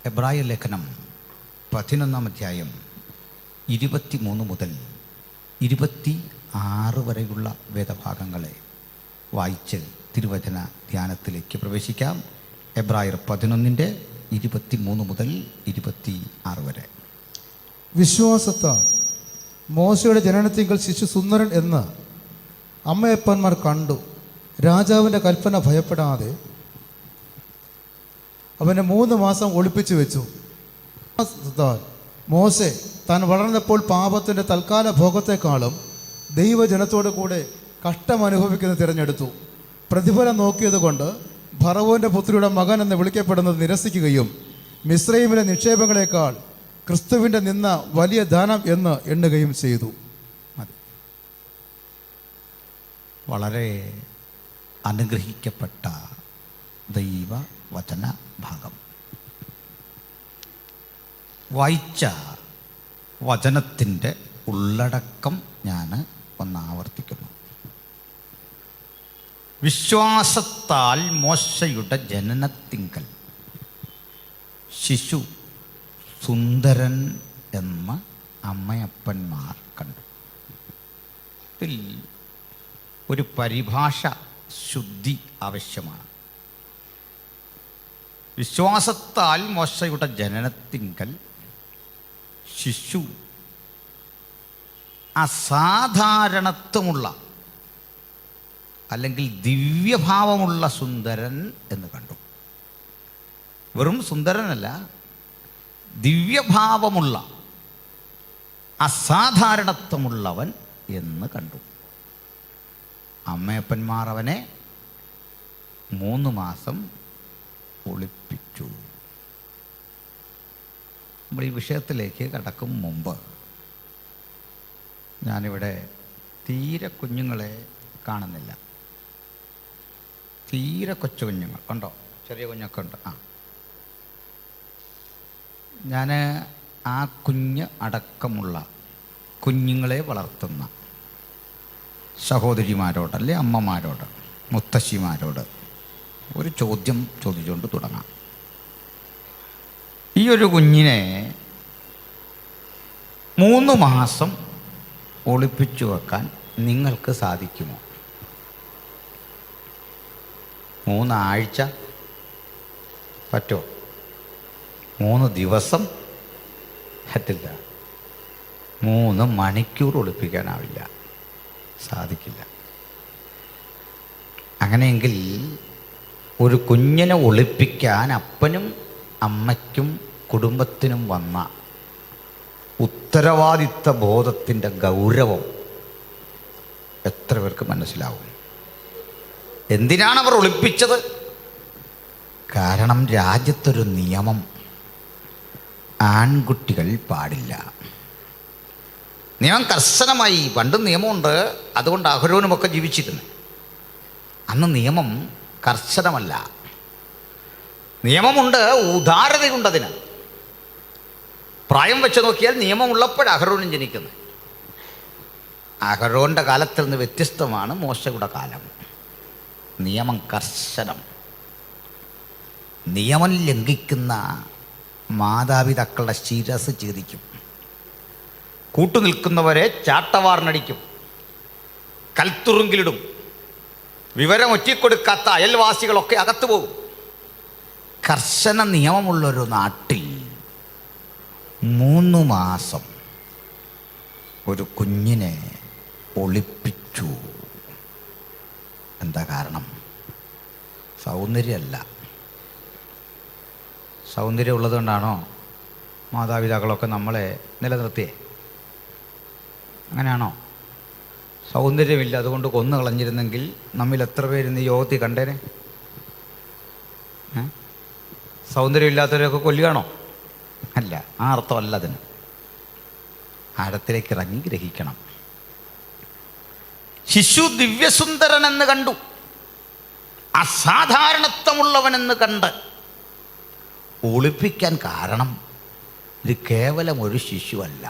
എബ്രായ ലേഖനം 11 അധ്യായം 23 മുതൽ 26 വരെയുള്ള വേദഭാഗങ്ങളെ വായിച്ച് തിരുവചന ധ്യാനത്തിലേക്ക് പ്രവേശിക്കാം. എബ്രായർ 11:23 മുതൽ 26 വരെ. വിശ്വാസത്താൽ മോശയുടെ ജനനത്തിങ്കൽ ശിശു സുന്ദരൻ എന്ന് അമ്മയപ്പന്മാർ കണ്ടു. രാജാവിൻ്റെ കൽപ്പന ഭയപ്പെടാതെ അവനെ 3 മാസം ഒളിപ്പിച്ചു വെച്ചു. മോശെ താൻ വളർന്നപ്പോൾ പാപത്തിൻ്റെ തൽക്കാല ഭോഗത്തെക്കാളും ദൈവജനത്തോടു കൂടെ കഷ്ടം അനുഭവിക്കുന്നത് തിരഞ്ഞെടുത്തു. പ്രതിഫലം നോക്കിയതുകൊണ്ട് ഫറവോൻ്റെ പുത്രിയുടെ മകൻ എന്ന് വിളിക്കപ്പെടുന്നത് നിരസിക്കുകയും മിസ്രൈമിലെ നിക്ഷേപങ്ങളെക്കാൾ ക്രിസ്തുവിൻ്റെ നിന്ന വലിയ ദാനം എന്ന് എണ്ണുകയും ചെയ്തു. വളരെ അനുഗ്രഹിക്കപ്പെട്ട ദൈവവചന ഭാഗം. വായിച്ച വചനത്തിൻ്റെ ഉള്ളടക്കം ഞാൻ ഒന്ന് ആവർത്തിക്കുന്നു. വിശ്വാസത്താൽ മോശയുടെ ജനനത്തിങ്കൽ ശിശു സുന്ദരൻ എന്ന് അമ്മയപ്പന്മാർ കണ്ടു. ഇതിൽ ഒരു പരിഭാഷ ശുദ്ധി ആവശ്യമാണ്. വിശ്വാസത്താൽ മോശയുടെ ജനനത്തിങ്കൽ ശിശു അസാധാരണത്വമുള്ള അല്ലെങ്കിൽ ദിവ്യഭാവമുള്ള സുന്ദരൻ എന്ന് കണ്ടു. വെറും സുന്ദരനല്ല, ദിവ്യഭാവമുള്ള അസാധാരണത്വമുള്ളവൻ എന്ന് കണ്ടു. അമ്മയപ്പന്മാർ അവനെ 3 മാസം ഒളിപ്പിച്ചു. നമ്മൾ ഈ വിഷയത്തിലേക്ക് കടക്കും മുമ്പ് ഞാനിവിടെ തീരെ കുഞ്ഞുങ്ങളെ കാണുന്നില്ല. തീരെ കൊച്ചു കുഞ്ഞുങ്ങൾ ഉണ്ടോ? ചെറിയ കുഞ്ഞൊക്കെ ഉണ്ട്. ഞാൻ ആ കുഞ്ഞ് അടക്കമുള്ള കുഞ്ഞുങ്ങളെ വളർത്തുന്ന സഹോദരിമാരോട് അല്ലെ അമ്മമാരോട് മുത്തശ്ശിമാരോട് ഒരു ചോദ്യം ചോദിച്ചുകൊണ്ട് തുടങ്ങാം. ഈ ഒരു കുഞ്ഞിനെ 3 മാസം ഒളിപ്പിച്ചു വെക്കാൻ നിങ്ങൾക്ക് സാധിക്കുമോ? 3 ആഴ്ച പറ്റുമോ? 3 ദിവസം പറ്റില്ല. 3 മണിക്കൂർ ഒളിപ്പിക്കാനാവില്ല, സാധിക്കില്ല. അങ്ങനെയെങ്കിൽ ഒരു കുഞ്ഞിനെ ഒളിപ്പിക്കാൻ അപ്പനും അമ്മയ്ക്കും കുടുംബത്തിനും വന്ന ഉത്തരവാദിത്ത ബോധത്തിൻ്റെ ഗൗരവം എത്ര പേർക്ക് മനസ്സിലാവും? എന്തിനാണ് അവർ ഒളിപ്പിച്ചത്? കാരണം രാജ്യത്തൊരു നിയമം, ആൺകുട്ടികൾ പാടില്ല. നിയമം കർശനമായി. പണ്ട് നിയമമുണ്ട്, അതുകൊണ്ട് അഹരോനുമൊക്കെ ജീവിച്ചിരുന്നു. അന്ന് നിയമം കർശനമല്ല. നിയമമുണ്ട്, ഉദാരതയുണ്ടതിന്. പ്രായം വെച്ച് നോക്കിയാൽ നിയമമുള്ളപ്പോഴാണ് അഹരോനും ജനിക്കുന്നത്. അഹരോൻ്റെ കാലത്തിൽ നിന്ന് വ്യത്യസ്തമാണ് മോശയുടെ കാലം. നിയമം കർശനം. നിയമം ലംഘിക്കുന്ന മാതാപിതാക്കളുടെ ശിരസ് ഛേദിക്കും. കൂട്ടുനിൽക്കുന്നവരെ ചാട്ടവാറിനടിക്കും, കൽത്തുറുങ്കിലിടും. വിവരം ഒറ്റിക്കൊടുക്കാത്ത അയൽവാസികളൊക്കെ അകത്തു പോകും. കർശന നിയമമുള്ളൊരു നാട്ടിൽ 3 മാസം ഒരു കുഞ്ഞിനെ ഒളിപ്പിച്ചു. എന്താ കാരണം? സൗന്ദര്യമല്ല. സൗന്ദര്യം ഉള്ളതുകൊണ്ടാണോ മാതാപിതാക്കളൊക്കെ നമ്മളെ നിലനിർത്തിയേ? അങ്ങനെയാണോ? സൗന്ദര്യമില്ല, അതുകൊണ്ട് കൊന്നു കളഞ്ഞിരുന്നെങ്കിൽ നമ്മിൽ എത്ര പേരിന്ന് യോഗത്തിൽ കണ്ടേനെ? സൗന്ദര്യമില്ലാത്തവരെയൊക്കെ കൊല്ലുകയാണോ? അല്ല, ആ അർത്ഥമല്ല അതിന്. ആഴത്തിലേക്ക് ഇറങ്ങി ഗ്രഹിക്കണം. ശിശു ദിവ്യസുന്ദരനെന്ന് കണ്ടു, അസാധാരണത്വമുള്ളവനെന്ന് കണ്ട് ഒളിപ്പിക്കാൻ കാരണം ഇത് കേവലം ഒരു ശിശുവല്ല.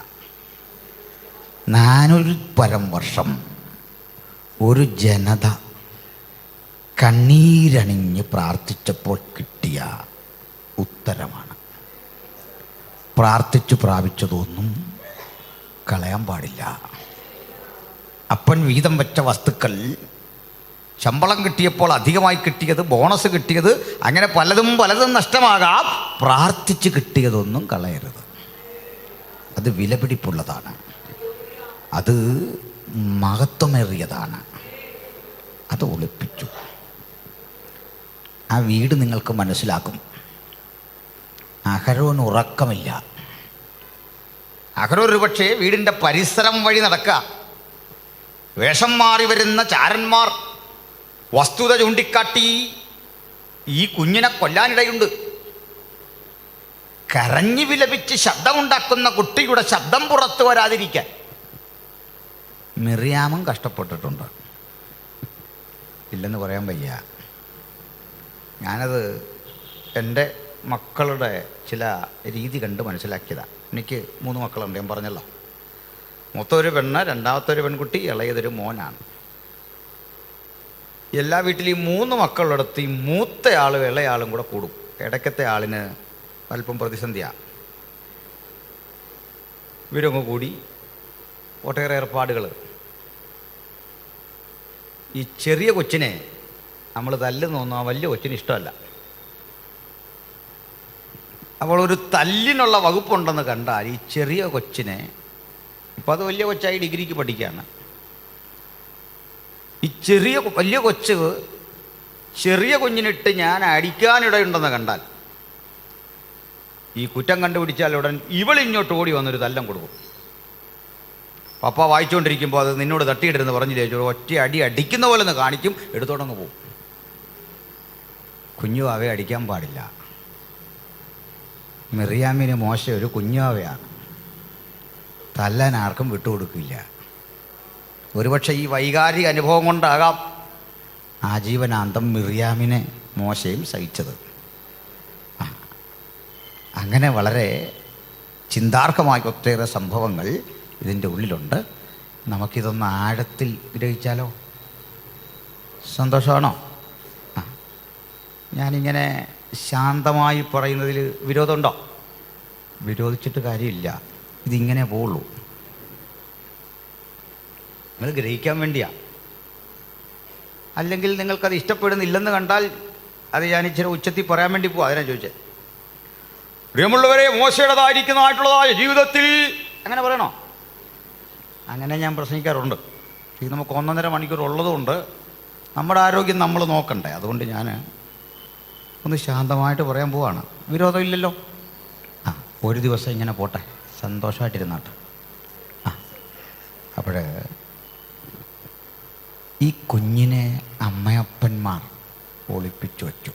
400 പരം വർഷം ഒരു ജനത കണ്ണീരണിഞ്ഞ് പ്രാർത്ഥിച്ചപ്പോൾ കിട്ടിയ ഉത്തരമാണ്. പ്രാർത്ഥിച്ചു പ്രാപിച്ചതൊന്നും കളയാൻ പാടില്ല. അപ്പൻ വീതം വെച്ച വസ്തുക്കൾ, ശമ്പളം കിട്ടിയപ്പോൾ അധികമായി കിട്ടിയത്, ബോണസ് കിട്ടിയത്, അങ്ങനെ പലതും നഷ്ടമാകാം. പ്രാർത്ഥിച്ച് കിട്ടിയതൊന്നും കളയരുത്. അത് വിലപിടിപ്പുള്ളതാണ്, അത് മഹത്വമേറിയതാണ്. അത് ഒളിപ്പിച്ചു. ആ വീട് നിങ്ങൾക്ക് മനസ്സിലാക്കും. അഹരോന് ഉറക്കമില്ല. അഹരോൻ ഒരു പക്ഷേ വീടിൻ്റെ പരിസരം വഴി നടക്കുക. വേഷം മാറി വരുന്ന ചാരന്മാർ വസ്തുത ചൂണ്ടിക്കാട്ടി ഈ കുഞ്ഞിനെ കൊല്ലാനിടയുണ്ട്. കരഞ്ഞു വിലപിച്ച് ശബ്ദമുണ്ടാക്കുന്ന കുട്ടിയുടെ ശബ്ദം പുറത്തു വരാതിരിക്കാൻ മിറിയാമും കഷ്ടപ്പെട്ടിട്ടുണ്ട്. ഇല്ലെന്ന് പറയാൻ വയ്യ. ഞാനത് എൻ്റെ മക്കളുടെ ചില രീതി കണ്ട് മനസ്സിലാക്കിയതാണ്. എനിക്ക് 3 മക്കളുണ്ട്, ഞാൻ പറഞ്ഞല്ലോ. മൂത്തൊരു പെണ്ണ്, രണ്ടാമത്തെ ഒരു പെൺകുട്ടി, ഇളയതൊരു മോനാണ്. എല്ലാ വീട്ടിലും ഈ 3 മക്കളുടെടുത്ത് ഈ മൂത്തയാളും ഇളയാളും കൂടെ കൂടും. ഇടയ്ക്കത്തെ ആളിന് അല്പം പ്രതിസന്ധിയാണ്. ഇവരങ്ങ് കൂടി ഒട്ടേറെ ഏർപ്പാടുകൾ. ഈ ചെറിയ കൊച്ചിനെ നമ്മൾ തല്ലുന്നൊന്നും ആ വലിയ കൊച്ചിന് ഇഷ്ടമല്ല. അപ്പോൾ ഒരു തല്ലിനുള്ള വകുപ്പുണ്ടെന്ന് കണ്ടാൽ ഈ ചെറിയ കൊച്ചിനെ, ഇപ്പോൾ അത് വലിയ കൊച്ചായി ഡിഗ്രിക്ക് പഠിക്കുകയാണ്, ഈ വലിയ കൊച്ച് ചെറിയ കുഞ്ഞിനിട്ട് ഞാൻ അടിക്കാനിടയുണ്ടെന്ന് കണ്ടാൽ, ഈ കുറ്റം കണ്ടുപിടിച്ചാൽ ഉടൻ ഇവളിങ്ങോട്ട് ഓടി വന്നൊരു തല്ലം കൊടുക്കും. പപ്പ വായിച്ചുകൊണ്ടിരിക്കുമ്പോൾ അത് നിന്നോട് തട്ടിയിടരുന്ന് പറഞ്ഞില്ലേ, ഒറ്റ അടി അടിക്കുന്ന പോലെ ഒന്ന് കാണിക്കും, എടുത്തോടങ്ങ് പോവും. കുഞ്ഞുവാവെ അടിക്കാൻ പാടില്ല. മിറിയാമിന് മോശ ഒരു കുഞ്ഞുവാവയാണ്. തല്ലാൻ ആർക്കും വിട്ടുകൊടുക്കില്ല. ഒരുപക്ഷെ ഈ വൈകാരിക അനുഭവം കൊണ്ടാകാം ആജീവനാന്തം മിറിയാമിനെ മോശയും സഹിച്ചത്. അങ്ങനെ വളരെ ചിന്താർഹമായ ഒട്ടേറെ സംഭവങ്ങൾ ഇതിൻ്റെ ഉള്ളിലുണ്ട്. നമുക്കിതൊന്ന് ആഴത്തിൽ ഗ്രഹിച്ചാലോ? സന്തോഷമാണോ? ഞാനിങ്ങനെ ശാന്തമായി പറയുന്നതിൽ വിരോധമുണ്ടോ? വിരോധിച്ചിട്ട് കാര്യമില്ല. ഇതിങ്ങനെ പോവുള്ളൂ. നിങ്ങൾ ഗ്രഹിക്കാൻ വേണ്ടിയാ. അല്ലെങ്കിൽ നിങ്ങൾക്കത് ഇഷ്ടപ്പെടുന്നില്ലെന്ന് കണ്ടാൽ അത് ഞാൻ ഇച്ചിരി ഉച്ചത്തിൽ പറയാൻ വേണ്ടി പോവാ. അതിനാ ചോദിച്ചത്. പ്രിയമുള്ളവരെ, മോശയുടേതായിരിക്കുന്നതായിട്ടുള്ളതായ ജീവിതത്തിൽ അങ്ങനെ പറയണോ? അങ്ങനെ ഞാൻ പ്രസംഗിക്കാറുണ്ട്. ഇത് നമുക്ക് 1.5 മണിക്കൂർ ഉള്ളതുകൊണ്ട് നമ്മുടെ ആരോഗ്യം നമ്മൾ നോക്കണ്ടേ. അതുകൊണ്ട് ഞാൻ ഒന്ന് ശാന്തമായിട്ട് പറയാൻ പോവാണ്. വിരോധമില്ലല്ലോ. ഒരു ദിവസം ഇങ്ങനെ പോട്ടെ, സന്തോഷമായിട്ടിരുന്നാട്ടെ. അപ്പോൾ ഈ കുഞ്ഞിനെ അമ്മയപ്പന്മാർ ഒളിപ്പിച്ചു വച്ചു.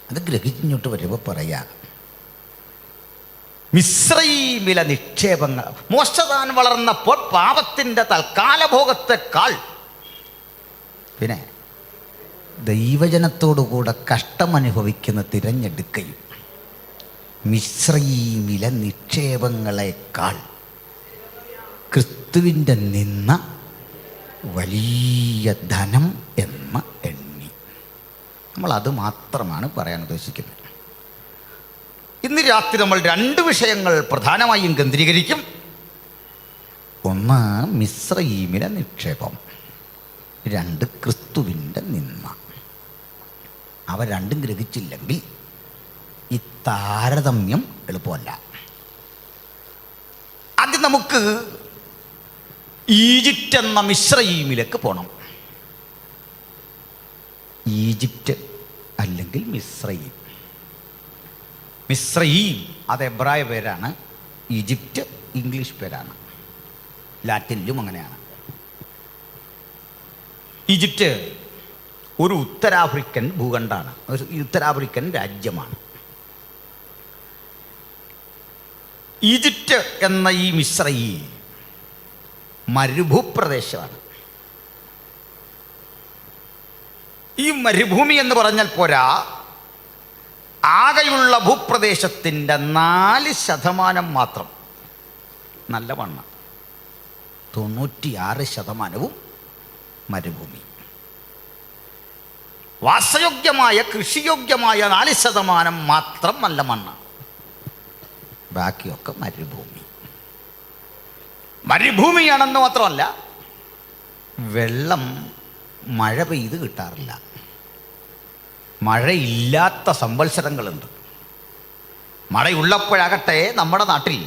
അത് ഗ്രഹിച്ചിങ്ങോട്ട് വരുമ്പോൾ പറയാ, മിസ്രയീമിലെ നിക്ഷേപങ്ങൾ. മോശതാൻ വളർന്നപ്പോൾ പാപത്തിൻ്റെ തൽക്കാല ഭോഗത്തെക്കാൾ പിന്നെ ദൈവജനത്തോടുകൂടെ കഷ്ടമനുഭവിക്കുന്ന തിരഞ്ഞെടുക്കുകയും മിസ്രയീമിലെ നിക്ഷേപങ്ങളെക്കാൾ ക്രിസ്തുവിൻ്റെ നിന്ന വലിയ ധനം എന്ന് എണ്ണി. നമ്മളത് മാത്രമാണ് പറയാൻ ഉദ്ദേശിക്കുന്നത്. ഇന്ന് രാത്രി നമ്മൾ 2 വിഷയങ്ങൾ പ്രധാനമായും കേന്ദ്രീകരിക്കും. ഒന്ന് മിസ്രയീമിലെ നിക്ഷേപം, 2 ക്രിസ്തുവിൻ്റെ നിന്ന. അവ രണ്ടും ഗ്രഹിച്ചില്ലെങ്കിൽ ഈ താരതമ്യം എളുപ്പമല്ല. ആദ്യം നമുക്ക് ഈജിപ്റ്റ് എന്ന മിസ്രയീമിലേക്ക് പോകണം. ഈജിപ്റ്റ് അല്ലെങ്കിൽ മിസ്രയീം. മിസ്രയീം അത് എബ്രായ പേരാണ്, ഈജിപ്റ്റ് ഇംഗ്ലീഷ് പേരാണ്, ലാറ്റിനിലും അങ്ങനെയാണ്. ഈജിപ്റ്റ് ഒരു ഉത്തരാഫ്രിക്കൻ ഭൂഖണ്ഡമാണ്, ഒരു ഉത്തരാഫ്രിക്കൻ രാജ്യമാണ്. ഈജിപ്റ്റ് എന്ന ഈ മിസ്രയീം മരുഭൂപ്രദേശമാണ്. ഈ മരുഭൂമി എന്ന് പറഞ്ഞാൽ പോരാ, ആകെയുള്ള ഭൂപ്രദേശത്തിൻ്റെ 4% മാത്രം നല്ല മണ്ണ്, 96% മരുഭൂമി. വാസയോഗ്യമായ കൃഷിയോഗ്യമായ 4% മാത്രം നല്ല മണ്ണ്. ബാക്കിയൊക്കെ മരുഭൂമി. മരുഭൂമിയാണെന്ന് മാത്രമല്ല, വെള്ളം മഴ പെയ്ത് കിട്ടാറില്ല. മഴയില്ലാത്ത സംവത്സരങ്ങളുണ്ട്. മഴയുള്ളപ്പോഴാകട്ടെ നമ്മുടെ നാട്ടിൽ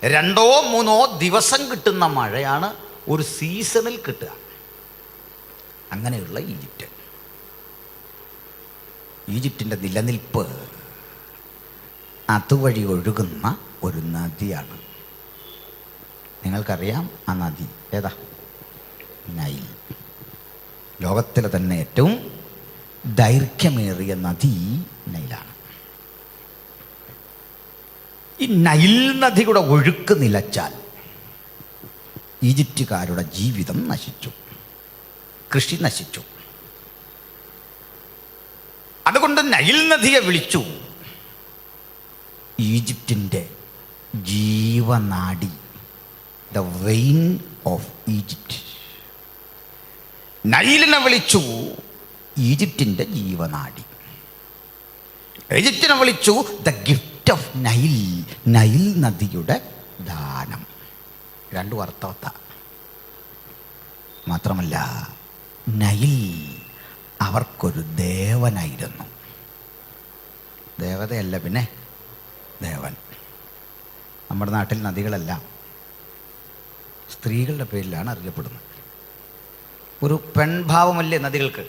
2 or 3 ദിവസം കിട്ടുന്ന മഴയാണ് ഒരു സീസണിൽ കിട്ടുക. അങ്ങനെയുള്ള ഈജിപ്തിൻ്റെ നിലനിൽപ്പ് അതുവഴി ഒഴുകുന്ന ഒരു നദിയാണ്. നിങ്ങൾക്കറിയാം ആ നദി ഏതാ? നൈൽ. ലോകത്തിലെ തന്നെ ഏറ്റവും ദൈർഘ്യമേറിയ നദി നൈലാണ്. ഈ നൈൽ നദിയുടെ ഒഴുക്ക് നിലച്ചാൽ ഈജിപ്തുകാരുടെ ജീവിതം നശിച്ചു, കൃഷി നശിച്ചു. അതുകൊണ്ട് നൈൽ നദിയെ വിളിച്ചു ഈജിപ്തിൻ്റെ ജീവനാഡി, ദ വെയിൻ ഓഫ് ഈജിപ്റ്റ്. നൈലിനെ വിളിച്ചു ഈജിപ്തിൻ്റെ ജീവനാഡി. ഈജിപ്തിനെ വിളിച്ചു the gift of Nile, Nile നദിയുടെ ദാനം. 2 അർത്ഥവത്ത. മാത്രമല്ല, നൈൽ അവർക്കൊരു ദേവനായിരുന്നു. ദേവതയല്ല, പിന്നെ ദേവൻ. നമ്മുടെ നാട്ടിൽ നദികളെല്ലാം സ്ത്രീകളുടെ പേരിലാണ് അറിയപ്പെടുന്നത്. ഒരു പെൺഭാവമല്ലേ നദികൾക്ക്,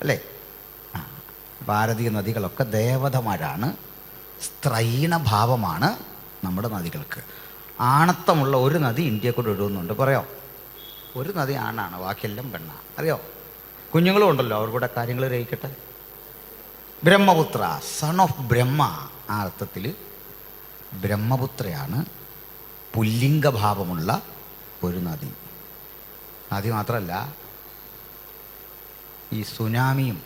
അല്ലേ? ഭാരതീയ നദികളൊക്കെ ദേവതമാരാണ്. സ്ത്രൈണഭാവമാണ് നമ്മുടെ നദികൾക്ക്. ആണത്തമുള്ള ഒരു നദി ഇന്ത്യയെ കൂടെ ഒഴുകുന്നുണ്ട്. പറയാം, ഒരു നദി ആണാണ്, ബാക്കിയെല്ലാം പെണ്ണാണ്. അറിയോ? കുഞ്ഞുങ്ങളും ഉണ്ടല്ലോ, അവർ കൂടെ കാര്യങ്ങൾ ഗ്രഹിക്കട്ടെ. ബ്രഹ്മപുത്ര, സൺ ഓഫ് ബ്രഹ്മ, ആ അർത്ഥത്തിൽ ബ്രഹ്മപുത്രയാണ് പുല്ലിംഗഭാവമുള്ള ഒരു നദി. നദി മാത്രമല്ല, ഈ സുനാമിയും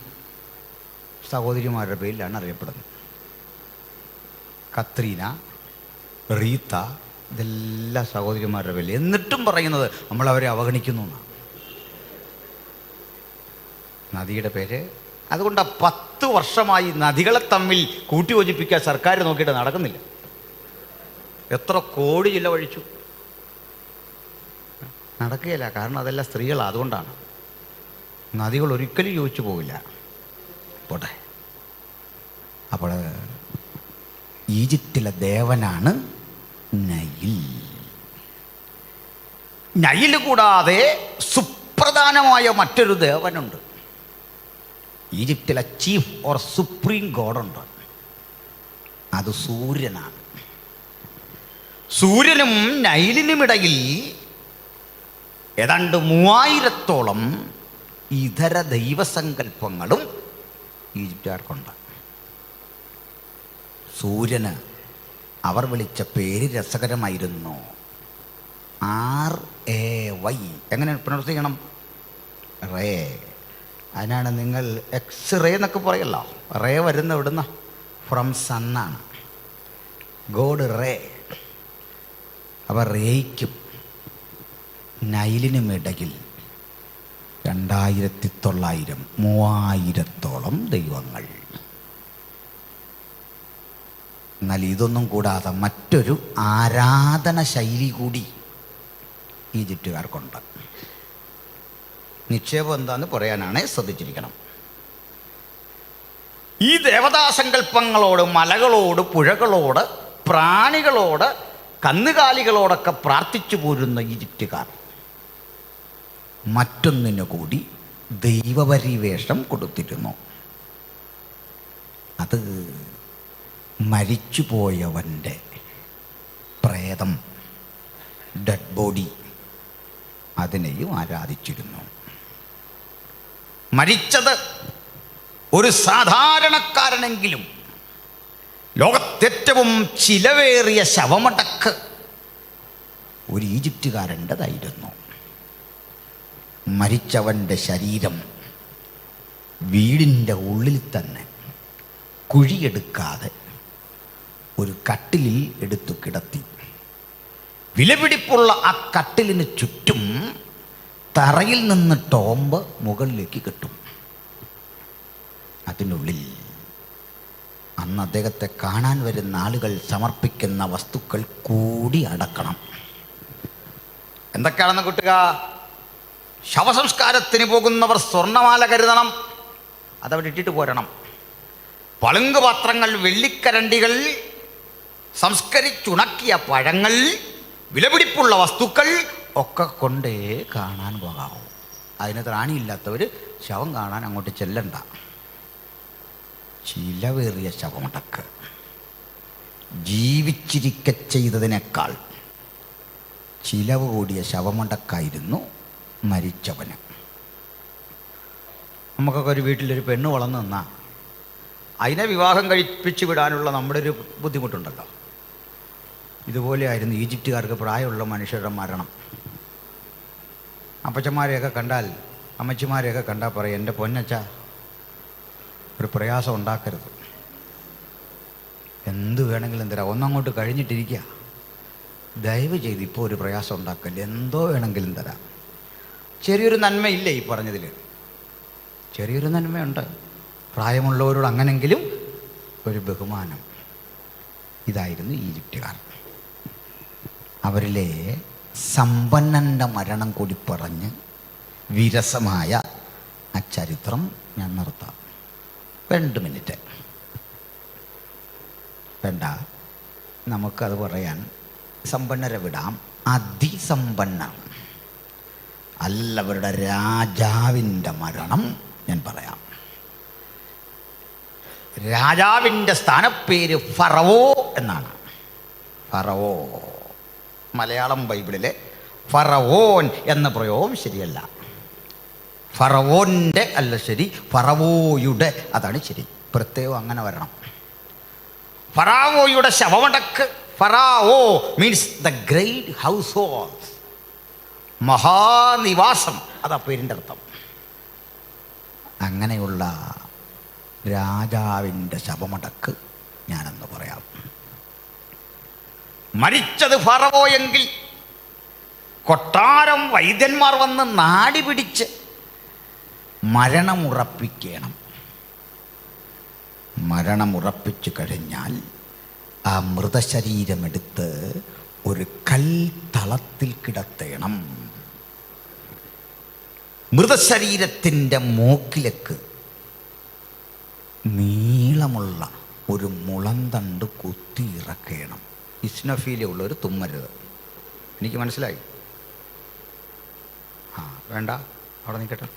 സഹോദരിമാരുടെ പേരിലാണ് അറിയപ്പെടുന്നത്. കത്രീന, റീത്ത, ഇതെല്ലാം സഹോദരിമാരുടെ പേരിൽ. എന്നിട്ടും പറയുന്നത് നമ്മളവരെ അവഗണിക്കുന്നു എന്നാണ് നദിയുടെ പേര്. അതുകൊണ്ട് 10 വർഷമായി നദികളെ തമ്മിൽ കൂട്ടിയോജിപ്പിക്കാൻ സർക്കാർ നോക്കിയിട്ട് നടക്കുന്നില്ല. എത്ര കോടി ചിലവഴിച്ചു, നടക്കുകയില്ല. കാരണം അതെല്ലാം സ്ത്രീകളാണ്. അതുകൊണ്ടാണ് നദികൾ ഒരിക്കലും യോജിച്ചു പോവില്ല. പോട്ടെ. അപ്പോൾ ഈജിപ്തിലെ ദേവനാണ് നൈൽ. നൈൽ കൂടാതെ സുപ്രധാനമായ മറ്റൊരു ദേവനുണ്ട്. ഈജിപ്തിലെ ചീഫ് ഓർ സുപ്രീം ഗോഡുണ്ട്. അത് സൂര്യനാണ്. സൂര്യനും നൈലിനുമിടയിൽ ഏതാണ്ട് 3000-ഓളം ഇതര ദൈവസങ്കല്പങ്ങളും ഈജിപ്തുകാർക്കുണ്ട്. സൂര്യന് അവർ വിളിച്ച പേര് രസകരമായിരുന്നു. RAY. എങ്ങനെ പ്രൊനൗൺസ് ചെയ്യണം? റേ. അതിനാണ് നിങ്ങൾ എക്സ് റേ എന്നൊക്കെ പറയല്ലോ. റേ വരുന്ന ഇവിടുന്ന ഫ്രം സണ്ണാണ്. God ray. അപ്പോൾ റേയ്ക്കും നൈലിനുമിടയിൽ 2900 3000-ഓളം ദൈവങ്ങൾ. എന്നാൽ ഇതൊന്നും കൂടാതെ മറ്റൊരു ആരാധന ശൈലി കൂടി ഈജിപ്തുകാർക്കുണ്ട്. നിക്ഷേപം എന്താന്ന് പറയാനാണ് ശ്രദ്ധിച്ചിരിക്കണം. ഈ ദേവതാസങ്കല്പങ്ങളോട്, മലകളോട്, പുഴകളോട്, പ്രാണികളോട്, കന്നുകാലികളോടൊക്കെ പ്രാർത്ഥിച്ചു പോരുന്ന ഈജിപ്തുകാർ മറ്റൊന്നിനു കൂടി ദൈവപരിവേഷം കൊടുത്തിരുന്നു. അത് മരിച്ചുപോയവൻ്റെ പ്രേതം, ഡെഡ് ബോഡി, അതിനെയും ആരാധിച്ചിരുന്നു. മരിച്ചത് ഒരു സാധാരണക്കാരനെങ്കിലും ലോകത്തേറ്റവും ചിലവേറിയ ശവമടക്ക് ഒരു ഈജിപ്തുകാരൻ്റെതായിരുന്നു. മരിച്ചവൻ്റെ ശരീരം വീടിൻ്റെ ഉള്ളിൽ തന്നെ കുഴിയെടുക്കാതെ ഒരു കട്ടിലിൽ എടുത്തു കിടത്തി. വിലപിടിപ്പുള്ള ആ കട്ടിലിന് ചുറ്റും തറയിൽ നിന്ന് ടോമ്പ് മുകളിലേക്ക് കെട്ടും. അതിനുള്ളിൽ അന്ന് അദ്ദേഹത്തെ കാണാൻ വരുന്ന ആളുകൾ സമർപ്പിക്കുന്ന വസ്തുക്കൾ കൂടി അടക്കണം. എന്തൊക്കെയാണെന്ന് കൂട്ടുക? ശവസംസ്കാരത്തിന് പോകുന്നവർ സ്വർണ്ണമാല കരുതണം, അതവിടെ ഇട്ടിട്ട് പോരണം. പളുങ്ക് പാത്രങ്ങൾ, വെള്ളിക്കരണ്ടികൾ, സംസ്കരിച്ചുണക്കിയ പഴങ്ങൾ, വിലപിടിപ്പുള്ള വസ്തുക്കൾ ഒക്കെ കൊണ്ടേ കാണാൻ പോകാവൂ. അതിന് ത്രാണിയില്ലാത്തവർ ശവം കാണാൻ അങ്ങോട്ട് ചെല്ലണ്ട. ചിലവേറിയ ശവമടക്ക് ജീവിച്ചിരിക്കെ ചെയ്തതിനേക്കാൾ ചിലവ് കൂടിയ ശവമടക്കായിരുന്നു മരിച്ചവന്. നമുക്കൊക്കെ ഒരു വീട്ടിലൊരു പെണ്ണ് വളർന്നു നിന്നാൽ അതിനെ വിവാഹം കഴിപ്പിച്ച് വിടാനുള്ള നമ്മുടെ ഒരു ബുദ്ധിമുട്ടുണ്ടല്ലോ. ഇതുപോലെയായിരുന്നു ഈജിപ്തുകാർക്ക് പ്രായമുള്ള മനുഷ്യരുടെ മരണം. അപ്പച്ചന്മാരെയൊക്കെ കണ്ടാൽ, അമ്മച്ചിമാരെയൊക്കെ കണ്ടാൽ പറയും, എൻ്റെ പൊന്നച്ച ഒരു പ്രയാസം ഉണ്ടാക്കരുത്, എന്ത് വേണമെങ്കിലും തരാം, ഒന്നങ്ങോട്ട് കഴിഞ്ഞിട്ടിരിക്കുക, ദയവ് ചെയ്ത് ഇപ്പോൾ ഒരു പ്രയാസം ഉണ്ടാക്കല്ല, എന്തോ വേണമെങ്കിലും തരാം. ചെറിയൊരു നന്മയില്ലേ ഈ പറഞ്ഞതിൽ? ചെറിയൊരു നന്മയുണ്ട്. പ്രായമുള്ളവരോട് അങ്ങനെങ്കിലും ഒരു ബഹുമാനം. ഇതായിരുന്നു ഈജിപ്തുകാർ. അവരിലെ സമ്പന്നൻ്റെ മരണം കൂടി പറഞ്ഞ് വിരസമായ ആ ചരിത്രം ഞാൻ നിർത്താം. 2 മിനിറ്റ് വേണ്ട, നമുക്കത് പറയാൻ സമ്പന്നരെ വിടാം. അതിസമ്പന്നർ അല്ലവരുടെ രാജാവിൻ്റെ മരണം ഞാൻ പറയാം. രാജാവിൻ്റെ സ്ഥാനപ്പേര് ഫറവോ എന്നാണ്. ഫറവോ, മലയാളം ബൈബിളിലെ ഫറവോൻ എന്ന പ്രയോഗം ശരിയല്ല. ഫറവോൻ്റെ അല്ല ശരി, ഫറവോയുടെ, അതാണ് ശരി. പ്രത്യേകം അങ്ങനെ വരണം. ഫറാവോയുടെ ശവമടക്ക്. ഫറാവോ means the great household, മഹാനിവാസം, അതാ പേരിൻ്റെ അർത്ഥം. അങ്ങനെയുള്ള രാജാവിൻ്റെ ശവമടക്ക് ഞാനെന്ന് പറയാം. മരിച്ചത് ഫറവോ എങ്കിൽ കൊട്ടാരം വൈദ്യന്മാർ വന്ന് നാടി പിടിച്ച് മരണമുറപ്പിക്കണം. മരണമുറപ്പിച്ചു കഴിഞ്ഞാൽ ആ മൃതശരീരമെടുത്ത് ഒരു കൽത്തളത്തിൽ കിടത്തണം. മൃതശരീരത്തിൻ്റെ മൂക്കിലേക്ക് നീളമുള്ള ഒരു മുളന്തണ്ട് കുത്തി ഇറക്കണം. ഇസ്നഫീലുള്ളവർ തുമ്മരുത്. എനിക്ക് മനസ്സിലായി. വേണ്ട, അവിടെ നിൽക്കട്ടെ.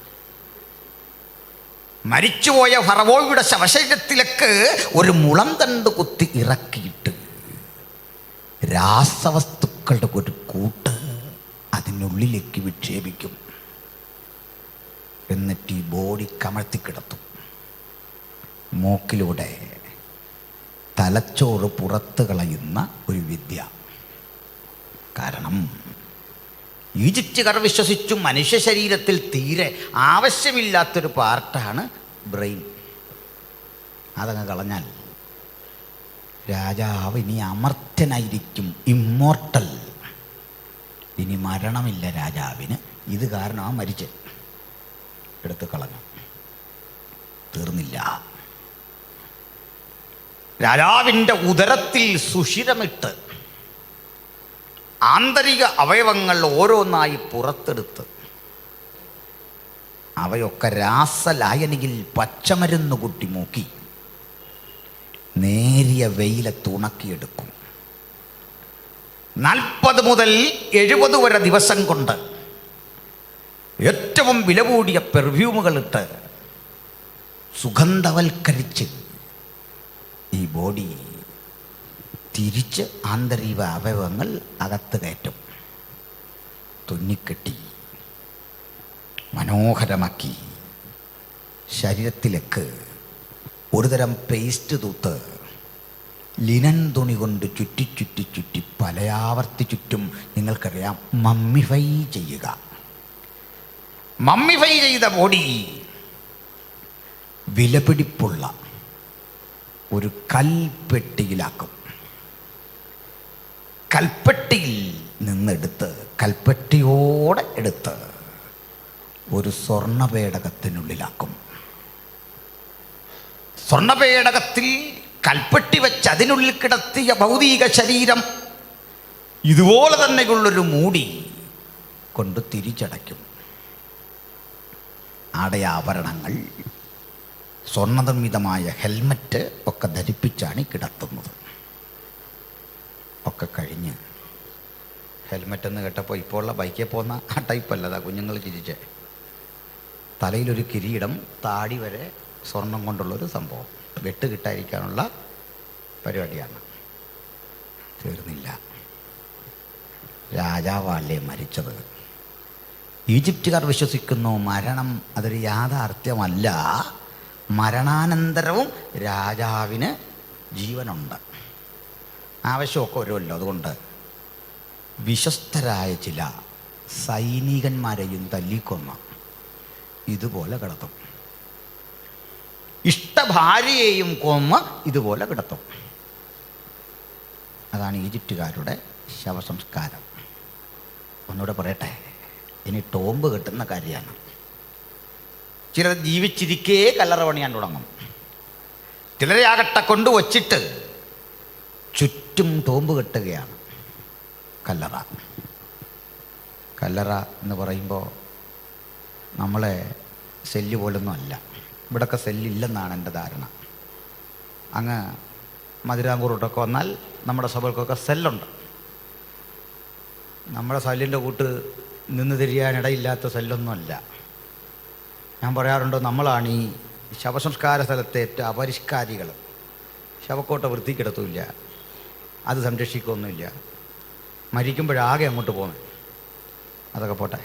മരിച്ചുപോയ ഫറവോയുടെ ശവശരീരത്തിലേക്ക് ഒരു മുളന്തണ്ട് കുത്തി ഇറക്കിയിട്ട് രാസവസ്തുക്കളുടെ ഒരു കൂട്ട് അതിനുള്ളിലേക്ക് വിക്ഷേപിക്കും. എന്നിട്ട് ഈ ബോഡി കമഴ്ത്തിക്കിടത്തും. മൂക്കിലൂടെ തലച്ചോറ് പുറത്ത് കളയുന്ന ഒരു വിദ്യ. കാരണം ഈജിപ്തുകാർ വിശ്വസിച്ചു മനുഷ്യ ശരീരത്തിൽ തീരെ ആവശ്യമില്ലാത്തൊരു പാർട്ടാണ് ബ്രെയിൻ. അതങ്ങ് കളഞ്ഞാൽ രാജാവ് ഇനി അമർത്യനായിരിക്കും, ഇമ്മോർട്ടൽ. ഇനി മരണമില്ല രാജാവിന്. ഇത് കാരണമാണ് മരിച്ച് എടുത്ത് കളഞ്ഞു. തീർന്നില്ല. രാജാവിൻ്റെ ഉദരത്തിൽ സുഷിരമിട്ട് ആന്തരിക അവയവങ്ങൾ ഓരോന്നായി പുറത്തെടുത്ത് അവയൊക്കെ രാസലായനിയിൽ പച്ചമരുന്ന് കൂട്ടി മൂക്കി നേരിയ വെയിലത്ത് ഉണക്കിയെടുക്കും. 40 മുതൽ 70 വരെ ദിവസം കൊണ്ട് ഏറ്റവും വില കൂടിയ പെർഫ്യൂമുകളിട്ട് സുഗന്ധവൽക്കരിച്ച് ഈ ബോഡി തിരിച്ച് ആന്തരിക അവയവങ്ങൾ അകത്ത് കയറ്റും. തുന്നിക്കെട്ടി മനോഹരമാക്കി ശരീരത്തിലേക്ക് ഒരുതരം പേസ്റ്റ് തൂത്ത് ലിനൻ തുണി കൊണ്ട് ചുറ്റി ചുറ്റി ചുറ്റി പലയാവർത്തി ചുറ്റും. നിങ്ങൾക്കറിയാം, മമ്മിഫൈ ചെയ്യുക. മമ്മിഫൈ ചെയ്ത ബോഡി വിലപിടിപ്പുള്ള ഒരു കൽപ്പെട്ടിയിലാക്കും. കൽപ്പെട്ടിയിൽ നിന്നെടുത്ത്, കൽപ്പെട്ടിയോടെ എടുത്ത് ഒരു സ്വർണ്ണപേടകത്തിനുള്ളിലാക്കും. സ്വർണ്ണപേടകത്തിൽ കൽപ്പെട്ടി വെച്ച് അതിനുള്ളിൽ കിടത്തിയ ഭൗതിക ശരീരം ഇതുപോലെ തന്നെയുള്ളൊരു മൂടി കൊണ്ട് തിരിച്ചടയ്ക്കും. ആടയാഭരണങ്ങൾ, സ്വർണ്ണനിർമ്മിതമായ ഹെൽമറ്റ് ഒക്കെ ധരിപ്പിച്ചാണ് കിടത്തുന്നത്. ഒക്കെ കഴിഞ്ഞ് ഹെൽമറ്റ് എന്ന് കേട്ടപ്പോൾ ഇപ്പോൾ ഉള്ള ബൈക്കിൽ പോകുന്ന ആ ടൈപ്പല്ലതാ കുഞ്ഞുങ്ങൾ ചിരിച്ച്. തലയിലൊരു കിരീടം, താടി വരെ സ്വർണം കൊണ്ടുള്ളൊരു സംഭവം, വെട്ട് കിട്ടാതിരിക്കാനുള്ള പരിപാടിയാണ്. തീർന്നില്ല, രാജാവല്ലേ മരിച്ചത്. ഈജിപ്തുകാർ വിശ്വസിക്കുന്നു മരണം അതൊരു യാഥാർത്ഥ്യമല്ല, മരണാനന്തരവും രാജാവിന് ജീവനുണ്ട്. ആവശ്യമൊക്കെ വരുമല്ലോ. അതുകൊണ്ട് വിശ്വസ്തരായ ചില സൈനികന്മാരെയും തല്ലിക്കൊന്ന് ഇതുപോലെ കിടത്തും. ഇഷ്ടഭാര്യയെയും കൊന്ന് ഇതുപോലെ കിടത്തും. അതാണ് ഈജിപ്തുകാരുടെ ശവസംസ്കാരം. ഒന്നുകൂടെ പറയട്ടെ, ഇനി ടോമ്പ് കിട്ടുന്ന കാര്യമാണ്. ചിലർ ജീവിച്ചിരിക്കേ കല്ലറ പണിയാൻ തുടങ്ങും. ചിലരെ ആകട്ടെ കൊണ്ടുവച്ചിട്ട് ചുറ്റും ടോമ്പ് കെട്ടുകയാണ്. കല്ലറ കല്ലറ എന്ന് പറയുമ്പോൾ നമ്മളെ സെല്ല് പോലൊന്നും അല്ല. ഇവിടൊക്കെ സെല്ലില്ലെന്നാണ് എൻ്റെ ധാരണ. അങ്ങ് മധുരാങ്കൂറോട്ടൊക്കെ വന്നാൽ നമ്മുടെ സഭകൾക്കൊക്കെ സെല്ലുണ്ട്. നമ്മുടെ സെല്ലിൻ്റെ കൂട്ട് നിന്ന് തിരിയാനിടയില്ലാത്ത സെല്ലൊന്നുമല്ല. ഞാൻ പറയാറുണ്ട്, നമ്മളാണ് ഈ ശവസംസ്കാര സ്ഥലത്തെ ഏറ്റവും അപരിഷ്കാരികൾ. ശവക്കോട്ട വൃത്തിക്കിടത്തുമില്ല, അത് സംരക്ഷിക്കുകയൊന്നുമില്ല. മരിക്കുമ്പോഴാകെ അങ്ങോട്ട് പോകുന്നത്. അതൊക്കെ പോട്ടെ,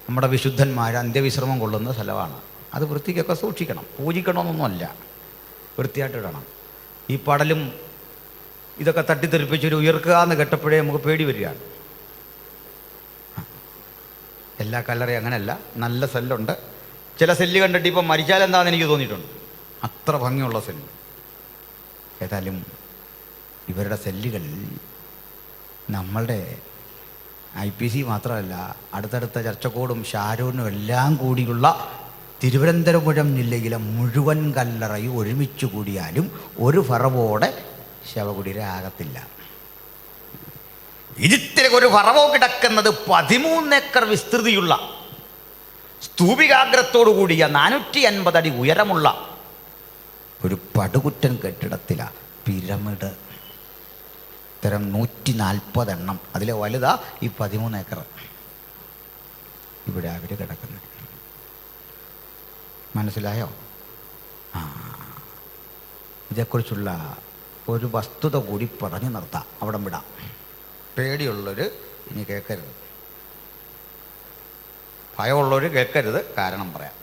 നമ്മുടെ വിശുദ്ധന്മാർ അന്ത്യവിശ്രമം കൊള്ളുന്ന സ്ഥലമാണ്. അത് വൃത്തിക്കൊക്കെ സൂക്ഷിക്കണം. പൂജിക്കണമെന്നൊന്നുമല്ല, വൃത്തിയായിട്ടിടണം. ഈ പടലും ഇതൊക്കെ തട്ടിത്തെറിപ്പിച്ചൊരു ഉയർക്കുക എന്ന് കേട്ടപ്പോഴേ നമുക്ക് പേടി വരികയാണ്. എല്ലാ കല്ലറയും അങ്ങനെയല്ല, നല്ല സെല്ലുണ്ട്. ചില സെല്ല് കണ്ടിട്ട് ഇപ്പം മരിച്ചാലെന്താണെന്ന് എനിക്ക് തോന്നിയിട്ടുണ്ട്. അത്ര ഭംഗിയുള്ള സെല്ല്. ഏതായാലും ഇവരുടെ സെല്ലുകൾ നമ്മളുടെ IPC മാത്രമല്ല, അടുത്തടുത്ത ചർച്ചക്കോടും ഷാരൂനും എല്ലാം കൂടിയുള്ള തിരുവനന്തപുരം ജില്ലയിലെ മുഴുവൻ കല്ലറയും ഒരുമിച്ച് കൂടിയാലും ഒരു ഫറവോടെ ശവകുടീരമാകത്തില്ല. ഇതിലേക്ക് ഒരു ഫറവോ കിടക്കുന്നത് 13 ഏക്കർ വിസ്തൃതിയുള്ള സ്തൂപികാഗ്രത്തോടു കൂടിയ 450 അടി ഉയരമുള്ള ഒരു പടുകുറ്റൻ കെട്ടിടത്തിലാണ്. പിരമിഡ് ഇത്തരം 140 എണ്ണം. അതിലെ വലുതാ ഈ 13 ഏക്കർ. ഇവിടെ അവർ കിടക്കുന്നത്. മനസ്സിലായോ? ഇതേക്കുറിച്ചുള്ള ഒരു വസ്തുത കൂടി പറഞ്ഞു നിർത്താം, അവിടെ വിടാം. പേടിയുള്ളവർ ഇനി കേൾക്കരുത്, ഭയമുള്ളവർ കേൾക്കരുത്. കാരണം പറയാം.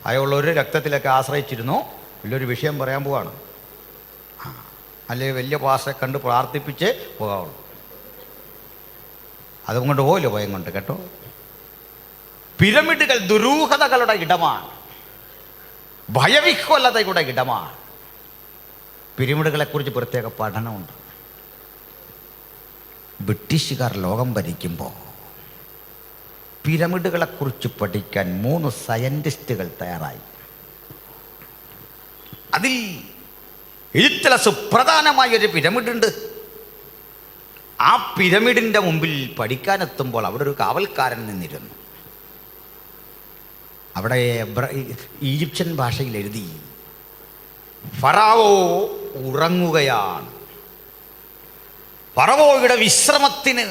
ഭയമുള്ളവർ രക്തത്തിലൊക്കെ ആശ്രയിച്ചിരുന്നു. വലിയൊരു വിഷയം പറയാൻ പോവാണ്. അല്ലെങ്കിൽ വലിയ പാസ്റ്ററെ കണ്ട് പ്രാർത്ഥിപ്പിച്ച് പോകാവുള്ളൂ. അതുകൊണ്ട് പോയില്ല, ഭയം കൊണ്ട്. കേട്ടോ, പിരമിഡുകൾ ദുരൂഹതകളുടെ ഇടമാണ്, ഭയവിഹ്വലതയുടെ ഇടമാണ്. പിരമിഡുകളെക്കുറിച്ച് പ്രത്യേക പഠനമുണ്ട്. ബ്രിട്ടീഷുകാർ ലോകം ഭരിക്കുമ്പോൾ പിരമിഡുകളെക്കുറിച്ച് പഠിക്കാൻ 3 സയൻറ്റിസ്റ്റുകൾ തയ്യാറായി. അതിൽ ഈജിപ്തിലെ സുപ്രധാനമായൊരു പിരമിഡുണ്ട്. ആ പിരമിഡിൻ്റെ മുമ്പിൽ പഠിക്കാനെത്തുമ്പോൾ അവിടെ ഒരു കാവൽക്കാരൻ നിന്നിരുന്നു. അവിടെ ഈജിപ്ഷ്യൻ ഭാഷയിൽ എഴുതി, ഫറാവോ ഉറങ്ങുകയാണ്. ഫറവോയുടെ വിശ്രമത്തിന്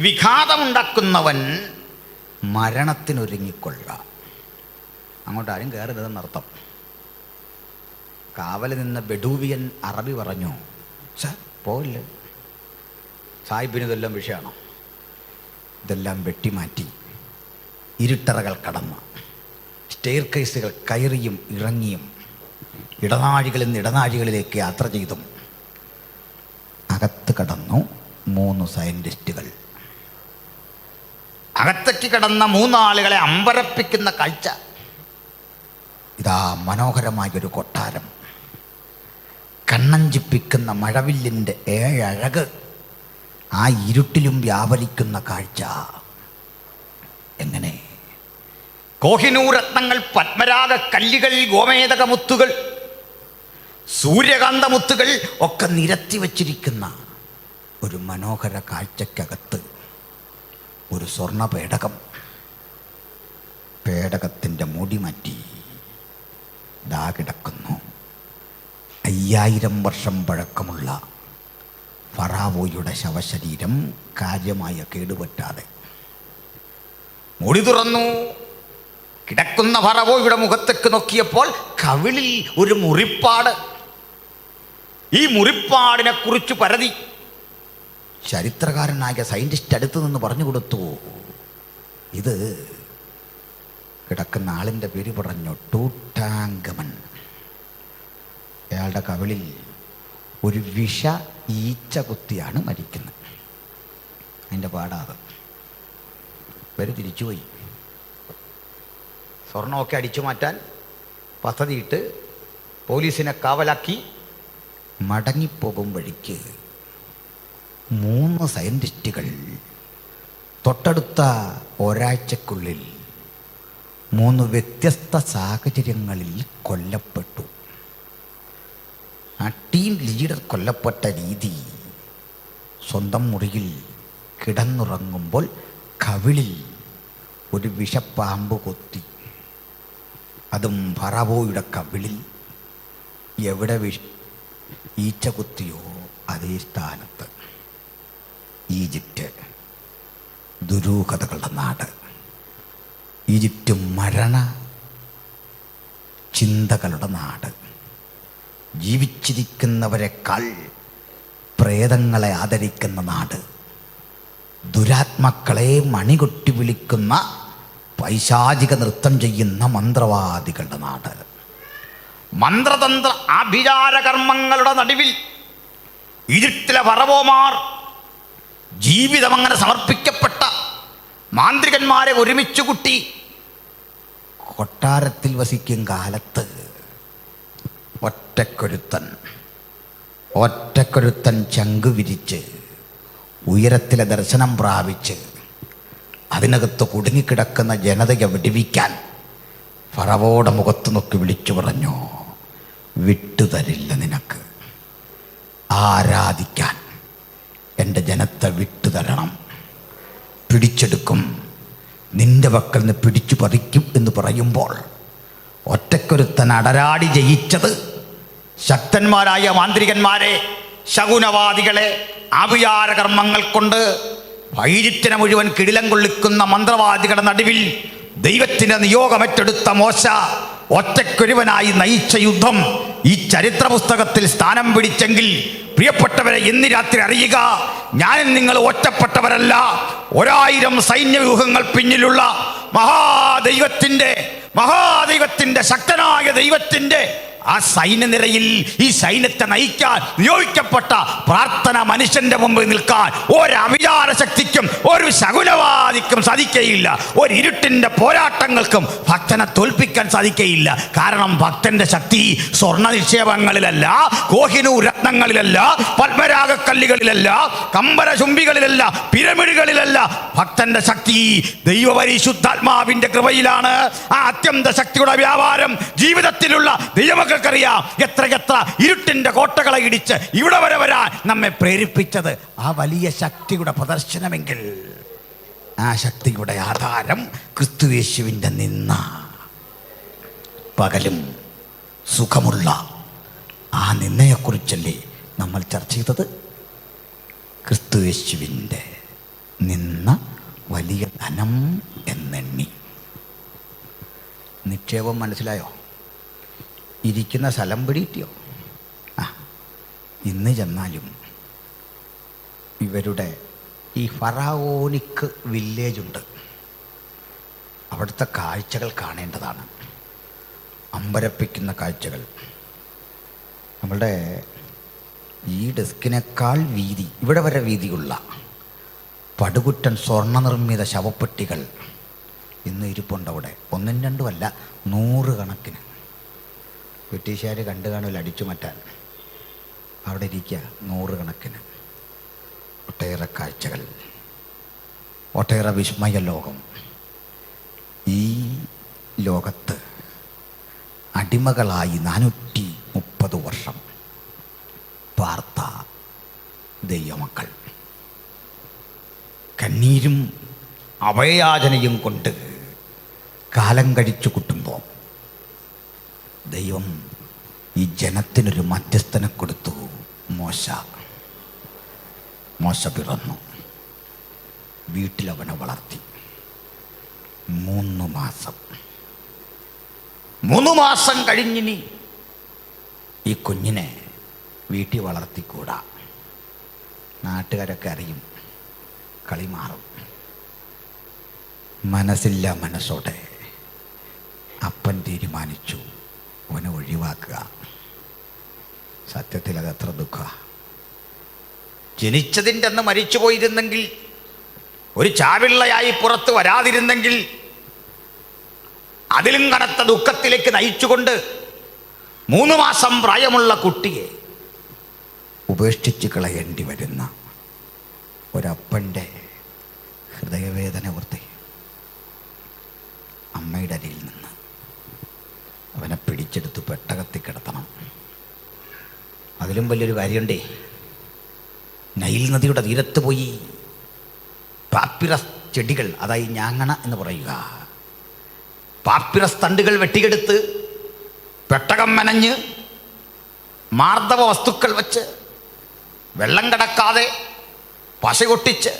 വിഘാതമുണ്ടാക്കുന്നവൻ മരണത്തിനൊരുങ്ങിക്കൊള്ളുക. അങ്ങോട്ട് ആരും കയറരുതെന്നർത്ഥം. കാവൽ നിന്ന ബെഡൂവിയൻ അറബി പറഞ്ഞു, സാർ പോവില്ലേ, സാഹിബിന് ഇതെല്ലാം വിഷയമാണോ? ഇതെല്ലാം വെട്ടിമാറ്റി ഇരുട്ടറകൾ കടന്ന് സ്റ്റെയർ കേസുകൾ കയറിയും ഇറങ്ങിയും ഇടനാഴികളിൽ നിന്ന് ഇടനാഴികളിലേക്ക് യാത്ര ചെയ്തും അകത്ത് കടന്നു 3 സയൻറ്റിസ്റ്റുകൾ. അകത്തേക്ക് കടന്ന 3 ആളുകളെ അമ്പരപ്പിക്കുന്ന കാഴ്ച. ഇതാ മനോഹരമായൊരു കൊട്ടാരം, കണ്ണഞ്ചിപ്പിക്കുന്ന മഴവില്ലിൻ്റെ 7 അഴക് ആ ഇരുട്ടിലും വ്യാപരിക്കുന്ന കാഴ്ച. എങ്ങനെ? കോഹിനൂർ രത്നങ്ങൾ, പത്മരാഗ കല്ലുകൾ, ഗോമേതക മുത്തുകൾ, സൂര്യകാന്തമുത്തുകൾ ഒക്കെ നിരത്തി വച്ചിരിക്കുന്ന ഒരു മനോഹര കാഴ്ചക്കകത്ത് ഒരു സ്വർണ്ണ പേടകം, പേടകത്തിൻ്റെ മുടി മാറ്റി ദാ കിടക്കുന്നു. 5000 വർഷം പഴക്കമുള്ള ഫറാവോയുടെ ശവശരീരം കാര്യമായ കേടുപറ്റാതെ. മുടി തുറന്നു. കിടക്കുന്ന ഫറവോയുടെ മുഖത്തേക്ക് നോക്കിയപ്പോൾ കവിളിൽ ഒരു മുറിപ്പാട്. ഈ മുറിപ്പാടിനെ കുറിച്ച് പരതി ചരിത്രകാരനായ സയന്റിസ്റ്റ് അടുത്ത് നിന്ന് പറഞ്ഞു കൊടുത്തു. ഇത് കിടക്കുന്ന ആളിൻ്റെ പേര് പറഞ്ഞു, ടൂട്ടാങ്കമൻ. അയാളുടെ കവിളിൽ ഒരു വിഷ ഈച്ച കുത്തിയാണ് മരിക്കുന്നത്. അതിൻ്റെ പാടാത്. പേര് തിരിച്ചുപോയി. സ്വർണ്ണമൊക്കെ അടിച്ചു മാറ്റാൻ പദ്ധതിയിട്ട് പോലീസിനെ കാവലാക്കി മടങ്ങിപ്പോകും വഴിക്ക് 3 സയൻറ്റിസ്റ്റുകൾ തൊട്ടടുത്ത ഒരാഴ്ചക്കുള്ളിൽ 3 വ്യത്യസ്ത സാഹചര്യങ്ങളിൽ കൊല്ലപ്പെട്ടു. ആ ടീം ലീഡർ കൊല്ലപ്പെട്ട രീതി, സ്വന്തം മുറിയിൽ കിടന്നുറങ്ങുമ്പോൾ കവിളിൽ ഒരു വിഷപ്പാമ്പ് കൊത്തി. അതും ഫറവോയുടെ കവിളിൽ. എവിടെ ഈച്ച കുത്തിയോ അതേ സ്ഥാനത്ത്. ഈജിപ്റ്റ് ദുരൂഹതകളുടെ നാട്. ഈജിപ്റ്റ് മരണ ചിന്തകളുടെ നാട്. ജീവിച്ചിരിക്കുന്നവരെക്കാൾ പ്രേതങ്ങളെ ആദരിക്കുന്ന നാട്. ദുരാത്മാക്കളെ മണികൊട്ടി വിളിക്കുന്ന പൈശാചിക നൃത്തം ചെയ്യുന്ന മന്ത്രവാദികളുടെ നാട്. മന്ത്രതന്ത്ര ആഭിചാര കർമ്മങ്ങളുടെ നടുവിൽ ഈജിപ്തിലെ ഫറവോമാർ ജീവിതം അങ്ങനെ സമർപ്പിക്കപ്പെട്ട മാന്ത്രികന്മാരെ ഒരുമിച്ച് കൂട്ടി കൊട്ടാരത്തിൽ വസിക്കും കാലത്ത് ഒറ്റക്കൊരുത്തൻ ചങ്കു വിരിച്ച് ഉയരത്തിലെ ദർശനം പ്രാപിച്ച് അതിനകത്ത് കുടുങ്ങിക്കിടക്കുന്ന ജനതയെ വിടുവിക്കാൻ ഫറവോയുടെ മുഖത്ത് നോക്കി വിളിച്ചു പറഞ്ഞു, വിട്ടുതരില്ല നിനക്ക്. ആരാധിക്കാൻ എൻ്റെ ജനത്തെ വിട്ടുതരണം. പിടിച്ചെടുക്കും, നിന്റെ പക്കൽ നിന്ന് പിടിച്ചു പറിക്കും എന്ന് പറയുമ്പോൾ ഒറ്റക്കൊരുത്തൻ അടരാടി ജയിച്ചത് ശക്തന്മാരായ മാന്ത്രികന്മാരെ, ശകുനവാദികളെ, ആഭിചാര കർമ്മങ്ങൾ കൊണ്ട് ഈജിപ്തിനെ മുഴുവൻ കിടിലം കൊള്ളിക്കുന്ന മന്ത്രവാദികളുടെ നടുവിൽ ദൈവത്തിൻ്റെ നിയോഗമേറ്റെടുത്ത മോശ ഒറ്റക്കൊരുവനായി നയിച്ച യുദ്ധം ഈ ചരിത്ര പുസ്തകത്തിൽ സ്ഥാനം പിടിച്ചെങ്കിൽ, പ്രിയപ്പെട്ടവരെ, ഇന്ന് രാത്രി അറിയുക, ഞാനും നിങ്ങൾ ഒറ്റപ്പെട്ടവരല്ല. 1000 സൈന്യവ്യൂഹങ്ങൾ പിന്നിലുള്ള മഹാദൈവത്തിൻ്റെ ശക്തനായ ദൈവത്തിൻ്റെ ആ സൈന്യനിരയിൽ ഈ സൈന്യത്തെ നയിക്കാൻ നിയോഗിക്കപ്പെട്ട പ്രാർത്ഥന മനുഷ്യന്റെ മുമ്പിൽ നിൽക്കാൻ ഒരു അവിചാര ശക്തിക്കും ഒരു ശകുനവാദിക്കും സാധിക്കയില്ല. ഒരു ഇരുട്ടിന്റെ പോരാട്ടങ്ങൾക്കും ഭക്തനെ തോൽപ്പിക്കാൻ സാധിക്കയില്ല. കാരണം ഭക്തന്റെ ശക്തി സ്വർണ്ണ നിക്ഷേപങ്ങളിലല്ല, കോഹിനൂർ രത്നങ്ങളിലല്ല, പത്മരാഗക്കല്ലുകളിലല്ല, കമ്പരചുംബികളിലല്ല, പിരമിഡുകളിലല്ല. ഭക്തന്റെ ശക്തി ദൈവപരിശുദ്ധാത്മാവിന്റെ കൃപയിലാണ്. ആ അത്യന്ത ശക്തിയുടെ വ്യാപാരം ജീവിതത്തിലുള്ള ദൈവമക്കൾക്കറിയാം. എത്ര ഇരുട്ടിന്റെ കോട്ടകളെ ഇടിച്ച് ഇവിടെ വരെ വരാൻ നമ്മെ പ്രേരിപ്പിച്ചത് ആ വലിയ ശക്തിയുടെ പ്രദർശനമെങ്കിൽ, ആ ശക്തിയുടെ ആധാരം ക്രിസ്തുയേശുവിൻ്റെ നിന്ന പകലും സുഖമുള്ള ആ നിന്നയെക്കുറിച്ചല്ലേ നമ്മൾ ചർച്ച ചെയ്തത്. ക്രിസ്തുയേശുവിൻ്റെ നിന്ന വലിയ ധനം എന്നെണ്ണി. നിക്ഷേപം മനസ്സിലായോ? ഇരിക്കുന്ന സ്ഥലം പിടിയിട്ടിയോ? ഇന്ന് ചെന്നാലും ഇവരുടെ ഈ ഫറവോനിക് വില്ലേജുണ്ട്, അവിടുത്തെ കാഴ്ചകൾ കാണേണ്ടതാണ്. അമ്പരപ്പിക്കുന്ന കാഴ്ചകൾ. നമ്മളുടെ ഈ ഡെസ്കിനേക്കാൾ വീതി, ഇവിടെ വരെ വീതിയുള്ള പടുകുറ്റൻ സ്വർണ്ണ നിർമ്മിത ശവപ്പെട്ടികൾ ഇന്ന് ഇരിപ്പുണ്ട് അവിടെ. 1ഉം 2ഉം അല്ല, 100 കണക്കിന്. ബ്രിട്ടീഷുകാർ കണ്ടു കാണുമല്ലോ അടിച്ചു മാറ്റാൻ. അവിടെ ഇരിക്കുക 100 കണക്കിന്. ഒട്ടേറെ കാഴ്ചകൾ, ഒട്ടേറെ വിസ്മയ ലോകം. ഈ ലോകത്ത് അടിമകളായി 430 40 വർഷം പാർത്ത ദൈവമക്കൾ കണ്ണീരും അഭയയാചനയും കൊണ്ട് കാലം കഴിച്ചു കൂട്ടുമ്പോൾ ദൈവം ഈ ജനത്തിനൊരു മധ്യസ്ഥനെ കൊടുത്തു. മോശ പിറന്നു. വീട്ടിലവനെ വളർത്തി 3 മാസം. 3 മാസം കഴിഞ്ഞിനി ഈ കുഞ്ഞിനെ വീട്ടിൽ വളർത്തിക്കൂടാ. നാട്ടുകാരൊക്കെ അറിയും, കളി മാറും. മനസ്സില്ല മനസ്സോടെ അപ്പൻ തീരുമാനിച്ചു അവനെ ഒഴിവാക്കുക. സത്യത്തിൽ അതെത്ര ദുഃഖ. ജനിച്ചതിൻ്റെ അന്ന് മരിച്ചു പോയിരുന്നെങ്കിൽ, ഒരു ചാവിള്ളയായി പുറത്ത് വരാതിരുന്നെങ്കിൽ, അതിലും കനത്ത ദുഃഖത്തിലേക്ക് നയിച്ചുകൊണ്ട് 3 മാസം പ്രായമുള്ള കുട്ടിയെ ഉപേക്ഷിച്ച് കളയേണ്ടി വരുന്ന ഒരപ്പൻ്റെ ഹൃദയവേദന ഓർത്തി. അമ്മയുടെ അരിയിൽ നിന്ന് അവനെ പിടിച്ചെടുത്ത് പെട്ടകത്തിൽ കിടത്തണം. അതിലും വലിയൊരു കാര്യമുണ്ടേ. നൈൽ നദിയുടെ തീരത്ത് പോയി പാപ്പിറസ് ചെടികൾ, അതായത് ഞാങ്ങണ എന്ന് പറയുക, പാപ്പിറസ് തണ്ടുകൾ വെട്ടിയെടുത്ത് പെട്ടകം മെനഞ്ഞ് മാർദ്ദവ വസ്തുക്കൾ വച്ച് വെള്ളം കടക്കാതെ പശ കൊട്ടിച്ച്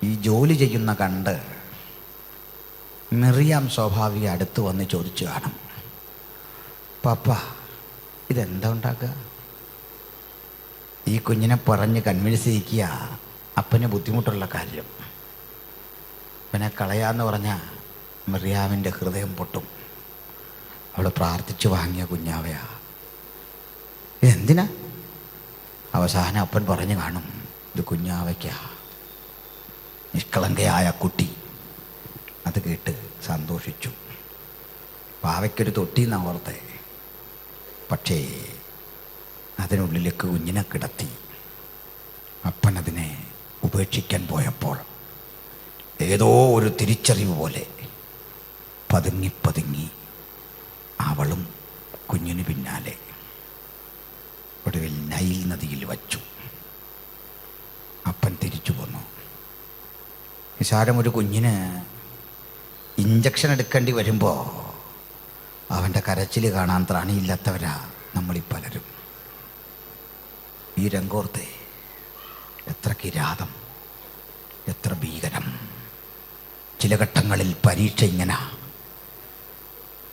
ഈ ജോലി ചെയ്യുന്ന കണ്ട് മിറിയാം സ്വാഭാവിക അടുത്ത് വന്ന് ചോദിച്ചു കാണും, പപ്പ ഇതെന്താ ഉണ്ടാക്കുക? ഈ കുഞ്ഞിനെ പറഞ്ഞ് കൺവിൻസ് ചെയ്യിക്കുക അപ്പന് ബുദ്ധിമുട്ടുള്ള കാര്യം. പിന്നെ കളയാന്ന് പറഞ്ഞാൽ മിറിയാമിൻ്റെ ഹൃദയം പൊട്ടും. അവൾ പ്രാർത്ഥിച്ചു വാങ്ങിയ കുഞ്ഞാവയാ. ഇതെന്തിനാ? അവസാനം അപ്പൻ പറഞ്ഞു കാണും, ഇത് കുഞ്ഞാവയ്ക്കാ. നിഷ്കളങ്കയായ കുട്ടി അത് കേട്ട് സന്തോഷിച്ചു. പാവയ്ക്കൊരു തൊട്ടിന്നാ ഓർത്തെ. പക്ഷേ അതിനുള്ളിലേക്ക് കുഞ്ഞിനെ കിടത്തി. അപ്പൻ അതിനെ ഉപേക്ഷിക്കാൻ പോയപ്പോൾ ഏതോ ഒരു തിരിച്ചറിവ് പോലെ പതുങ്ങി പതുങ്ങി അവളും കുഞ്ഞിന് പിന്നാലെ ഒടുവിൽ നൈൽ നദിയിൽ വച്ചു. അപ്പൻ തിരിച്ചു പോന്നു. നിസാരം ഒരു കുഞ്ഞിന് ഇഞ്ചക്ഷൻ എടുക്കേണ്ടി വരുമ്പോൾ അവൻ്റെ കരച്ചിൽ കാണാൻ ത്രാണിയില്ലാത്തവരാ നമ്മളീ പലരും. ഈ രംഗോർത്തെ എത്ര കിരാതം, എത്ര ഭീകരം. ചില ഘട്ടങ്ങളിൽ പരീക്ഷ ഇങ്ങനെ,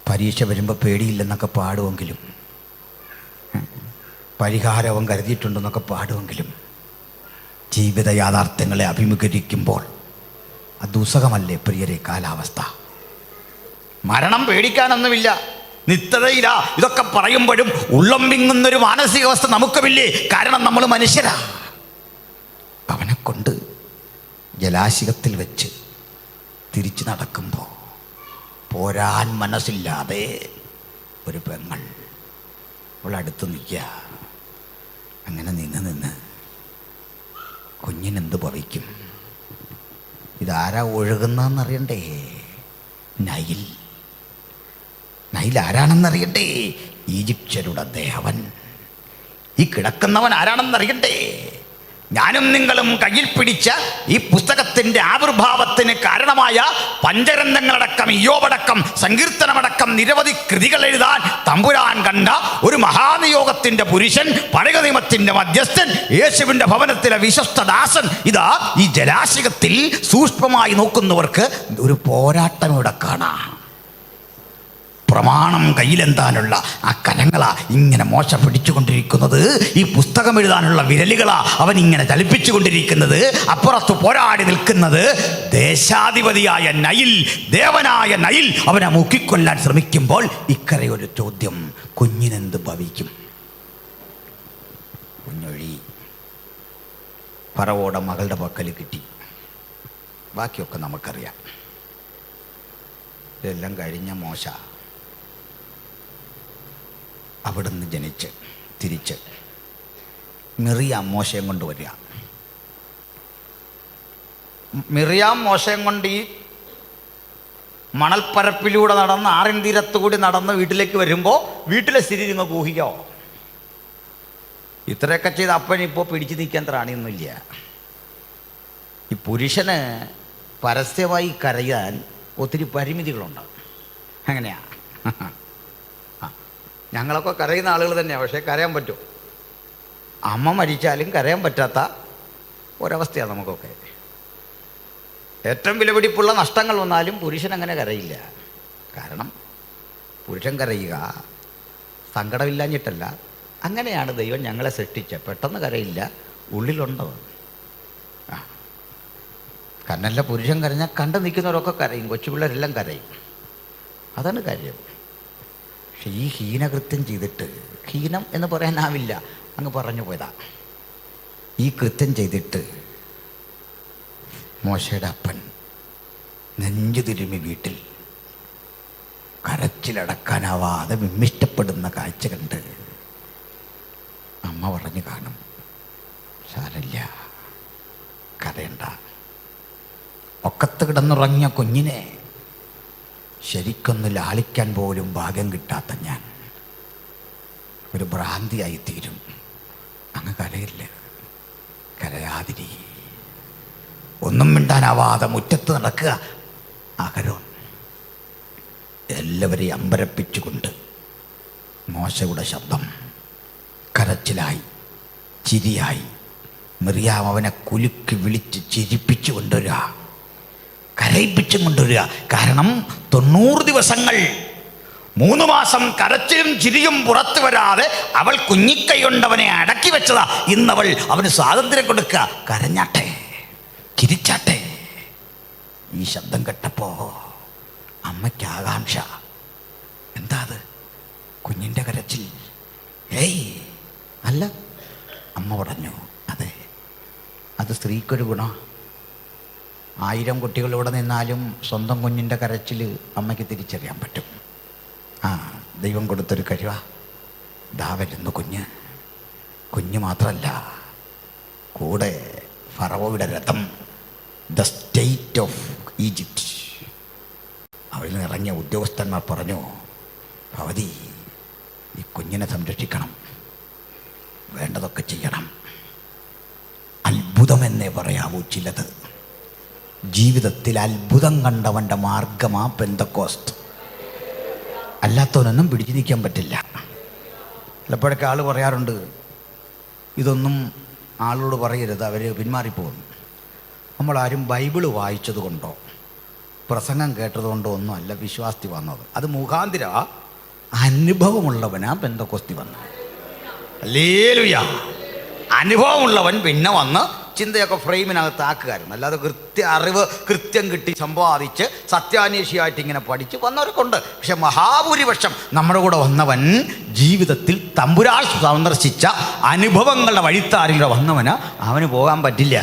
പരീക്ഷ വരുമ്പോൾ പേടിയില്ലെന്നൊക്കെ പാടുമെങ്കിലും, പരിഹാരം അവൻ കരുതിയിട്ടുണ്ടെന്നൊക്കെ പാടുമെങ്കിലും, ജീവിത യാഥാർത്ഥ്യങ്ങളെ അഭിമുഖീകരിക്കുമ്പോൾ ദുസ്സഹമല്ലേ പ്രിയരെ കാലാവസ്ഥ. മരണം പേടിക്കാനൊന്നുമില്ല, നിത്യതയില്ല. ഇതൊക്കെ പറയുമ്പോഴും ഉള്ളം വിങ്ങുന്നൊരു മാനസികാവസ്ഥ നമുക്കുമില്ലേ? കാരണം നമ്മൾ മനുഷ്യരാ. അവനെ കൊണ്ട് ജലാശയത്തിൽ വെച്ച് തിരിച്ചു നടക്കുമ്പോൾ പോരാൻ മനസ്സില്ലാതെ ഒരു പെങ്ങൾ അവളടുത്ത് നിൽക്കുക. അങ്ങനെ നിന്ന് കുഞ്ഞിനെന്ത് ഭവിക്കും? ഇതാരാ ഒഴുകുന്നതെന്നറിയണ്ടേ? നൈൽ ആരാണെന്നറിയണ്ടേ? ഈജിപ്ഷ്യരുടെ ദേവൻ. ഈ കിടക്കുന്നവൻ ആരാണെന്നറിയണ്ടേ? ഞാനും നിങ്ങളും കയ്യിൽ പിടിച്ച ഈ പുസ്തകത്തിൻ്റെ ആവിർഭാവത്തിന് കാരണമായ പഞ്ചഗ്രന്ഥങ്ങളടക്കം, ഇയ്യോബടക്കം, സങ്കീർത്തനമടക്കം നിരവധി കൃതികൾ എഴുതാൻ തമ്പുരാൻ കണ്ട ഒരു മഹാനിയോഗത്തിൻ്റെ പുരുഷൻ, പഴയ നിയമത്തിൻ്റെ മധ്യസ്ഥൻ, യേശുവിൻ്റെ ഭവനത്തിലെ വിശ്വസ്തദാസൻ. ഇതാ ഈ ജലാശയത്തിൽ സൂക്ഷ്മമായി നോക്കുന്നവർക്ക് ഒരു പോരാട്ടം ഇവിടെ കാണാം. പ്രമാണം കയ്യിലെന്താനുള്ള ആ കരങ്ങളാ ഇങ്ങനെ മോശ പിടിച്ചുകൊണ്ടിരിക്കുന്നത്. ഈ പുസ്തകം എഴുതാനുള്ള വിരലുകളാ അവൻ ഇങ്ങനെ ചലിപ്പിച്ചു കൊണ്ടിരിക്കുന്നത്. അപ്പുറത്ത് പോരാടി നിൽക്കുന്നത് ദേശാധിപതിയായ നൈൽ, ദേവനായ നൈൽ. അവനെ മുക്കിക്കൊല്ലാൻ ശ്രമിക്കുമ്പോൾ ഇക്കരെ ഒരു ചോദ്യം, കുഞ്ഞിനെന്ത് ഭവിക്കും? കുഞ്ഞൊഴി ഫറവോടെ മകളുടെ പക്കൽ കിട്ടി. ബാക്കിയൊക്കെ നമുക്കറിയാം. ഇതെല്ലാം കഴിഞ്ഞ മോശ അവിടുന്ന് ജനിച്ച് തിരിച്ച് മിറിയാം മോശയും കൊണ്ടുവരിക. മിറിയാം മോശയും കൊണ്ട് ഈ മണൽപ്പരപ്പിലൂടെ നടന്ന് ആറിൻ തീരത്തുകൂടി നടന്ന് വീട്ടിലേക്ക് വരുമ്പോൾ വീട്ടിലെ സ്ഥിതി നിങ്ങൾക്ക് ഊഹിക്കോ? ഇത്രയൊക്കെ ചെയ്ത് അപ്പനിപ്പോൾ പിടിച്ചു നിൽക്കാൻ ത്രാണിയൊന്നുമില്ല. ഈ പുരുഷന് പരസ്യമായി കരയാൻ ഒത്തിരി പരിമിതികളുണ്ട്. അങ്ങനെയാ. ഞങ്ങളൊക്കെ കരയുന്ന ആളുകൾ തന്നെയാണ്, പക്ഷേ കരയാൻ പറ്റും. അമ്മ മരിച്ചാലും കരയാൻ പറ്റാത്ത ഒരവസ്ഥയാണ് നമുക്കൊക്കെ. ഏറ്റവും വിലപിടിപ്പുള്ള നഷ്ടങ്ങൾ വന്നാലും പുരുഷൻ അങ്ങനെ കരയില്ല. കാരണം പുരുഷൻ കരയുക സങ്കടമില്ലാഞ്ഞിട്ടല്ല, അങ്ങനെയാണ് ദൈവം ഞങ്ങളെ സൃഷ്ടിച്ചത്. പെട്ടെന്ന് കരയില്ല, ഉള്ളിലുണ്ടത്. കണ്ണല്ല, പുരുഷൻ കരഞ്ഞാൽ കണ്ടു നിൽക്കുന്നവരൊക്കെ കരയും, കൊച്ചുപിള്ളേരെല്ലാം കരയും. അതാണ് കാര്യം. പക്ഷെ ഈ ഹീനകൃത്യം ചെയ്തിട്ട്, ഹീനം എന്ന് പറയാനാവില്ല, അങ്ങ് പറഞ്ഞു പോയതാ. ഈ കൃത്യം ചെയ്തിട്ട് മോശയുടെ അപ്പൻ നെഞ്ചു തിരുമി വീട്ടിൽ കരച്ചിലടക്കാനാവാതെ വിമ്മിഷ്ടപ്പെടുന്ന കാഴ്ച കണ്ട് അമ്മ പറഞ്ഞു കാണും, സാരമില്ല, കരയണ്ട. ഒക്കത്ത് കിടന്നുറങ്ങിയ കുഞ്ഞിനെ ശരിക്കൊന്ന് ലാളിക്കാൻ പോലും ഭാഗ്യം കിട്ടാത്ത ഞാൻ ഒരു ഭ്രാന്തിയായി തീരും. അങ്ങ് കരയില്ല, കരയാതിരി. ഒന്നും മിണ്ടാനാവാതെ മുറ്റത്ത് നടക്കുക അഹരോൻ. എല്ലാവരെയും അമ്പരപ്പിച്ചുകൊണ്ട് മോശയുടെ ശബ്ദം കരച്ചിലായി, ചിരിയായി. മിറിയാം അവനെ കുലുക്കി വിളിച്ച് ചിരിപ്പിച്ചു കൊണ്ടുവരിക, കരയിപ്പിച്ചും കൊണ്ടുവരിക. കാരണം 90 ദിവസങ്ങൾ 3 മാസം കരച്ചിലും ചിരിയും പുറത്തു വരാതെ അവൾ കുഞ്ഞിക്കൈ കൊണ്ടവനെ അടക്കി വെച്ചതാ. ഇന്നവൾ അവന് സ്വാതന്ത്ര്യം കൊടുക്കുക. കരഞ്ഞാട്ടെ, ചിരിച്ചാട്ടെ. ഈ ശബ്ദം കേട്ടപ്പോ അമ്മയ്ക്ക് ആകാംക്ഷ. എന്താ അത്? കുഞ്ഞിൻ്റെ കരച്ചിൽ? ഏയ് അല്ല. അമ്മ പറഞ്ഞു, അതെ, അത് സ്ത്രീക്കൊരു ഗുണം. 1000 കുട്ടികളിവിടെ നിന്നാലും സ്വന്തം കുഞ്ഞിൻ്റെ കരച്ചിൽ അമ്മയ്ക്ക് തിരിച്ചറിയാൻ പറ്റും. ദൈവം കൊടുത്തൊരു കഴിവാ. ദാ വരുന്നു കുഞ്ഞ്. കുഞ്ഞ് മാത്രമല്ല, കൂടെ ഫറവോയുടെ രഥം, ദ സ്റ്റേറ്റ് ഓഫ് ഈജിപ്റ്റ്. അവരിൽ നിന്ന് ഇറങ്ങിയ ഉദ്യോഗസ്ഥന്മാർ പറഞ്ഞു, ഭവതി ഈ കുഞ്ഞിനെ സംരക്ഷിക്കണം, വേണ്ടതൊക്കെ ചെയ്യണം. അത്ഭുതമെന്നേ പറയാവൂ ചിലത്. ജീവിതത്തിൽ അത്ഭുതം കണ്ടവൻ്റെ മാർഗമാ പെന്തക്കോസ്ത്. അല്ലാത്തവനൊന്നും പിടിച്ചു നിൽക്കാൻ പറ്റില്ല. ചിലപ്പോഴൊക്കെ ആൾ പറയാറുണ്ട്, ഇതൊന്നും ആളോട് പറയരുത്, അവർ പിന്മാറിപ്പോകും. നമ്മളാരും ബൈബിള് വായിച്ചത് കൊണ്ടോ പ്രസംഗം കേട്ടതുകൊണ്ടോ ഒന്നും അല്ല വിശ്വാസത്തിൽ വന്നത്. അത് മുഖാന്തിര അനുഭവമുള്ളവനാ പെന്തക്കോസ്തി വന്നത്. ഹല്ലേലൂയ. അനുഭവമുള്ളവൻ പിന്നെ വന്ന് ചിന്തയൊക്കെ ഫ്രെയിമിനകത്ത് ആക്കുമായിരുന്നു. അല്ലാതെ അറിവ് കൃത്യം കിട്ടി സമ്പാദിച്ച് സത്യാന്വേഷിയായിട്ട് ഇങ്ങനെ പഠിച്ച് വന്നവർക്കുണ്ട്. പക്ഷെ മഹാഭൂരിപക്ഷം നമ്മുടെ കൂടെ വന്നവൻ ജീവിതത്തിൽ തമ്പുരാൻ സന്ദർശിച്ച അനുഭവങ്ങളുടെ വഴിത്താരിലൂടെ വന്നവന് അവന് പോകാൻ പറ്റില്ല.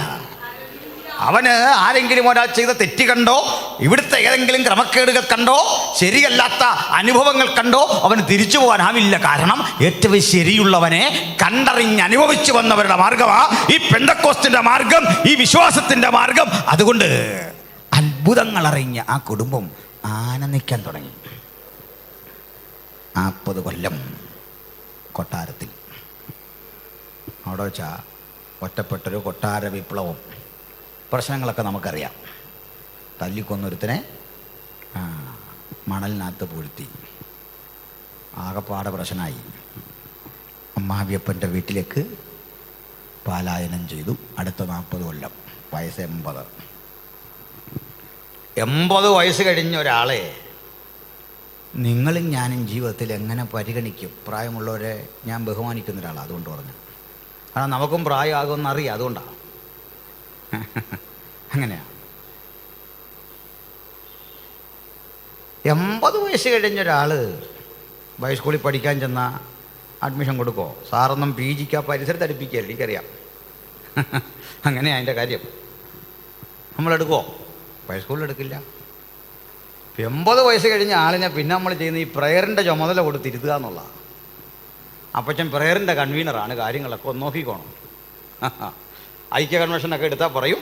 അവന് ആരെങ്കിലും ഒരാൾ ചെയ്ത തെറ്റ് കണ്ടോ, ഇവിടുത്തെ ഏതെങ്കിലും ക്രമക്കേടുകൾ കണ്ടോ, ശരിയല്ലാത്ത അനുഭവങ്ങൾ കണ്ടോ അവന് തിരിച്ചു പോകാനാവില്ല. കാരണം ഏറ്റവും ശരിയുള്ളവനെ കണ്ടറിഞ്ഞ് അനുഭവിച്ചു വന്നവരുടെ മാർഗമാ ഈ പെന്തക്കോസ്തിൻ്റെ മാർഗം, ഈ വിശ്വാസത്തിൻ്റെ മാർഗം. അതുകൊണ്ട് അത്ഭുതങ്ങൾ അറിഞ്ഞ ആ കുടുംബം ആനന്ദിക്കാൻ തുടങ്ങി. 40 കൊല്ലം കൊട്ടാരത്തിൽ. അവിടെ വെച്ചാൽ ഒറ്റപ്പെട്ടൊരു കൊട്ടാര വിപ്ലവം. പ്രശ്നങ്ങളൊക്കെ നമുക്കറിയാം. തല്ലിക്കൊന്നൊരുത്തനെ മണലിനകത്ത് പൂഴ്ത്തി, ആകപ്പാടെ പ്രശ്നമായി. അമ്മാവിയപ്പൻ്റെ വീട്ടിലേക്ക് പലായനം ചെയ്തു. അടുത്ത 40 കൊല്ലം. വയസ്സ് 80. 80 വയസ്സ് കഴിഞ്ഞ ഒരാളെ നിങ്ങളും ഞാനും ജീവിതത്തിൽ എങ്ങനെ പരിഗണിക്കും? പ്രായമുള്ളവരെ ഞാൻ ബഹുമാനിക്കുന്ന ഒരാളാണ്, അതുകൊണ്ട് പറഞ്ഞു. കാരണം നമുക്കും പ്രായമാകുമെന്നറിയാം, അതുകൊണ്ടാണ്. അങ്ങനെയാണ്. 80 വയസ്സ് കഴിഞ്ഞ ഒരാൾ ഹൈസ്കൂളിൽ പഠിക്കാൻ ചെന്നാൽ അഡ്മിഷൻ കൊടുക്കുമോ? സാറൊന്നും PGക്ക് ആ പരിസരത്ത് അടുപ്പിക്കുകയല്ല, എനിക്കറിയാം. അങ്ങനെയാണ് അതിൻ്റെ കാര്യം. നമ്മളെടുക്കുമോ? ഹൈസ്കൂളിൽ എടുക്കില്ല. 80 വയസ്സ് കഴിഞ്ഞ ആളിനെ പിന്നെ നമ്മൾ ചെയ്യുന്ന ഈ പ്രയറിൻ്റെ ചുമതല കൊടുത്തിരുത്തുക എന്നുള്ളതാണ്. അപ്പച്ചൻ പ്രയറിൻ്റെ കൺവീനറാണ്, കാര്യങ്ങളൊക്കെ ഒന്ന് നോക്കിക്കോണം. ഐക്യ കൺവെൻഷനൊക്കെ എടുത്താൽ പറയും,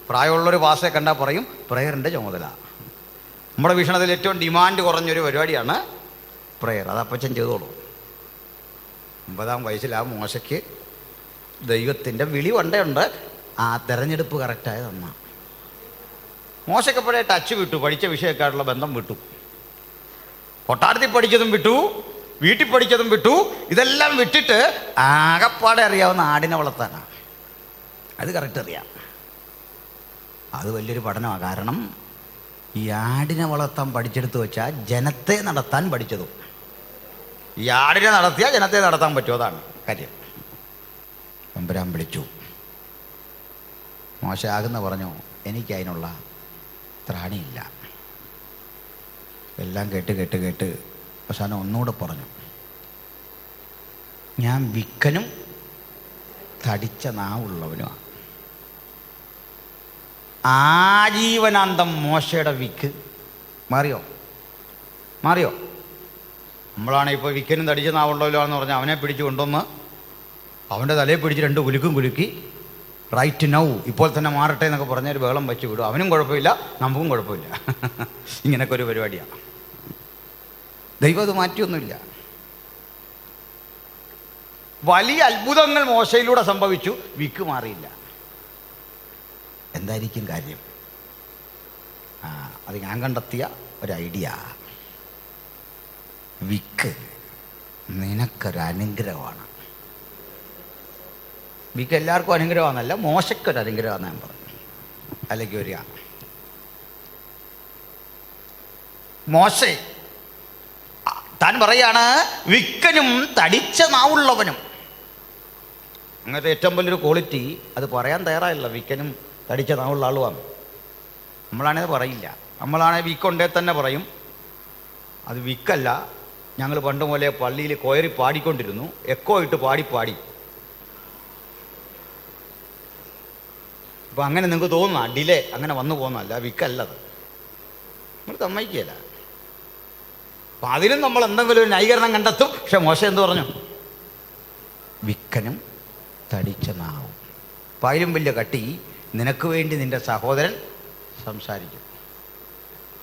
പ്രായമുള്ളൊരു പാസെ കണ്ടാൽ പറയും പ്രയറിൻ്റെ ചുമതല. നമ്മുടെ വീക്ഷണത്തിൽ ഏറ്റവും ഡിമാൻഡ് കുറഞ്ഞൊരു പരിപാടിയാണ് പ്രെയർ. അത് അപ്പച്ചൻ ചെയ്തോളൂ. 50-ാം വയസ്സിൽ ആ മോശയ്ക്ക് ദൈവത്തിൻ്റെ വിളി ഉണ്ട്. ആ തെരഞ്ഞെടുപ്പ് കറക്റ്റായ തന്ന മോശയ്ക്കപ്പോഴേ ടച്ച് വിട്ടു, പഠിച്ച വിഷയക്കാരുള്ള ബന്ധം വിട്ടു, കൊട്ടാരത്തിൽ പഠിച്ചതും വിട്ടു, വീട്ടിൽ പഠിച്ചതും വിട്ടു. ഇതെല്ലാം വിട്ടിട്ട് ആകപ്പാടെ അറിയാവുന്ന ആടിനെ വളർത്താനാണ്. അത് കറക്റ്റ് അറിയാം. അത് വലിയൊരു പഠനമാണ്. കാരണം ഈ ആടിനെ വളർത്താൻ പഠിച്ചെടുത്ത് വെച്ചാൽ ജനത്തെ നടത്താൻ പഠിച്ചതും. ഈ ആടിനെ നടത്തിയാൽ ജനത്തെ നടത്താൻ പറ്റും. അതാണ് കാര്യം. തമ്പുരാൻ വിളിച്ചു. മോശമാകുന്ന പറഞ്ഞു, എനിക്ക് അതിനുള്ള ത്രാണിയില്ല. എല്ലാം കേട്ട് അവസാനം ഒന്നുകൂടെ പറഞ്ഞു, ഞാൻ വിക്കനും തടിച്ച നാവുള്ളവനുമാണ്. ആജീവനാന്തം മോശയുടെ വിക്ക് മാറിയോ? നമ്മളാണ് ഇപ്പോൾ വിക്കനും തടിച്ച നാവുള്ളവരാണെന്ന് പറഞ്ഞാൽ അവനെ പിടിച്ച് കൊണ്ടുവന്ന് അവൻ്റെ തലയിൽ പിടിച്ച് 2 കുലുക്കും കുലുക്കി റൈറ്റ് നൗ, ഇപ്പോൾ തന്നെ മാറട്ടെ എന്നൊക്കെ പറഞ്ഞൊരു ബഹളം വെച്ച് വിടും. അവനും കുഴപ്പമില്ല, നമുക്കും കുഴപ്പമില്ല. ഇങ്ങനൊക്കെ ഒരു പരിപാടിയാണ്. ദൈവം അത് മാറ്റിയൊന്നുമില്ല. വലിയ അത്ഭുതങ്ങൾ മോശയിലൂടെ സംഭവിച്ചു, വിക്ക് മാറിയില്ല. എന്തായിരിക്കും കാര്യം? അത് ഞാൻ കണ്ടെത്തിയ ഒരു ഐഡിയ. വിക്ക് നിനക്കൊരനുഗ്രഹമാണ്. വിക്ക് എല്ലാവർക്കും അനുഗ്രഹമാണെന്നല്ല, മോശയ്ക്കൊരു അനുഗ്രഹമാണെന്ന് ഞാൻ പറഞ്ഞു. അല്ലെങ്കിൽ വരിക, മോശെ താൻ പറയാണ് വിക്കനും തടിച്ച നാവുള്ളവനും. അങ്ങനത്തെ ഏറ്റവും വലിയൊരു ക്വാളിറ്റി അത് പറയാൻ തയ്യാറായില്ല. വിക്കനും തടിച്ച നാവുള്ള ആളുമാണ്. നമ്മളാണേത് പറയില്ല. നമ്മളാണെങ്കിൽ വിക്കുണ്ടേ തന്നെ പറയും അത് വിക്കല്ല. ഞങ്ങൾ പണ്ട് പോലെ പള്ളിയിൽ കൊയറി പാടിക്കൊണ്ടിരുന്നു, എക്കോ ഇട്ട് പാടി. അപ്പോൾ അങ്ങനെ നിങ്ങൾക്ക് തോന്നുന്ന ഡിലേ അങ്ങനെ വന്നു പോകുന്നതല്ല, വിക്കല്ലത്. നമ്മൾ സമ്മതിക്കുകയില്ല. അപ്പം അതിനും നമ്മൾ എന്തെങ്കിലും ഒരു ന്യായീകരണം കണ്ടെത്തും. പക്ഷെ മോശ എന്ത് പറഞ്ഞു? വിക്കനും തടിച്ച നാവും. അപ്പം അതിലും വലിയ കട്ടി നിനക്ക് വേണ്ടി നിൻ്റെ സഹോദരൻ സംസാരിക്കും.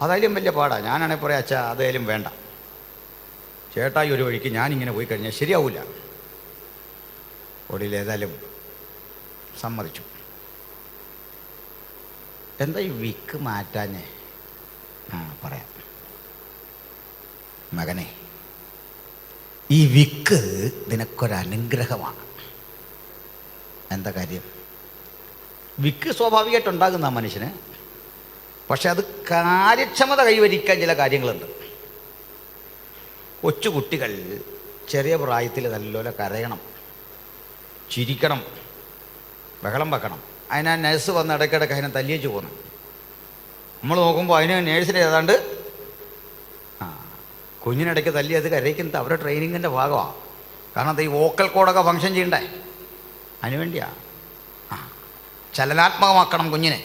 അതായാലും വലിയ പാടാണ്. ഞാനാണെങ്കിൽ പറയാം, അച്ഛാ അതായാലും വേണ്ട, ചേട്ടായി ഒരു വഴിക്ക് ഞാനിങ്ങനെ പോയി കഴിഞ്ഞാൽ ശരിയാവില്ല. ഒടുവിൽ ഏതായാലും സമ്മതിച്ചു. എന്താ ഈ വിക്ക് മാറ്റാഞ്ഞേ? പറയാം മകനെ, ഈ വിക്ക് നിനക്കൊരനുഗ്രഹമാണ്. എന്താ കാര്യം? വിക്ക് സ്വാഭാവികമായിട്ടുണ്ടാകുന്ന മനുഷ്യന്, പക്ഷെ അത് കാര്യക്ഷമത കൈവരിക്കാൻ ചില കാര്യങ്ങളുണ്ട്. കൊച്ചുകുട്ടികൾ ചെറിയ പ്രായത്തിൽ നല്ലപോലെ കരയണം, ചിരിക്കണം, ബഹളം വെക്കണം. അതിനാ നഴ്സ് വന്ന് ഇടയ്ക്കിടയ്ക്ക് അതിനെ തല്ലിയേച്ച് പോകുന്നു. നമ്മൾ നോക്കുമ്പോൾ അതിന് നേഴ്സിന് ഏതാണ്ട് കുഞ്ഞിനിടയ്ക്ക് തല്ലി അത് കരയിക്കുന്നത് അവരുടെ ട്രെയിനിങ്ങിൻ്റെ ഭാഗമാണ്. കാരണം അത് ഈ വോക്കൽ കോഡൊക്കെ ഫങ്ഷൻ ചെയ്യണ്ടേ, അതിനുവേണ്ടിയാണ്. ചലനാത്മകമാക്കണം കുഞ്ഞിനെ,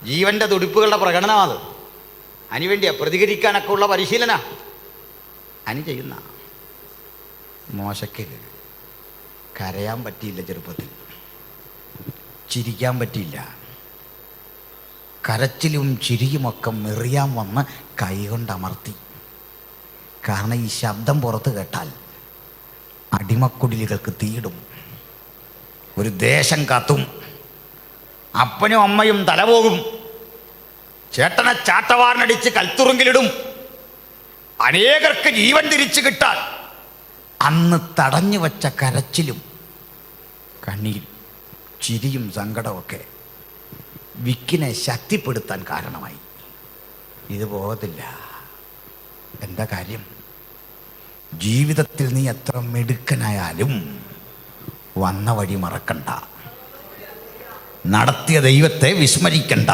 ജീവൻ്റെ തുടിപ്പുകളുടെ പ്രകടനമാണ് അത്. അതിനുവേണ്ടിയാണ് പ്രതികരിക്കാനൊക്കെ ഉള്ള പരിശീലന അതിന് ചെയ്യുന്ന. മോശയ്ക്ക് കരയാൻ പറ്റിയില്ല, ചെറുപ്പത്തിൽ ചിരിക്കാൻ പറ്റിയില്ല. കരച്ചിലും ചിരിയുമൊക്കെ മെറിയാൻ വന്ന് കൈകൊണ്ട് അമർത്തി. കാരണം ഈ ശബ്ദം പുറത്ത് കേട്ടാൽ അടിമക്കുടിലുകൾക്ക് തീയിടും, ഒരു ദേശം കത്തും, അപ്പനും അമ്മയും തലപോകും, ചേട്ടനെ ചാട്ടവാറിനടിച്ച് കൽത്തുറുങ്കിലിടും. അനേകർക്ക് ജീവൻ തിരിച്ചു കിട്ടാൻ അന്ന് തടഞ്ഞു വച്ച കരച്ചിലും കണ്ണീരും ചിരിയും സങ്കടമൊക്കെ വിക്കിനെ ശക്തിപ്പെടുത്താൻ കാരണമായി. ഇത് പോകത്തില്ല. എന്താ കാര്യം? ജീവിതത്തിൽ നീ എത്ര മിടുക്കനായാലും വന്ന വഴി മറക്കണ്ട, നടത്തിയ ദൈവത്തെ വിസ്മരിക്കണ്ട,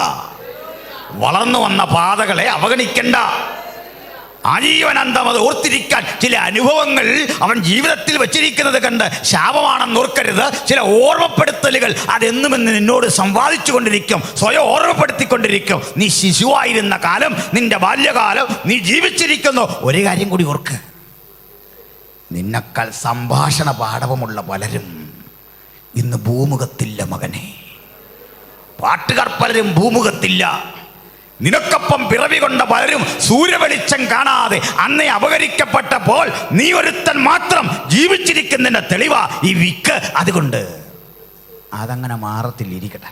വളർന്നു വന്ന പാതകളെ അവഗണിക്കണ്ട. ആജീവനാന്തം അത് ഓർത്തിരിക്കാൻ ചില അനുഭവങ്ങൾ അവൻ ജീവിതത്തിൽ വച്ചിരിക്കുന്നത് കണ്ട് ശാപമാണെന്ന് ഓർക്കരുത്. ചില ഓർമ്മപ്പെടുത്തലുകൾ അതെന്നുമെന്ന് നിന്നോട് സംവാദിച്ചു കൊണ്ടിരിക്കും, സ്വയം ഓർമ്മപ്പെടുത്തിക്കൊണ്ടിരിക്കും. നീ ശിശുവായിരുന്ന കാലം, നിന്റെ ബാല്യകാലം, നീ ജീവിച്ചിരിക്കുന്നു. ഒരു കാര്യം കൂടി ഓർക്ക്, നിന്നേക്കാൾ സംഭാഷണ പാടവമുള്ള പലരും ഇന്ന് ഭൂമുഖത്തില്ല മകനെ. പാട്ടുകാർ പലരും ഭൂമുഖത്തില്ല, നിനക്കൊപ്പം പിറവി കൊണ്ട പലരും സൂര്യവെളിച്ചം കാണാതെ അന്നേ അപഹരിക്കപ്പെട്ടപ്പോൾ നീ ഒരുത്തൻ മാത്രം ജീവിച്ചിരിക്കുന്നതിന്റെ തെളിവാ ഈ വിക്ക്. അതുകൊണ്ട് അതങ്ങനെ മാറത്തില്ലിരിക്കട്ടെ.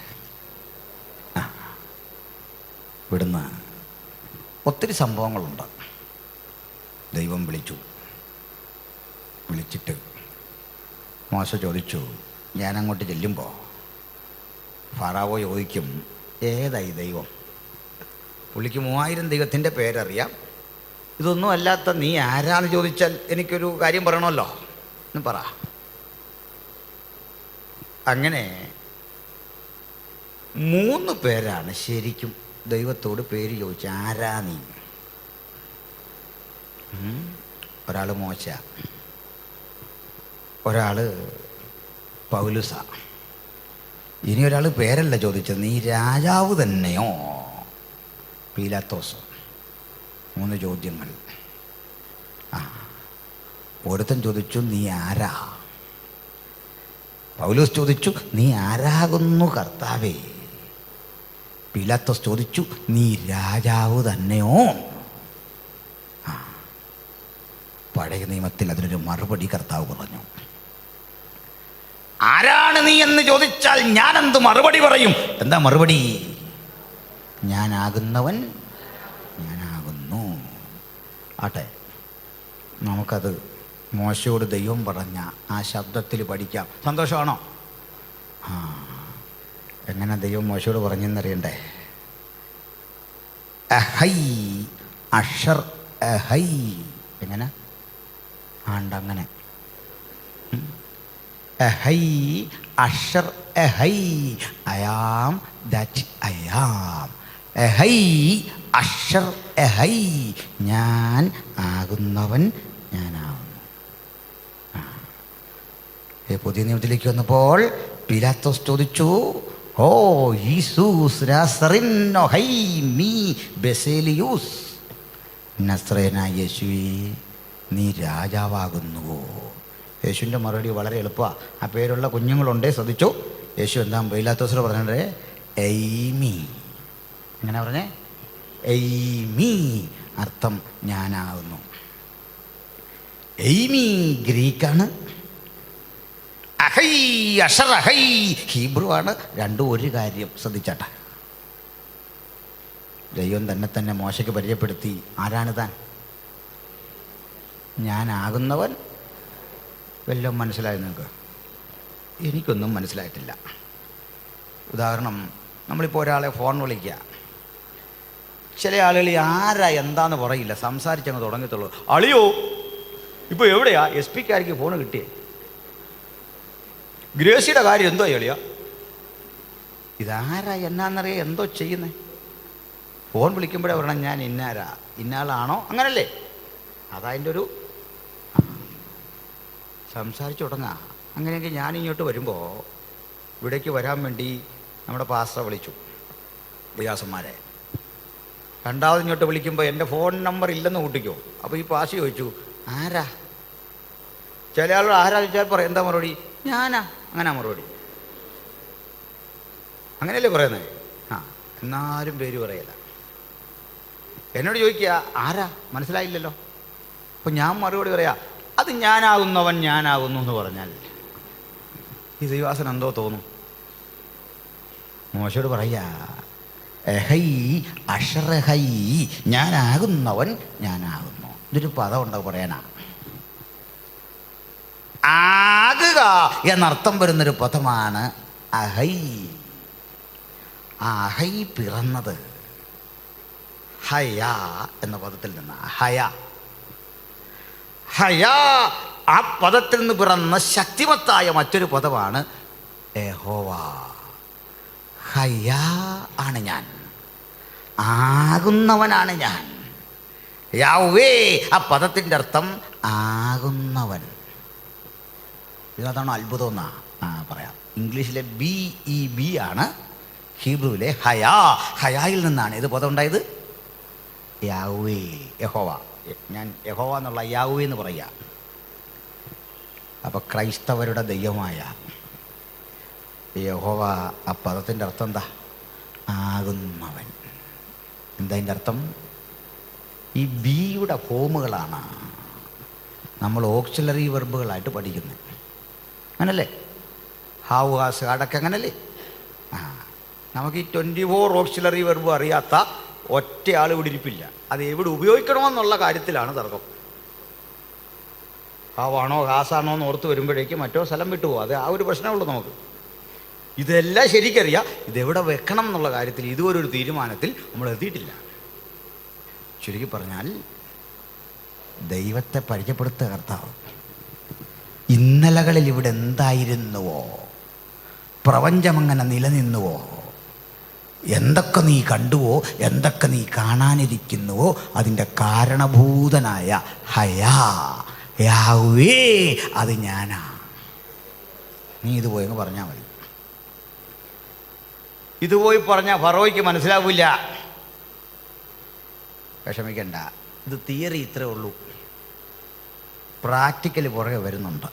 ഇവിടുന്ന് ഒത്തിരി സംഭവങ്ങളുണ്ട്. ദൈവം വിളിച്ചിട്ട് മോശ ചോദിച്ചു. ഞാനങ്ങോട്ട് ചെല്ലുമ്പോൾ ഫറവോ ചോദിക്കും, ഏതായി ദൈവം? പുള്ളിക്ക് 3000 ദൈവത്തിൻ്റെ പേരറിയാം. ഇതൊന്നും അല്ലാത്ത നീ ആരാന്ന് ചോദിച്ചാൽ എനിക്കൊരു കാര്യം പറയണമല്ലോ എന്ന് പറ. അങ്ങനെ 3 പേരാണ് ശരിക്കും ദൈവത്തോട് പേര് ചോദിച്ച. ആരാ നീ? ഒരാൾ മോശ, ഒരാൾ പൗലുസ, ഇനി ഒരാൾ പേരല്ല ചോദിച്ചത്, നീ രാജാവ് തന്നെയോ? പീലാത്തോസ്. 3 ചോദ്യങ്ങൾ. ഒരുത്തൻ ചോദിച്ചു, നീ ആരാ? പൗലോസ് ചോദിച്ചു, നീ ആരാകുന്നു കർത്താവേ? പീലാത്തോസ് ചോദിച്ചു, നീ രാജാവ് തന്നെയോ? പഴയ നിയമത്തിൽ അതിനൊരു മറുപടി കർത്താവ് പറഞ്ഞു. ആരാണ് നീ എന്ന് ചോദിച്ചാൽ ഞാൻ എന്ത് മറുപടി പറയും? എന്താ മറുപടി? ഞാനാകുന്നവൻ ഞാനാകുന്നു. ആട്ടെ, നമുക്കത് മോശയോട് ദൈവം പറഞ്ഞ ആ ശബ്ദത്തിൽ പഠിക്കാം. സന്തോഷമാണോ? എങ്ങനെ ദൈവം മോശയോട് പറഞ്ഞെന്നറിയണ്ടേ? അഹൈ അഷർ അഹൈ. എങ്ങനെ? ആണ്ടങ്ങനെ. അഹൈ അഷർ അഹൈ. I am that I am. അഹൈ അഷർ അഹൈ. ഞാൻ ആകുന്നവൻ ഞാനാകുന്നു. പുതിയ നിയമത്തിലേക്ക് വന്നപ്പോൾ പീലാത്തോസ് ചോദിച്ചു, ഓ യേശൂസ് നാസറിനോ ഹൈ മീ ബെസേലിയൂസ്. നസ്രേനായ യേശുവേ, നീ രാജാവാകുന്നുവോ? യേശുവിൻ്റെ മറുപടി വളരെ എളുപ്പമാണ്. ആ പേരുള്ള കുഞ്ഞുങ്ങളുണ്ടേ, ശ്രദ്ധിച്ചു. യേശു എന്താ പീലാത്തോസിനോട് പറഞ്ഞേ? എയ്മി. എങ്ങനെ പറഞ്ഞേ? എയ്മി. അർത്ഥം ഞാനാകുന്നു. എയ്മി ഗ്രീക്കാണ്, അഹൈ അഷർ അഹൈ ഹീബ്രു ആണ്. രണ്ടും ഒരു കാര്യം. ശ്രദ്ധിച്ചാട്ടെ. ദൈവം തന്നെ മോശയ്ക്ക് പരിചയപ്പെടുത്തി. ആരാണ് താൻ? ഞാനാകുന്നവൻ. വല്ലതും മനസ്സിലായി നിങ്ങൾക്ക്? എനിക്കൊന്നും മനസ്സിലായിട്ടില്ല. ഉദാഹരണം, നമ്മളിപ്പോൾ ഒരാളെ ഫോൺ വിളിക്കുക. ചില ആളുകൾ ആരാ എന്താന്ന് പറയില്ല, സംസാരിച്ചങ്ങ് തുടങ്ങത്തുള്ളൂ. അളിയോ ഇപ്പോൾ എവിടെയാ? SP-ക്കാർക്ക് ഫോൺ കിട്ടിയേ. ഗ്രേസിയുടെ കാര്യം എന്തോ എളിയാ? ഇതാരാ എന്നാന്നറിയാം എന്തോ ചെയ്യുന്നേ? ഫോൺ വിളിക്കുമ്പോഴേ പറയണം ഞാൻ ഇന്നാരാ, ഇന്നാളാണോ, അങ്ങനല്ലേ? അതതിൻ്റെ ഒരു സംസാരിച്ചു തുടങ്ങാം. അങ്ങനെയെങ്കിൽ ഞാനിങ്ങോട്ട് വരുമ്പോൾ ഇവിടേക്ക് വരാൻ വേണ്ടി നമ്മുടെ പാസ്റ്ററെ വിളിച്ചു, വ്യാസന്മാരെ. രണ്ടാമത് ഇങ്ങോട്ട് വിളിക്കുമ്പോൾ എൻ്റെ ഫോൺ നമ്പർ ഇല്ലെന്ന് കൂട്ടിക്കോ. അപ്പോൾ ഈ പാസ് ചോദിച്ചു, ആരാ? ചില ആളുകൾ ആരാ ചോദിച്ചാൽ പറയും, എന്താ മറുപടി? ഞാനാ. അങ്ങനെ മറുപടി. അങ്ങനെയല്ലേ പറയുന്നത്? എന്നാലും പേര് പറയല. എന്നോട് ചോദിക്കുക ആരാ, മനസ്സിലായില്ലല്ലോ. അപ്പോൾ ഞാൻ മറുപടി പറയാ, അത് ഞാനാകുന്നവൻ ഞാനാകുന്നു എന്ന് പറഞ്ഞാൽ ഈ ദൈവാസൻ എന്തോ തോന്നും. മോശയോട് പറയാ, എഹൈ അഷറഹൈ, ഞാനാകുന്നവൻ ഞാനാകുന്നു. ഇതൊരു പദം ഉണ്ടാവും പറയാനാ. ആകുക എന്നർത്ഥം വരുന്നൊരു പദമാണ് അഹൈ. ആ അഹൈ പിറന്നത് ഹയ എന്ന പദത്തിൽ നിന്ന്. ഹയ ഹയ ആ പദത്തിൽ നിന്ന് പിറന്ന ശക്തിമത്തായ മറ്റൊരു പദമാണ് യഹോവ. ഹയ ആണ് ഞാൻ, ആകുന്നവനാണ് ഞാൻ. യാവേ ആ പദത്തിൻ്റെ അർത്ഥം ആകുന്നവൻ. ഇതാണോ അത്ഭുതം എന്നാ പറയാം. ഇംഗ്ലീഷിലെ BEB ആണ്, ഹീബ്രുവിലെ ഹയാ. ഹയായിൽ നിന്നാണ് ഇത് പദം ഉണ്ടായത്. യാവേ, യഹോവ. ഞാൻ യഹോവ എന്നുള്ള യാവേ എന്ന് പറയുക. അപ്പോൾ ക്രൈസ്തവരുടെ ദൈവമായ യഹോവ, ആ പദത്തിൻ്റെ അർത്ഥം എന്താ? ആകുന്നവൻ. എന്താ അതിൻ്റെ അർത്ഥം? ഈ ബിയുടെ ഫോമുകളാണ് നമ്മൾ ഓക്സിലറി വെർബുകളായിട്ട് പഠിക്കുന്നത്. അങ്ങനല്ലേ? ഹാവ്, ഹാസ്, അടക്കം അങ്ങനല്ലേ? നമുക്ക് ഈ 24 ഓക്സിലറി വെർബ് അറിയാത്ത ഒറ്റയാൾ ഇവിടെ ഇരിപ്പില്ല. അത് എവിടെ ഉപയോഗിക്കണമെന്നുള്ള കാര്യത്തിലാണ് തർക്കം. ഹാവാണോ ഹാസാണോ എന്ന് ഓർത്ത് വരുമ്പോഴേക്കും മറ്റോ സ്ഥലം വിട്ടുപോകും. അത് ആ ഒരു പ്രശ്നമുള്ളൂ നമുക്ക്. ഇതെല്ലാം ശരിക്കറിയാം, ഇതെവിടെ വെക്കണം എന്നുള്ള കാര്യത്തിൽ ഇതുവരെ ഒരു തീരുമാനത്തിൽ നമ്മൾ എത്തിയിട്ടില്ല. ചുരുക്കി പറഞ്ഞാൽ ദൈവത്തെ പരിചയപ്പെടുത്തുക കർത്താവ്. ഇന്നലകളിൽ ഇവിടെ എന്തായിരുന്നുവോ, പ്രപഞ്ചമങ്ങനെ നിലനിന്നുവോ, എന്തൊക്കെ നീ കണ്ടുവോ, എന്തൊക്കെ നീ കാണാനിരിക്കുന്നുവോ, അതിൻ്റെ കാരണഭൂതനായ ഹയാ യാവേ അത് ഞാനാ. നീ ഇത് പോയെന്ന് പറഞ്ഞാൽ മതി. ഇത് പോയി പറഞ്ഞാൽ ഫറോയ്ക്ക് മനസ്സിലാവില്ല. വിഷമിക്കണ്ട, ഇത് തിയറി ഇത്രേ ഉള്ളൂ. പ്രാക്ടിക്കൽ പുറകെ വരുന്നുണ്ട്.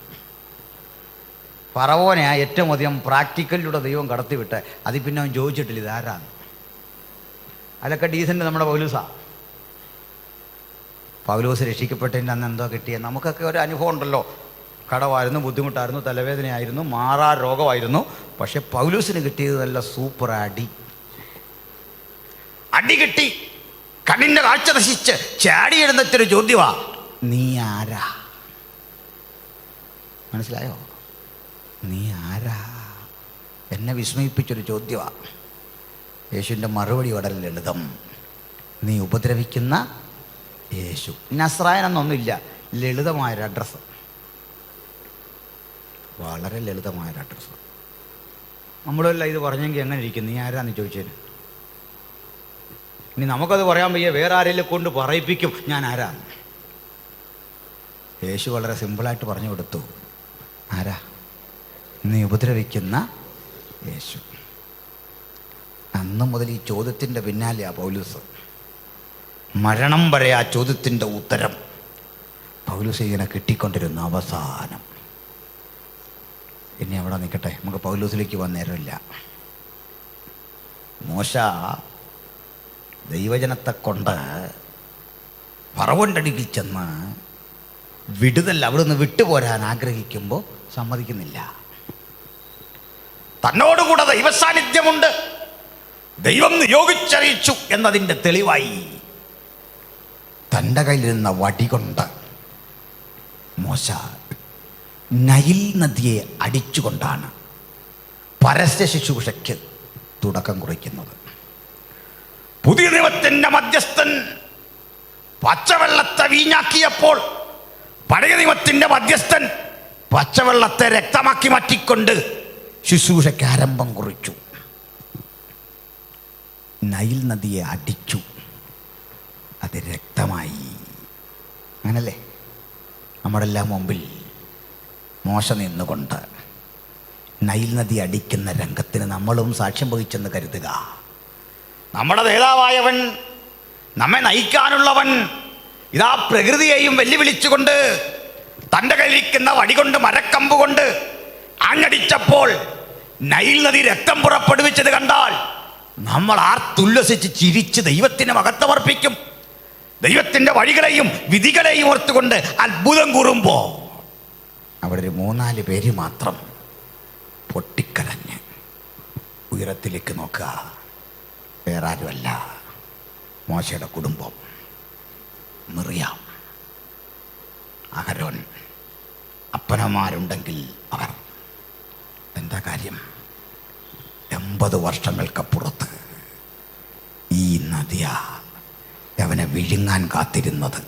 ഫറവോനെ ഏറ്റവും അധികം പ്രാക്ടിക്കലിലൂടെ ദൈവം കടത്തിവിട്ട് അതിൽ പിന്നെ അവൻ ചോദിച്ചിട്ടില്ല ഇതാരാന്ന്. അതൊക്കെ ഡീസൻ്റ് നമ്മുടെ പൗലോസ് രക്ഷിക്കപ്പെട്ടതിൻ്റെ അന്ന് എന്തോ കിട്ടിയ നമുക്കൊക്കെ ഒരു അനുഭവം ഉണ്ടല്ലോ. കടമായിരുന്നു, ബുദ്ധിമുട്ടായിരുന്നു, തലവേദനയായിരുന്നു, മാറാ രോഗമായിരുന്നു. പക്ഷെ പൗലോസിന് കിട്ടിയത് നല്ല സൂപ്പർ അടി കിട്ടി. കണ്ണിൻ്റെ കാഴ്ച നശിച്ച് ചാടിയെഴുന്നൊരു ചോദ്യമാ, നീ ആരാ? മനസ്സിലായോ? നീ ആരാ? എന്നെ വിസ്മയിപ്പിച്ചൊരു ചോദ്യമാണ്. യേശുവിൻ്റെ മറുപടി വളരെ ലളിതം. നീ ഉപദ്രവിക്കുന്ന യേശു. നസ്രായനെന്നൊന്നുമില്ല, ലളിതമായൊരു അഡ്രസ്സ്, വളരെ ലളിതമായൊരു അഡ്രസ്സ്. നമ്മളല്ല ഇത് പറഞ്ഞെങ്കിൽ എങ്ങനെ ഇരിക്കും? നീ ആരാന്ന് ചോദിച്ചതിന്. ഇനി നമുക്കത് പറയാൻ വയ്യ, വേറെ ആരെങ്കിലും കൊണ്ട് പറയിപ്പിക്കും ഞാൻ ആരാന്ന്. യേശു വളരെ സിമ്പിളായിട്ട് പറഞ്ഞു കൊടുത്തു, ആരാ? നീ ഉപദ്രവിക്കുന്ന യേശു. അന്ന് മുതൽ ഈ ചോദ്യത്തിൻ്റെ പിന്നാലെയാ പൗലോസ്. മരണം വരെ ആ ചോദ്യത്തിൻ്റെ ഉത്തരം പൗലോസ് ഇങ്ങനെ കിട്ടിക്കൊണ്ടിരുന്നു. അവസാനം ഇനി അവിടെ നിൽക്കട്ടെ, നമുക്ക് പൗലോസിലേക്ക് പോകാൻ നേരമില്ല. മോശ ദൈവജനത്തെ കൊണ്ട് ഫറവോൻ്റെ അടുക്കിൽ ചെന്ന് വിടുതൽ അവിടുന്ന് വിട്ടുപോരാൻ ആഗ്രഹിക്കുമ്പോൾ സമ്മതിക്കുന്നില്ല. തന്നോടുകൂടെ ദൈവസാന്നിധ്യമുണ്ട്, ദൈവം നിയോഗിച്ചറിയിച്ചു എന്നതിൻ്റെ തെളിവായി തൻ്റെ കയ്യിലിരുന്ന വടി കൊണ്ട് മോശ നൈൽ നദിയെ അടിച്ചുകൊണ്ടാണ് പരസ്യ ശുശ്രൂഷയ്ക്ക് തുടക്കം കുറിക്കുന്നത്. പുതിയ നിയമത്തിൻ്റെ മധ്യസ്ഥൻ പച്ചവെള്ളത്തെ വീഞ്ഞാക്കിയപ്പോൾ പഴയ നിയമത്തിൻ്റെ മധ്യസ്ഥൻ പച്ചവെള്ളത്തെ രക്തമാക്കി മാറ്റിക്കൊണ്ട് ശുശ്രൂഷയ്ക്ക് ആരംഭം കുറിച്ചു. നൈൽ നദിയെ അടിച്ചു, അത് രക്തമായി. അങ്ങനല്ലേ? നമ്മുടെ എല്ലാം മുമ്പിൽ മോശ നിന്നുകൊണ്ട് നൈൽ നദി അടിക്കുന്ന രംഗത്തിന് നമ്മളും സാക്ഷ്യം വഹിച്ചെന്ന് കരുതുക. നമ്മുടെ നേതാവായവൻ, നമ്മെ നയിക്കാനുള്ളവൻ ഇതാ പ്രകൃതിയെയും വെല്ലുവിളിച്ചുകൊണ്ട് തൻ്റെ കയ്യിലിരിക്കുന്ന വടികൊണ്ട് മരക്കമ്പ് കൊണ്ട് ആഞ്ഞടിച്ചപ്പോൾ നൈൽ നദി രക്തം പുറപ്പെടുവിച്ചത് കണ്ടാൽ നമ്മൾ ആർത്തുല്ലസിച്ച് ചിരിച്ച് ദൈവത്തിന് മഹത്വമർപ്പിക്കും. ദൈവത്തിൻ്റെ വഴികളെയും വിധികളെയും ഓർത്തുകൊണ്ട് അത്ഭുതം കൂറുമ്പോൾ അവിടെ ഒരു 3-4 പേര് മാത്രം പൊട്ടിക്കരഞ്ഞ് ഉയരത്തിലേക്ക് നോക്കുക. വേറെ ആരുമല്ല, മോശയുടെ കുടുംബം. മിറിയാം, അഹരോൻ, അപ്പനമാരുണ്ടെങ്കിൽ അവർ. എന്താ കാര്യം? 80 വർഷങ്ങൾക്കപ്പുറത്ത് ഈ നദിയാ അവനെ വിഴുങ്ങാൻ കാത്തിരുന്നത്.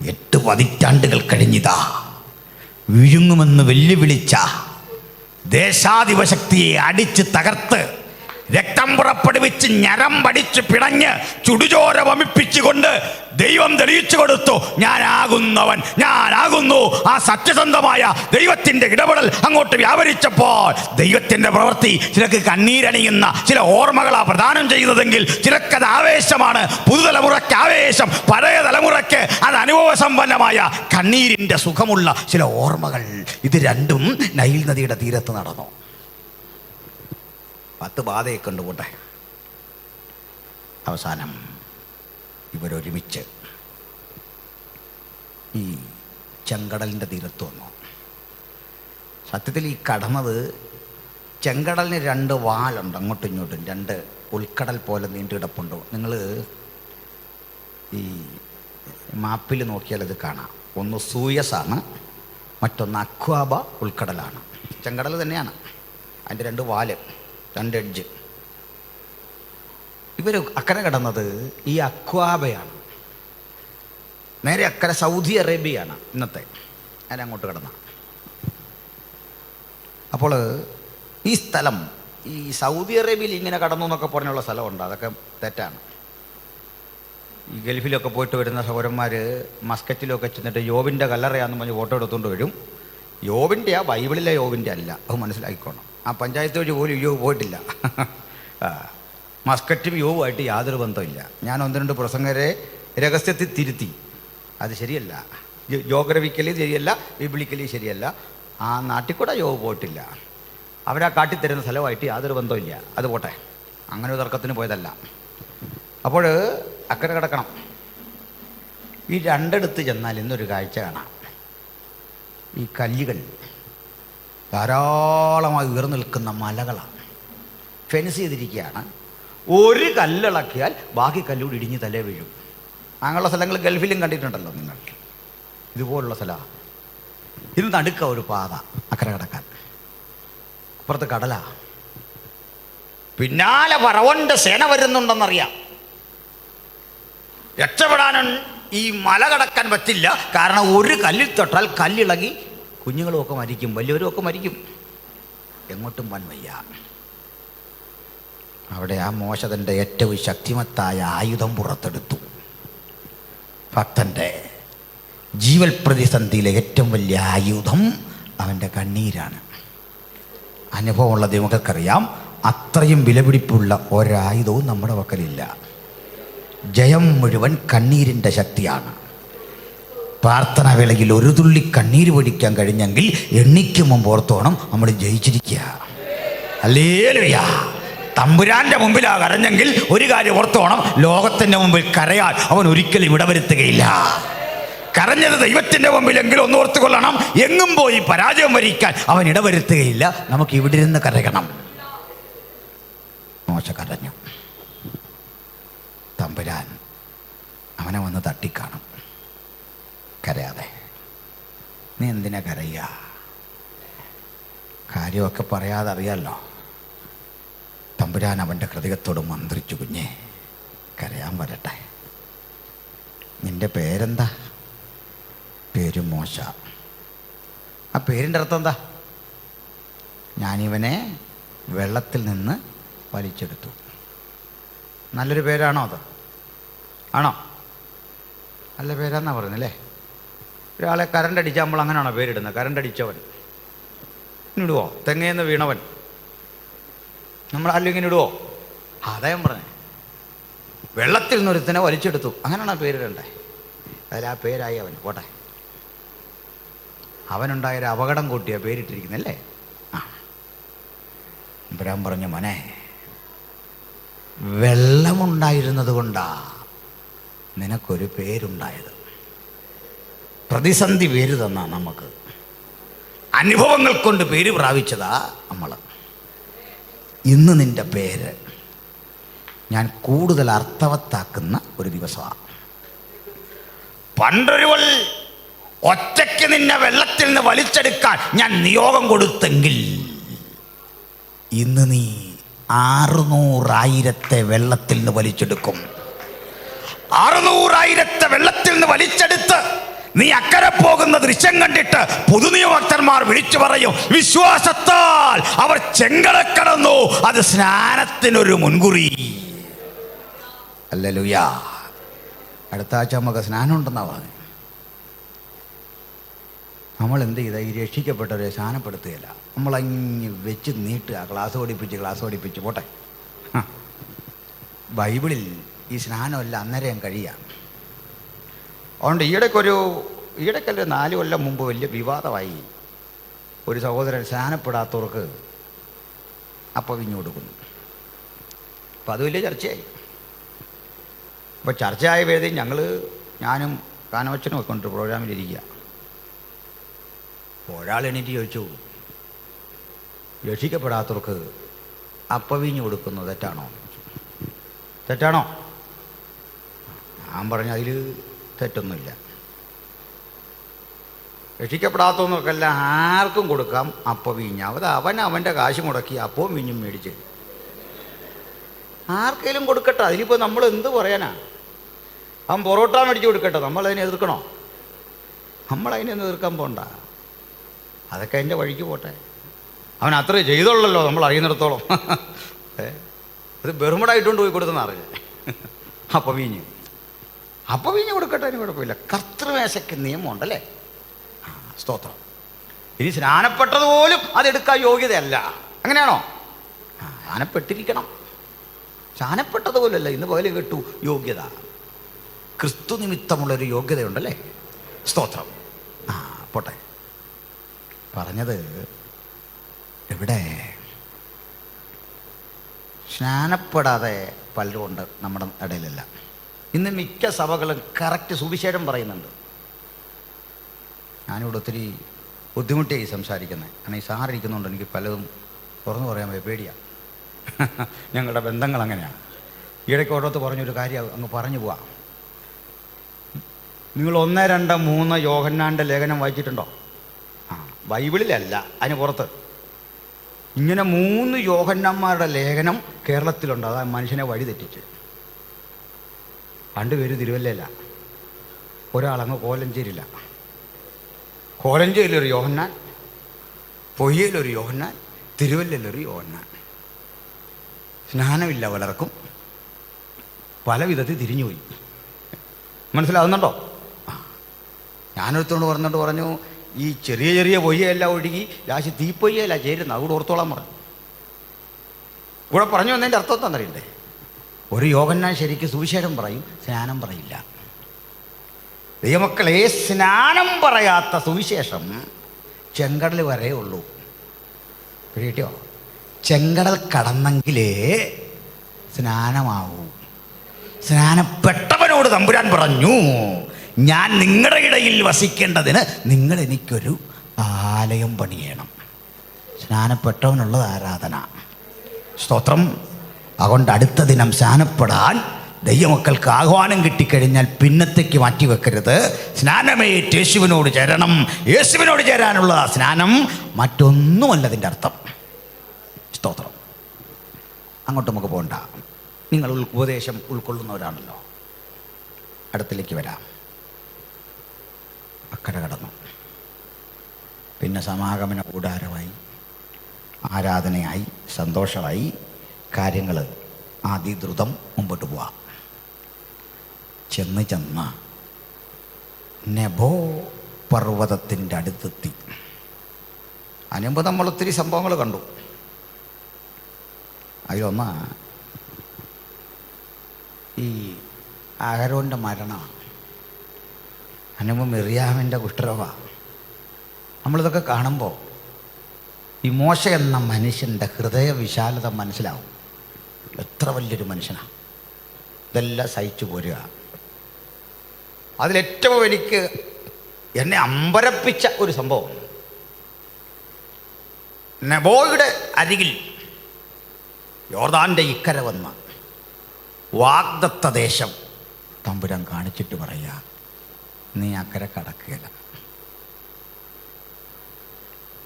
8 പതിറ്റാണ്ടുകൾ കഴിഞ്ഞിതാ വിഴുങ്ങുമെന്ന് വെല്ലുവിളിച്ച ദേശാധിപശക്തിയെ അടിച്ച് തകർത്ത് രക്തം പുറപ്പെടുവിച്ച് ഞരമ്പടിച്ച് പിടഞ്ഞ് ചുടുചോര വമിപ്പിച്ചുകൊണ്ട് ദൈവം തെളിയിച്ചു കൊടുത്തു, ഞാനാകുന്നവൻ, ഞാനാകുന്നു. ആ സത്യസന്ധമായ ദൈവത്തിൻ്റെ ഇടപെടൽ അങ്ങോട്ട് വ്യാപരിച്ചപ്പോൾ ദൈവത്തിൻ്റെ പ്രവൃത്തി ചിലക്ക് കണ്ണീരണിയുന്ന ചില ഓർമ്മകളാണ് പ്രദാനം ചെയ്യുന്നതെങ്കിൽ ചിലക്കത് ആവേശമാണ്. പുതുതലമുറയ്ക്ക് ആവേശം, പഴയ തലമുറയ്ക്ക് അത് അനുഭവസമ്പന്നമായ കണ്ണീരിൻ്റെ സുഖമുള്ള ചില ഓർമ്മകൾ. ഇത് രണ്ടും നൈൽ നദിയുടെ തീരത്ത് നടന്നു. 10 ബാധയെ കൊണ്ടുപോട്ടെ. അവസാനം ഇവരൊരുമിച്ച് ഈ ചെങ്കടലിൻ്റെ തീരത്ത് വന്നു. സത്യത്തിൽ ഈ കടന്നത് ചെങ്കടലിന് 2 വാലുണ്ട്, അങ്ങോട്ടും ഇങ്ങോട്ടും 2 ഉൾക്കടൽ പോലെ നീണ്ടുകിടപ്പുണ്ട്. നിങ്ങൾ ഈ മാപ്പിൽ നോക്കിയാൽ അത് കാണാം. ഒന്ന് സൂയസാണ്, മറ്റൊന്ന് അക്വാബ ഉൾക്കടലാണ്. ചെങ്കടൽ തന്നെയാണ്, അതിൻ്റെ 2 വാല്, 2 എഡ്ജ്. ഇവർ അക്കരെ കിടന്നത് ഈ അക്വാബയാണ്. നേരെ അക്കരെ സൗദി അറേബ്യയാണ് ഇന്നത്തെ. ഞാൻ അങ്ങോട്ട് കിടന്ന. അപ്പോൾ ഈ സ്ഥലം, ഈ സൗദി അറേബ്യയിൽ ഇങ്ങനെ കടന്നു എന്നൊക്കെ പറഞ്ഞുള്ള സ്ഥലമുണ്ട്, അതൊക്കെ തെറ്റാണ്. ഈ ഗൾഫിലൊക്കെ പോയിട്ട് വരുന്ന സഹോദരന്മാർ മസ്കറ്റിലൊക്കെ ചെന്നിട്ട് യോബിൻ്റെ കല്ലറയാണെന്ന് പറഞ്ഞ് ഫോട്ടോ എടുത്തുകൊണ്ട് വരും. യോബിൻ്റെ ബൈബിളിലെ യോബിൻ്റെ അല്ല, അത് മനസ്സിലാക്കിക്കോണം. ആ പഞ്ചായത്ത് വഴി പോലും യോബ് പോയിട്ടില്ല. മസ്കറ്റും യോബുമായിട്ട് യാതൊരു ബന്ധമില്ല. ഞാൻ 1-2 പ്രസംഗരെ രഹസ്യത്തിൽ തിരുത്തി. അത് ശരിയല്ല, ജോഗ്രഫിക്കലി ശരിയല്ല, ബിബ്ലിക്കലി ശരിയല്ല. ആ നാട്ടിൽ കൂടെ യോബ് പോയിട്ടില്ല. അവരാ കാട്ടിത്തരുന്ന സ്ഥലമായിട്ട് യാതൊരു ബന്ധമില്ല. അത് പോട്ടെ, അങ്ങനെ ഒരു തർക്കത്തിന് പോയതല്ല. അപ്പോൾ അക്കരെ കിടക്കണം. ഈ 2 ചെന്നാൽ ഇന്നൊരു കാഴ്ച കാണാം. ഈ കല്ലുകൾ ധാരാളമായി ഉയർന്നു നിൽക്കുന്ന മലകളാണ്. ഫെൻസ് ചെയ്തിരിക്കുകയാണ്. ഒരു കല്ലിളക്കിയാൽ ബാക്കി കല്ലൂടി ഇടിഞ്ഞ് തലേ വീഴും. അങ്ങനെയുള്ള സ്ഥലങ്ങൾ ഗൾഫിലും കണ്ടിട്ടുണ്ടല്ലോ നിങ്ങൾ. ഇതുപോലുള്ള സ്ഥലമാണ്. ഇത് നടുക്ക ഒരു പാത അക്കരെ കിടക്കാൻ. അപ്പുറത്ത് കടലാ. പിന്നാലെ ഫറവോന്റെ സേന വരുന്നുണ്ടെന്നറിയാം. രക്ഷപ്പെടാനും ഈ മല കടക്കാൻ പറ്റില്ല. കാരണം ഒരു കല്ലിൽ തൊട്ടാൽ കല്ലിളകി കുഞ്ഞുങ്ങളുമൊക്കെ മരിക്കും, വലിയവരും ഒക്കെ മരിക്കും. എങ്ങോട്ടും പോകാൻ വയ്യ. അവിടെ ആ മോശ തൻ്റെ ഏറ്റവും ശക്തിമത്തായ ആയുധം പുറത്തെടുത്തു. ഭക്തൻ്റെ ജീവൽ പ്രതിസന്ധിയിലെ ഏറ്റവും വലിയ ആയുധം അവൻ്റെ കണ്ണീരാണ്. അനുഭവമുള്ള നമുക്കറിയാം, അത്രയും വിലപിടിപ്പുള്ള ഒരായുധവും നമ്മുടെ പക്കലില്ല. ജയം മുഴുവൻ കണ്ണീരിൻ്റെ ശക്തിയാണ്. പ്രാർത്ഥന വേളയിൽ ഒരു തുള്ളി കണ്ണീര് പൊടിക്കാൻ കഴിഞ്ഞെങ്കിൽ എണ്ണിക്ക് മുമ്പ് ഓർത്തോണം നമ്മൾ ജയിച്ചിരിക്കുക. ഹല്ലേലൂയ. തമ്പുരാന്റെ മുമ്പിലാ കരഞ്ഞെങ്കിൽ ഒരു കാര്യം ഓർത്തോണം, ലോകത്തിൻ്റെ മുമ്പിൽ കരയാൻ അവൻ ഒരിക്കലും ഇടവരുത്തുകയില്ല. കരഞ്ഞത് ദൈവത്തിൻ്റെ മുമ്പിലെങ്കിലും ഒന്ന് ഓർത്തുകൊള്ളണം, എങ്ങും പോയി പരാജയം വരിക്കാൻ അവൻ ഇടവരുത്തുകയില്ല. നമുക്ക് ഇവിടെ ഇരുന്ന് കരയണം. മോശ കരഞ്ഞു. തമ്പുരാൻ അവനെ വന്ന് തട്ടിക്കാണും. കരയാതെ. നീ എന്തിനാ കരയുക? കാര്യമൊക്കെ പറയാതെ അറിയാമല്ലോ. തമ്പുരാൻ അവൻ്റെ ഹൃദയത്തോട് മന്ത്രിച്ചു, കുഞ്ഞേ കരയാൻ വരട്ടെ. നിൻ്റെ പേരെന്താ? പേര് മോശ. ആ പേരിൻ്റെ അർത്ഥം എന്താ? ഞാനിവനെ വെള്ളത്തിൽ നിന്ന് വലിച്ചെടുത്തു. നല്ലൊരു പേരാണോ അത്? ആണോ? നല്ല പേരാന്നാ പറയുന്നല്ലേ. ഒരാളെ കറണ്ട് അടിച്ചാൽ നമ്മൾ അങ്ങനെയാണോ പേരിടുന്നത്? കറണ്ട് അടിച്ചവൻ ഇടുവോ? തെങ്ങേന്ന് വീണവൻ നമ്മൾ ആരും ഇങ്ങനെ ഇടുവോ? അദ്ദേഹം പറഞ്ഞു വെള്ളത്തിൽ നിന്നൊരുത്തനെ വലിച്ചെടുത്തു, അങ്ങനെയാണോ പേരിടണ്ടേ? അതിൽ ആ പേരായി അവൻ. പോട്ടെ, അവനുണ്ടായൊരു അപകടം കൂട്ടിയ പേരിട്ടിരിക്കുന്നല്ലേ. ആ ഇബ്രാഹിം പറഞ്ഞു, മോനെ വെള്ളമുണ്ടായിരുന്നത് കൊണ്ടാ നിനക്കൊരു പേരുണ്ടായത്. പ്രതിസന്ധി പേര് തന്നാ നമുക്ക്. അനുഭവങ്ങൾ കൊണ്ട് പേര് പ്രാപിച്ചതാ നമ്മൾ. ഇന്ന് നിൻ്റെ പേര് ഞാൻ കൂടുതൽ അർത്ഥവത്താക്കുന്ന ഒരു ദിവസമാണ്. പണ്ടൊരുവൾ ഒറ്റയ്ക്ക് നിന്നെ വെള്ളത്തിൽ നിന്ന് വലിച്ചെടുക്കാൻ ഞാൻ നിയോഗം കൊടുത്തെങ്കിൽ ഇന്ന് നീ 600,000 വെള്ളത്തിൽ നിന്ന് വലിച്ചെടുക്കും. 600,000 വെള്ളത്തിൽ നിന്ന് വലിച്ചെടുത്ത് നീ അക്കരെ പോകുന്ന ദൃശ്യം കണ്ടിട്ട് പുതുനിയമഭക്തന്മാർ വിളിച്ചു പറയും, വിശ്വാസത്താൽ അവർ ചെങ്കടൽ കടന്നു. അത് സ്നാനത്തിനൊരു മുൻകുറി. ഹല്ലേലൂയ. അടുത്ത ആഴ്ച നമുക്ക് സ്നാനം ഉണ്ടെന്നാ പറഞ്ഞു. നമ്മൾ എന്ത് ചെയ്താൽ ഈ രക്ഷിക്കപ്പെട്ടവരെ സ്നാനപ്പെടുത്തുകയില്ല. നമ്മളങ്ങ് വെച്ച് നീട്ടുക, ക്ലാസ് പഠിപ്പിച്ച് പോട്ടെ. ബൈബിളിൽ ഈ സ്നാനമല്ല അന്നേരം കഴിയാം. അതുകൊണ്ട് ഈയിടയ്ക്കല്ല 4 കൊല്ലം മുമ്പ് വലിയ വിവാദമായി. ഒരു സഹോദരൻ സ്നാനപ്പെടാത്തവർക്ക് അപ്പം വിഞ്ഞു കൊടുക്കുന്നു. അപ്പം അത് വലിയ ചർച്ചയായി. അപ്പോൾ ചർച്ചയായ വേദി ഞാനും കാനവച്ചനും ഒക്കെ കൊണ്ട് പ്രോഗ്രാമിലിരിക്കുക. ഒരാൾ എണീറ്റ് ചോദിച്ചു, രക്ഷിക്കപ്പെടാത്തവർക്ക് അപ്പവീഞ്ഞ് കൊടുക്കുന്നത് തെറ്റാണോ? തെറ്റാണോ? ഞാൻ പറഞ്ഞു അതിൽ തെറ്റൊന്നുമില്ല. രക്ഷിക്കപ്പെടാത്തവർക്കെല്ലാം ആർക്കും കൊടുക്കാം അപ്പവീഞ്ഞ്. അവൻ അവൻ്റെ കാശ് മുടക്കി അപ്പവും വീഞ്ഞും മേടിച്ച് ആർക്കെങ്കിലും കൊടുക്കട്ടെ. അതിലിപ്പോൾ നമ്മൾ എന്ത് പറയാനാ? അവൻ പൊറോട്ട മേടിച്ച് കൊടുക്കട്ടെ, നമ്മളതിനെ എതിർക്കണോ? നമ്മളതിനൊന്നും എതിർക്കാൻ പോണ്ട. അതൊക്കെ അതിൻ്റെ വഴിക്ക് പോട്ടെ. അവൻ അത്രേ ചെയ്തോളല്ലോ നമ്മൾ അറിയുന്നിടത്തോളം. അത് ബെർമുടായിട്ടുകൊണ്ട് പോയി കൊടുത്തെന്ന് അറിഞ്ഞ് അപ്പവീഞ്ഞ് കൊടുക്കട്ടെ, അതിന് കുഴപ്പമില്ല. കർത്തൃമേശയ്ക്ക് നിയമമുണ്ടല്ലേ? സ്തോത്രം. ഇനി സ്നാനപ്പെട്ടതുപോലും അതെടുക്കാൻ യോഗ്യതയല്ല. അങ്ങനെയാണോ? സ്നാനപ്പെട്ടിരിക്കണം. സ്നാനപ്പെട്ടതുപോലല്ല. ഇന്ന് പോലെ കേട്ടു യോഗ്യത. ക്രിസ്തു നിമിത്തമുള്ളൊരു യോഗ്യതയുണ്ടല്ലേ? സ്തോത്രം. പോട്ടെ. പറഞ്ഞത് ഇവിടെ സ്നാനപ്പെടാതെ പലരും ഉണ്ട് നമ്മുടെ ഇടയിലല്ല. ഇന്ന് മിക്ക സഭകളും കറക്റ്റ് സുവിശേഷം പറയുന്നുണ്ട്. ഞാനിവിടെ ഒത്തിരി ബുദ്ധിമുട്ടിയായി സംസാരിക്കുന്നത്. കാരണം ഈ സാറിരിക്കുന്നുണ്ട് എനിക്ക് പലതും തുറന്നു പറയാൻ പേടിയാണ്. ഞങ്ങളുടെ ബന്ധങ്ങൾ അങ്ങനെയാണ്. ഈയിടയ്ക്ക് ഓരോരുത്തർ പറഞ്ഞൊരു കാര്യം അങ്ങ് പറഞ്ഞു പോവാം. നിങ്ങൾ 1, 2, 3 യോഹന്നാൻ്റെ ലേഖനം വായിച്ചിട്ടുണ്ടോ? ബൈബിളിലല്ല, അതിന് പുറത്ത്. ഇങ്ങനെ 3 യോഹന്നാന്മാരുടെ ലേഖനം കേരളത്തിലുണ്ട്. അതാ മനുഷ്യനെ വഴി തെറ്റിച്ച്. 2 പേര് തിരുവല്ലയില്ല, ഒരാളങ്ങ് കോലഞ്ചേരിയില്ല. കോലഞ്ചേരിയിലൊരു യോഹന്നാൻ, പൊയ്യയിലൊരു യോഹന്നാൻ, തിരുവല്ലയിലൊരു യോഹന്നാൻ. സ്നാനമില്ല പലർക്കും, പല വിധത്തിൽ തിരിഞ്ഞുപോയി. മനസ്സിലാകുന്നുണ്ടോ? ഞാനൊരുത്തോണ്ട് പറഞ്ഞു ഈ ചെറിയ ചെറിയ പൊയ്യയെല്ലാം ഒഴുകി ലാശി തീപ്പൊയ്യല്ല ചേരുന്നത്, അതുകൂടെ ഓർത്തോളാൻ പറഞ്ഞു. കൂടെ പറഞ്ഞു വന്നതിൻ്റെ അർത്ഥം എന്താണെന്നറിയണ്ടേ? ഒരു യോഹന്നാൻ ശരിക്കും സുവിശേഷം പറയും, സ്നാനം പറയില്ല. ദൈവമക്കളെ, സ്നാനം പറയാത്ത സുവിശേഷം ചെങ്കടൽ വരെ ഉള്ളൂ. കേട്ടോ? ചെങ്കടൽ കടന്നെങ്കിലേ സ്നാനമാവൂ. സ്നാനപ്പെട്ടവനോട് തമ്പുരാൻ പറഞ്ഞു, ഞാൻ നിങ്ങളുടെ ഇടയിൽ വസിക്കേണ്ടതിന് നിങ്ങൾ എനിക്കൊരു ആലയം പണിയണം. സ്നാനപ്പെട്ടവനുള്ളത് ആരാധന. സ്തോത്രം. അതുകൊണ്ട് അടുത്ത ദിനം സ്നാനപ്പെടാൻ ദൈവമക്കൾക്ക് ആഹ്വാനം കിട്ടിക്കഴിഞ്ഞാൽ പിന്നത്തേക്ക് മാറ്റിവെക്കരുത്. സ്നാനമേറ്റ് യേശുവിനോട് ചേരണം. യേശുവിനോട് ചേരാനുള്ള സ്നാനം, മറ്റൊന്നുമല്ല അതിൻ്റെ അർത്ഥം. സ്തോത്രം. അങ്ങോട്ട് നമുക്ക് പോകണ്ട. നിങ്ങൾ ഉപദേശം ഉൾക്കൊള്ളുന്നവരാണല്ലോ. അടുത്തിലേക്ക് വരാം. അക്കരെ കടന്നു. പിന്നെ സമാഗമന കൂടാരമായി, ആരാധനയായി, സന്തോഷമായി, കാര്യങ്ങൾ അതിദ്രുതം മുമ്പോട്ട് പോവാം. ചെന്ന് നെബോ പർവ്വതത്തിൻ്റെ അടുത്തെത്തി. അതിനുമ്പ് നമ്മൾ ഒത്തിരി സംഭവങ്ങൾ കണ്ടു. അതിലൊന്ന് ഈ അഹരോൻ്റെ മരണമാണ്. അതിനുമ്പ് മിറിയാമിൻ്റെ കുഷ്ഠരോഗമാണ്. നമ്മളിതൊക്കെ കാണുമ്പോൾ ഈ മോശ എന്ന മനുഷ്യൻ്റെ ഹൃദയ വിശാലത മനസ്സിലാവും. എത്ര വലിയൊരു മനുഷ്യനാണ്. ഇതെല്ലാം സഹിച്ചു പോരുക. അതിലേറ്റവും എനിക്ക് എന്നെ അമ്പരപ്പിച്ച ഒരു സംഭവം, നെബോയുടെ അരികിൽ യോർദാൻ്റെ ഇക്കര വന്ന വാഗ്ദത്ത ദേശം തമ്പുരാൻ കാണിച്ചിട്ട് പറയുക, നീ അക്കരെ കടക്കുകയില്ല.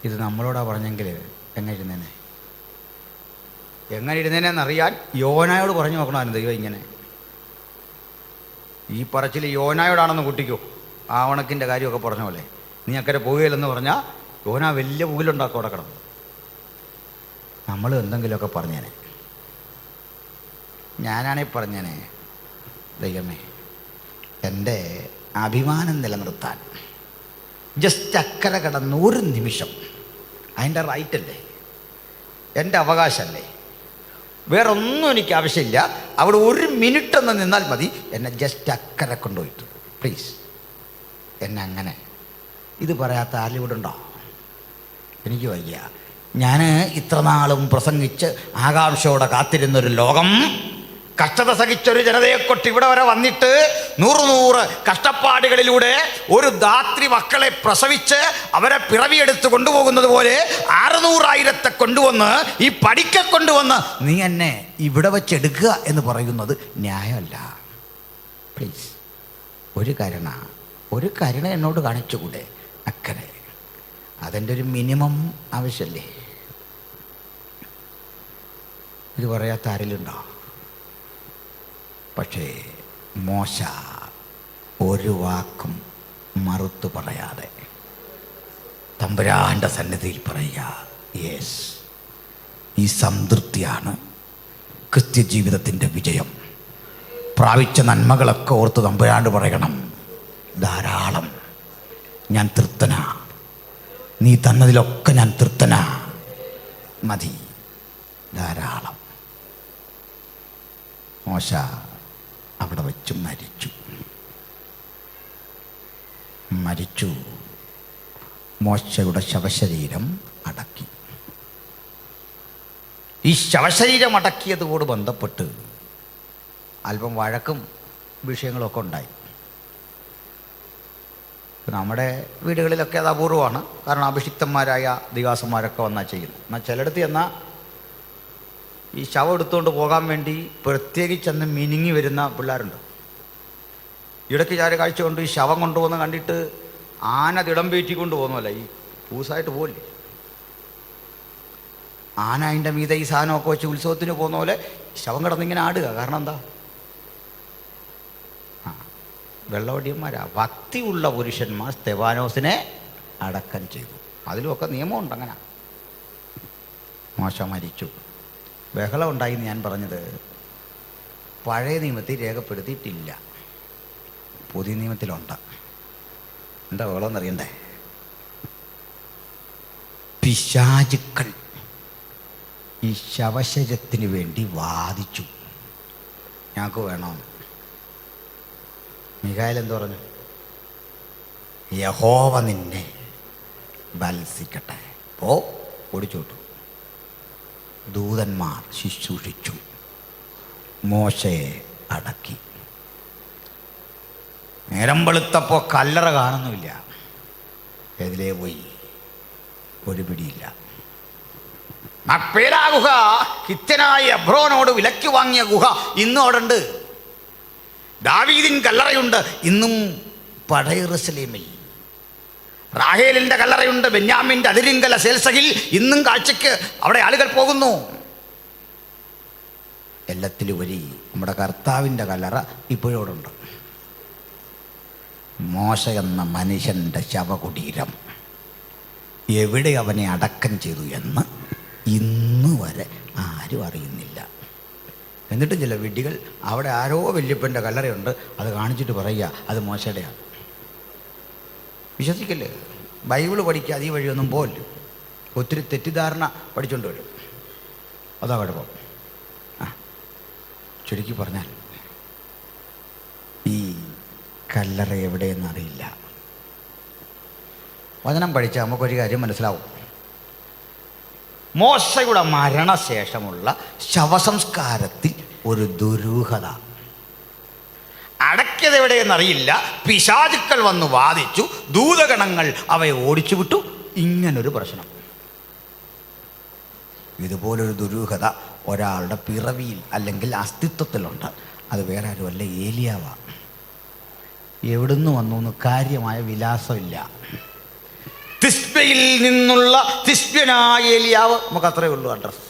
ഇത് നമ്മളോടാ പറഞ്ഞെങ്കിൽ എങ്ങനെ ഇരുന്നേനെന്നറിയാൻ യോനായോട് പറഞ്ഞു നോക്കണമായിരുന്നു ദൈവം. ഇങ്ങനെ ഈ പറച്ചിൽ യോനായോടാണെന്ന് കുട്ടിക്കോ ആവണക്കിൻ്റെ കാര്യമൊക്കെ പറഞ്ഞ പോലെ നീ അക്കരെ പോവുകയില്ലെന്ന് പറഞ്ഞാൽ യോന വലിയ പുകിലുണ്ടാക്കും അവിടെ കിടന്നു. നമ്മൾ എന്തെങ്കിലുമൊക്കെ പറഞ്ഞേനെ. ഞാനാണെങ്കിൽ പറഞ്ഞേനെ, ദൈവമേ എൻ്റെ അഭിമാനം നിലനിർത്താൻ ജസ്റ്റ് അക്കരെ കടന്ന് ഒരു നിമിഷം, അതിൻ്റെ റൈറ്റല്ലേ, എൻ്റെ അവകാശമല്ലേ, വേറെ ഒന്നും എനിക്ക് ആവശ്യമില്ല. അവിടെ ഒരു മിനിറ്റ് ഒന്ന് നിന്നാൽ മതി. എന്നെ ജസ്റ്റ് അക്കരെ കൊണ്ടുപോയിട്ട് പ്ലീസ് എന്നെ അങ്ങനെ. ഇത് പറയാത്ത ആരും ഇവിടെ ഉണ്ടോ? എനിക്ക് വയ്യ. ഞാൻ ഇത്ര നാളും പ്രസംഗിച്ച് ആകാംക്ഷയോടെ കാത്തിരുന്നൊരു ലോകം കഷ്ടത സഹിച്ചൊരു ജനതയെക്കൊട്ട് ഇവിടെ വരെ വന്നിട്ട് 100 കഷ്ടപ്പാടുകളിലൂടെ ഒരു ധാത്രി മക്കളെ പ്രസവിച്ച് അവരെ പിറവിയെടുത്ത് കൊണ്ടുപോകുന്നത് പോലെ 600,000 കൊണ്ടുവന്ന് ഈ പടിക്ക കൊണ്ടുവന്ന് നീ എന്നെ ഇവിടെ വെച്ചെടുക്കുക എന്ന് പറയുന്നത് ന്യായമല്ല. പ്ലീസ്, ഒരു കരുണ എന്നോട് കാണിച്ചുകൂടെ? അക്കരെ അതിൻ്റെ ഒരു മിനിമം ആവശ്യമല്ലേ? ഇത് പറയാത്ത ആരിലുണ്ടോ? പക്ഷേ മോശ ഒരു വാക്കും മറുത്തു പറയാതെ തമ്പുരാൻ്റെ സന്നിധിയിൽ പറയുക, യെസ്, ഈ സംതൃപ്തിയാണ് ക്രിസ്ത്യ ജീവിതത്തിൻ്റെ വിജയം. പ്രാപിച്ച നന്മകളൊക്കെ ഓർത്ത് തമ്പുരാണ്ട് പറയണം, ധാരാളം, ഞാൻ തൃപ്തനാ, നീ തന്നതിലൊക്കെ ഞാൻ തൃപ്തനാ, മതി, ധാരാളം. മോശ അവിടെ വെച്ച് മരിച്ചു. മോശയുടെ ശവശരീരം അടക്കി. ഈ ശവശരീരം അടക്കിയതോട് ബന്ധപ്പെട്ട് അല്പം വഴക്കും വിഷയങ്ങളൊക്കെ ഉണ്ടായി. നമ്മുടെ വീടുകളിലൊക്കെ അത് അപൂർവമാണ്. കാരണം അഭിഷിക്തന്മാരായ ദിവാസന്മാരൊക്കെ വന്നാൽ ചെയ്യുന്നു. എന്നാൽ ചിലയിടത്ത് എന്നാൽ ഈ ശവം എടുത്തുകൊണ്ട് പോകാൻ വേണ്ടി പ്രത്യേകിച്ചെന്ന് മിനുങ്ങി വരുന്ന പിള്ളേരുണ്ട്. ഇടയ്ക്ക് ചാര കാഴ്ച കൊണ്ട് ഈ ശവം കൊണ്ടുപോകുന്ന കണ്ടിട്ട് ആന തിടം പേറ്റി കൊണ്ട് പോകുന്നതല്ല, ഈ പൂസായിട്ട് പോകില്ലേ, ആന അതിൻ്റെ മീതെ ഈ സാധനമൊക്കെ വെച്ച് ഉത്സവത്തിന് പോകുന്ന പോലെ ശവം കിടന്നിങ്ങനെ ആടുക. കാരണം എന്താ? വെള്ളവടിയന്മാരാ, ഭക്തിയുള്ള പുരുഷന്മാർ സ്തെഫാനോസിനെ അടക്കം ചെയ്തു. അതിലുമൊക്കെ നിയമമുണ്ട്. അങ്ങനെ മോശ മരിച്ചു. ബഹളം ഉണ്ടായി ഞാൻ പറഞ്ഞത് പഴയ നിയമത്തിൽ രേഖപ്പെടുത്തിയിട്ടില്ല, പുതിയ നിയമത്തിലുണ്ട്. എന്താ ബഹളം എന്നറിയണ്ടേ? പിശാചുക്കൾ ഈ ശവശരീരത്തിന് വേണ്ടി വാദിച്ചു. ഞങ്ങൾക്ക് വേണം. മിഖായേൽ എന്തു പറഞ്ഞു? യഹോവ നിന്നെ ബത്സിക്കട്ടെ, പോ, ഓടിച്ചോട്ടു. ദൂതന്മാർ ശുശ്രൂഷിച്ചു, മോശയെ അടക്കി. നേരം വെളുത്തപ്പോൾ കല്ലറ കാണുന്നുമില്ല. എതിലേ പോയി? ഒരു പിടിയില്ല. മക്പേലാ ഗുഹ, ഹിത്യനായ എബ്രോനോട് വിലയ്ക്ക് വാങ്ങിയ ഗുഹ ഇന്നും അവിടെ ഉണ്ട്. ദാവീദിൻ കല്ലറയുണ്ട് ഇന്നും പഴയ യെരൂശലേമിൽ. റാഹേലിൻ്റെ കല്ലറയുണ്ട് ബെന്യാമിൻ്റെ അതിരിങ്കല സേൽസഹിൽ ഇന്നും കാഴ്ചയ്ക്ക് അവിടെ ആളുകൾ പോകുന്നു. എല്ലാത്തിലുപരി നമ്മുടെ കർത്താവിൻ്റെ കല്ലറ ഇപ്പോഴും അവിടെ ഉണ്ട്. മോശ എന്ന മനുഷ്യൻ്റെ ശവകുടീരം എവിടെ അവനെ അടക്കം ചെയ്തു എന്ന് ഇന്ന് വരെ ആരും അറിയുന്നില്ല. എന്നിട്ടും ചില വിഡ്ഢികൾ അവിടെ ആരോ വല്യപ്പൻ്റെ കല്ലറയുണ്ട്, അത് കാണിച്ചിട്ട് പറയുക അത് മോശയുടെയാണ്. വിശ്വസിക്കല്ലേ? ബൈബിള് പഠിക്കാതെ ഈ വഴിയൊന്നും പോകല്ലോ. ഒത്തിരി തെറ്റിദ്ധാരണ പഠിച്ചുകൊണ്ട് വരും. അതാ കുഴപ്പം. ചുരുക്കി പറഞ്ഞാൽ ഈ കല്ലറ എവിടെയെന്നറിയില്ല. വചനം പഠിച്ചാൽ നമുക്കൊരു കാര്യം മനസ്സിലാവും. മോശയുടെ മരണശേഷമുള്ള ശവസംസ്കാരത്തിൽ ഒരു ദുരൂഹത. അടക്കിയത് എവിടെയെന്നറിയില്ല. പിശാചുക്കൾ വന്ന് വാദിച്ചു, ദൂതഗണങ്ങൾ അവയെ ഓടിച്ചു വിട്ടു. ഇങ്ങനൊരു പ്രശ്നം. ഇതുപോലൊരു ദുരൂഹത ഒരാളുടെ പിറവിയിൽ അല്ലെങ്കിൽ അസ്തിത്വത്തിലുണ്ട്. അത് വേറെ ആരുമല്ല, ഏലിയാവാണ്. എവിടുന്ന് വന്നു എന്ന് കാര്യമായ വിലാസമില്ല. തിസ്ബയിൽ നിന്നുള്ള തിസ്ബ്യനായ ഏലിയാവ്, നമുക്ക് അത്രയേ ഉള്ളൂ അഡ്രസ്.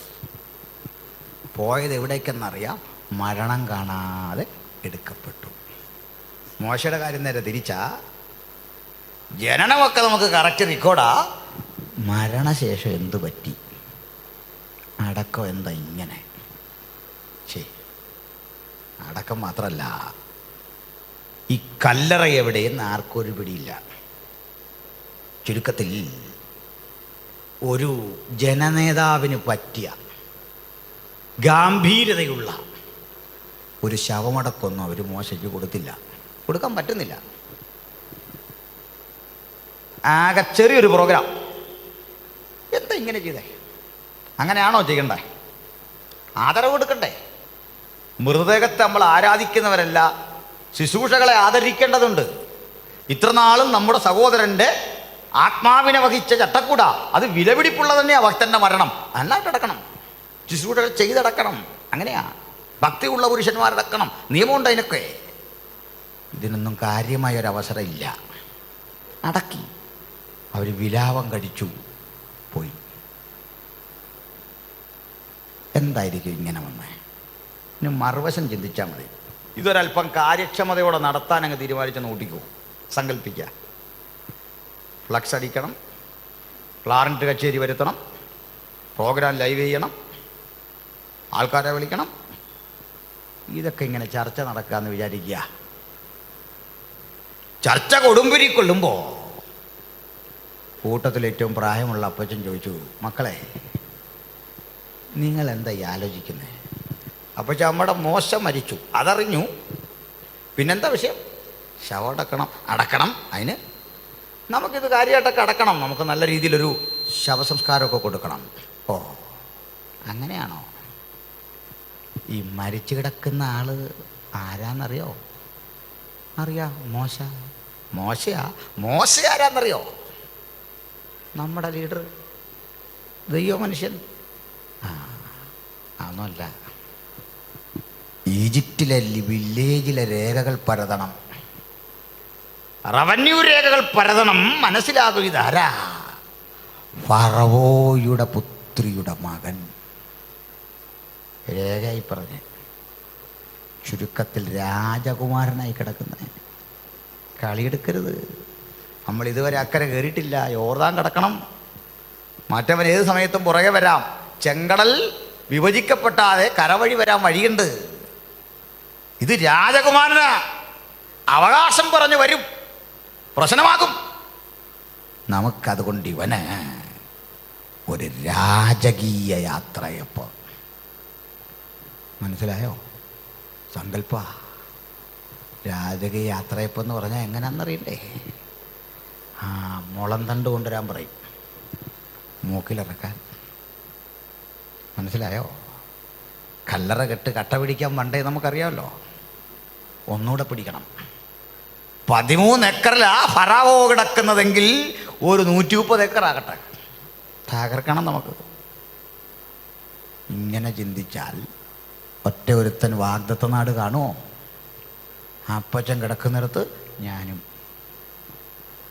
പോയത് എവിടേക്കെന്നറിയാം, മരണം കാണാതെ എടുക്കപ്പെട്ടു. മോശയുടെ കാര്യം നേരെ തിരിച്ചാ. ജനനമൊക്കെ നമുക്ക് കറക്റ്റ് റെക്കോർഡാ. മരണശേഷം എന്തു പറ്റി, അടക്കം എന്താ ഇങ്ങനെ? ശരി, അടക്കം മാത്രമല്ല, ഈ കല്ലറ എവിടെയെന്ന് ആർക്കും ഒരു പിടിയില്ല. ചുരുക്കത്തിൽ ഒരു ജനനേതാവിന് പറ്റിയ ഗാംഭീര്യതയുള്ള ഒരു ശവമടക്കൊന്നും അവർ മോശയ്ക്ക് കൊടുക്കാൻ പറ്റുന്നില്ല. ആകെ ചെറിയൊരു പ്രോഗ്രാം. എന്താ ഇങ്ങനെ ചെയ്തേ? അങ്ങനെയാണോ ചെയ്യണ്ടേ? ആദരവ് കൊടുക്കണ്ടേ? മൃതദേഹത്തെ നമ്മൾ ആരാധിക്കുന്നവരല്ല, ശുശ്രൂഷകളെ ആദരിക്കേണ്ടതുണ്ട്. ഇത്രനാളും നമ്മുടെ സഹോദരൻ്റെ ആത്മാവിനെ വഹിച്ച ചട്ടക്കൂട, അത് വിലപിടിപ്പുള്ള തന്നെയാണ്. ഭക്തൻ്റെ മരണം നന്നായിട്ടടക്കണം, ശുശ്രൂഷകൾ ചെയ്തടക്കണം. അങ്ങനെയാ ഭക്തിയുള്ള പുരുഷന്മാരടക്കണം, നിയമമുണ്ട് അതിനൊക്കെ. ഇതിനൊന്നും കാര്യമായൊരവസരം ഇല്ല. അടക്കി, അവർ വിലാപം കഴിച്ചു പോയി. എന്തായിരിക്കും ഇങ്ങനെ വന്നേ? ഇനി മറുവശം ചിന്തിച്ചാൽ മതി. ഇതൊരല്പം കാര്യക്ഷമതയോടെ നടത്താൻ അങ്ങ് തീരുമാനിച്ച് നോട്ടിക്കോ. സങ്കല്പിക്കുക, ഫ്ലക്സ് അടിക്കണം, ക്ലാറിനെറ്റ് കച്ചേരി വരുത്തണം, പ്രോഗ്രാം ലൈവ് ചെയ്യണം, ആൾക്കാരെ വിളിക്കണം. ഇതൊക്കെ ഇങ്ങനെ ചർച്ച നടക്കാമെന്ന് വിചാരിക്കുക. ചർച്ച കൊടുമ്പിരി കൊള്ളുമ്പോൾ കൂട്ടത്തിൽ ഏറ്റവും പ്രായമുള്ള അപ്പച്ചൻ ചോദിച്ചു, മക്കളെ നിങ്ങൾ എന്താ ഈ ആലോചിക്കുന്നത്? അപ്പച്ചൻ നമ്മുടെ മോശം മരിച്ചു, അതറിഞ്ഞു. പിന്നെന്താ വിഷയം? ശവം അടക്കണം. അതിന് നമുക്കിത് കാര്യമായിട്ടൊക്കെ അടക്കണം. നമുക്ക് നല്ല രീതിയിലൊരു ശവസംസ്കാരമൊക്കെ കൊടുക്കണം. ഓ, അങ്ങനെയാണോ? ഈ മരിച്ചു കിടക്കുന്ന ആള് ആരാന്നറിയോ? അറിയാം, മോശ ആരാന്നറിയോ? നമ്മുടെ ലീഡർ, ദൈവ മനുഷ്യൻ. അതൊന്നുമല്ല. ഈജിപ്തിലെ വില്ലേജിലെ രേഖകൾ പരതണം, റവന്യൂ രേഖകൾ പരതണം. മനസ്സിലാകും ഇതാരാ? ഫറവോയുടെ പുത്രിയുടെ മകൻ. രേഖയായി പറഞ്ഞ് ചുരുക്കത്തിൽ രാജകുമാരനായി കിടക്കുന്നത്. കളിയെടുക്കരുത്. നമ്മൾ ഇതുവരെ അക്കരെ കയറിയിട്ടില്ല. യോർദാൻ കിടക്കണം. മറ്റവൻ ഏത് സമയത്തും പുറകെ വരാം. ചെങ്കടൽ വിഭജിക്കപ്പെട്ടാതെ കരവഴി വരാൻ വഴിയുണ്ട്. ഇത് രാജകുമാരനാ. അവകാശം പറഞ്ഞു വരും, പ്രശ്നമാകും. നമുക്കതുകൊണ്ട് ഇവന് ഒരു രാജകീയ യാത്രയപ്പോൾ. മനസ്സിലായോ? സങ്കല്പ രാജകീയ യാത്രയപ്പം എന്ന് പറഞ്ഞാൽ എങ്ങനെയാണെന്നറിയില്ലേ? മുളം തണ്ട് കൊണ്ടുവരാൻ പറയും, മൂക്കിലിറക്കാൻ. മനസ്സിലായോ? കല്ലറ കെട്ട് കട്ട പിടിക്കാൻ പണ്ടേ നമുക്കറിയാമല്ലോ. ഒന്നുകൂടെ പിടിക്കണം. 13 ഏക്കറിലാ ഫറാവോ കിടക്കുന്നതെങ്കിൽ ഒരു 130 ഏക്കറാകട്ടെ, തകർക്കണം നമുക്ക്. ഇങ്ങനെ ചിന്തിച്ചാൽ ഒറ്റ ഒരുത്തൻ വാഗ്ദത്ത നാട് കാണുമോ? അപ്പച്ചൻ കിടക്കുന്നിടത്ത് ഞാനും.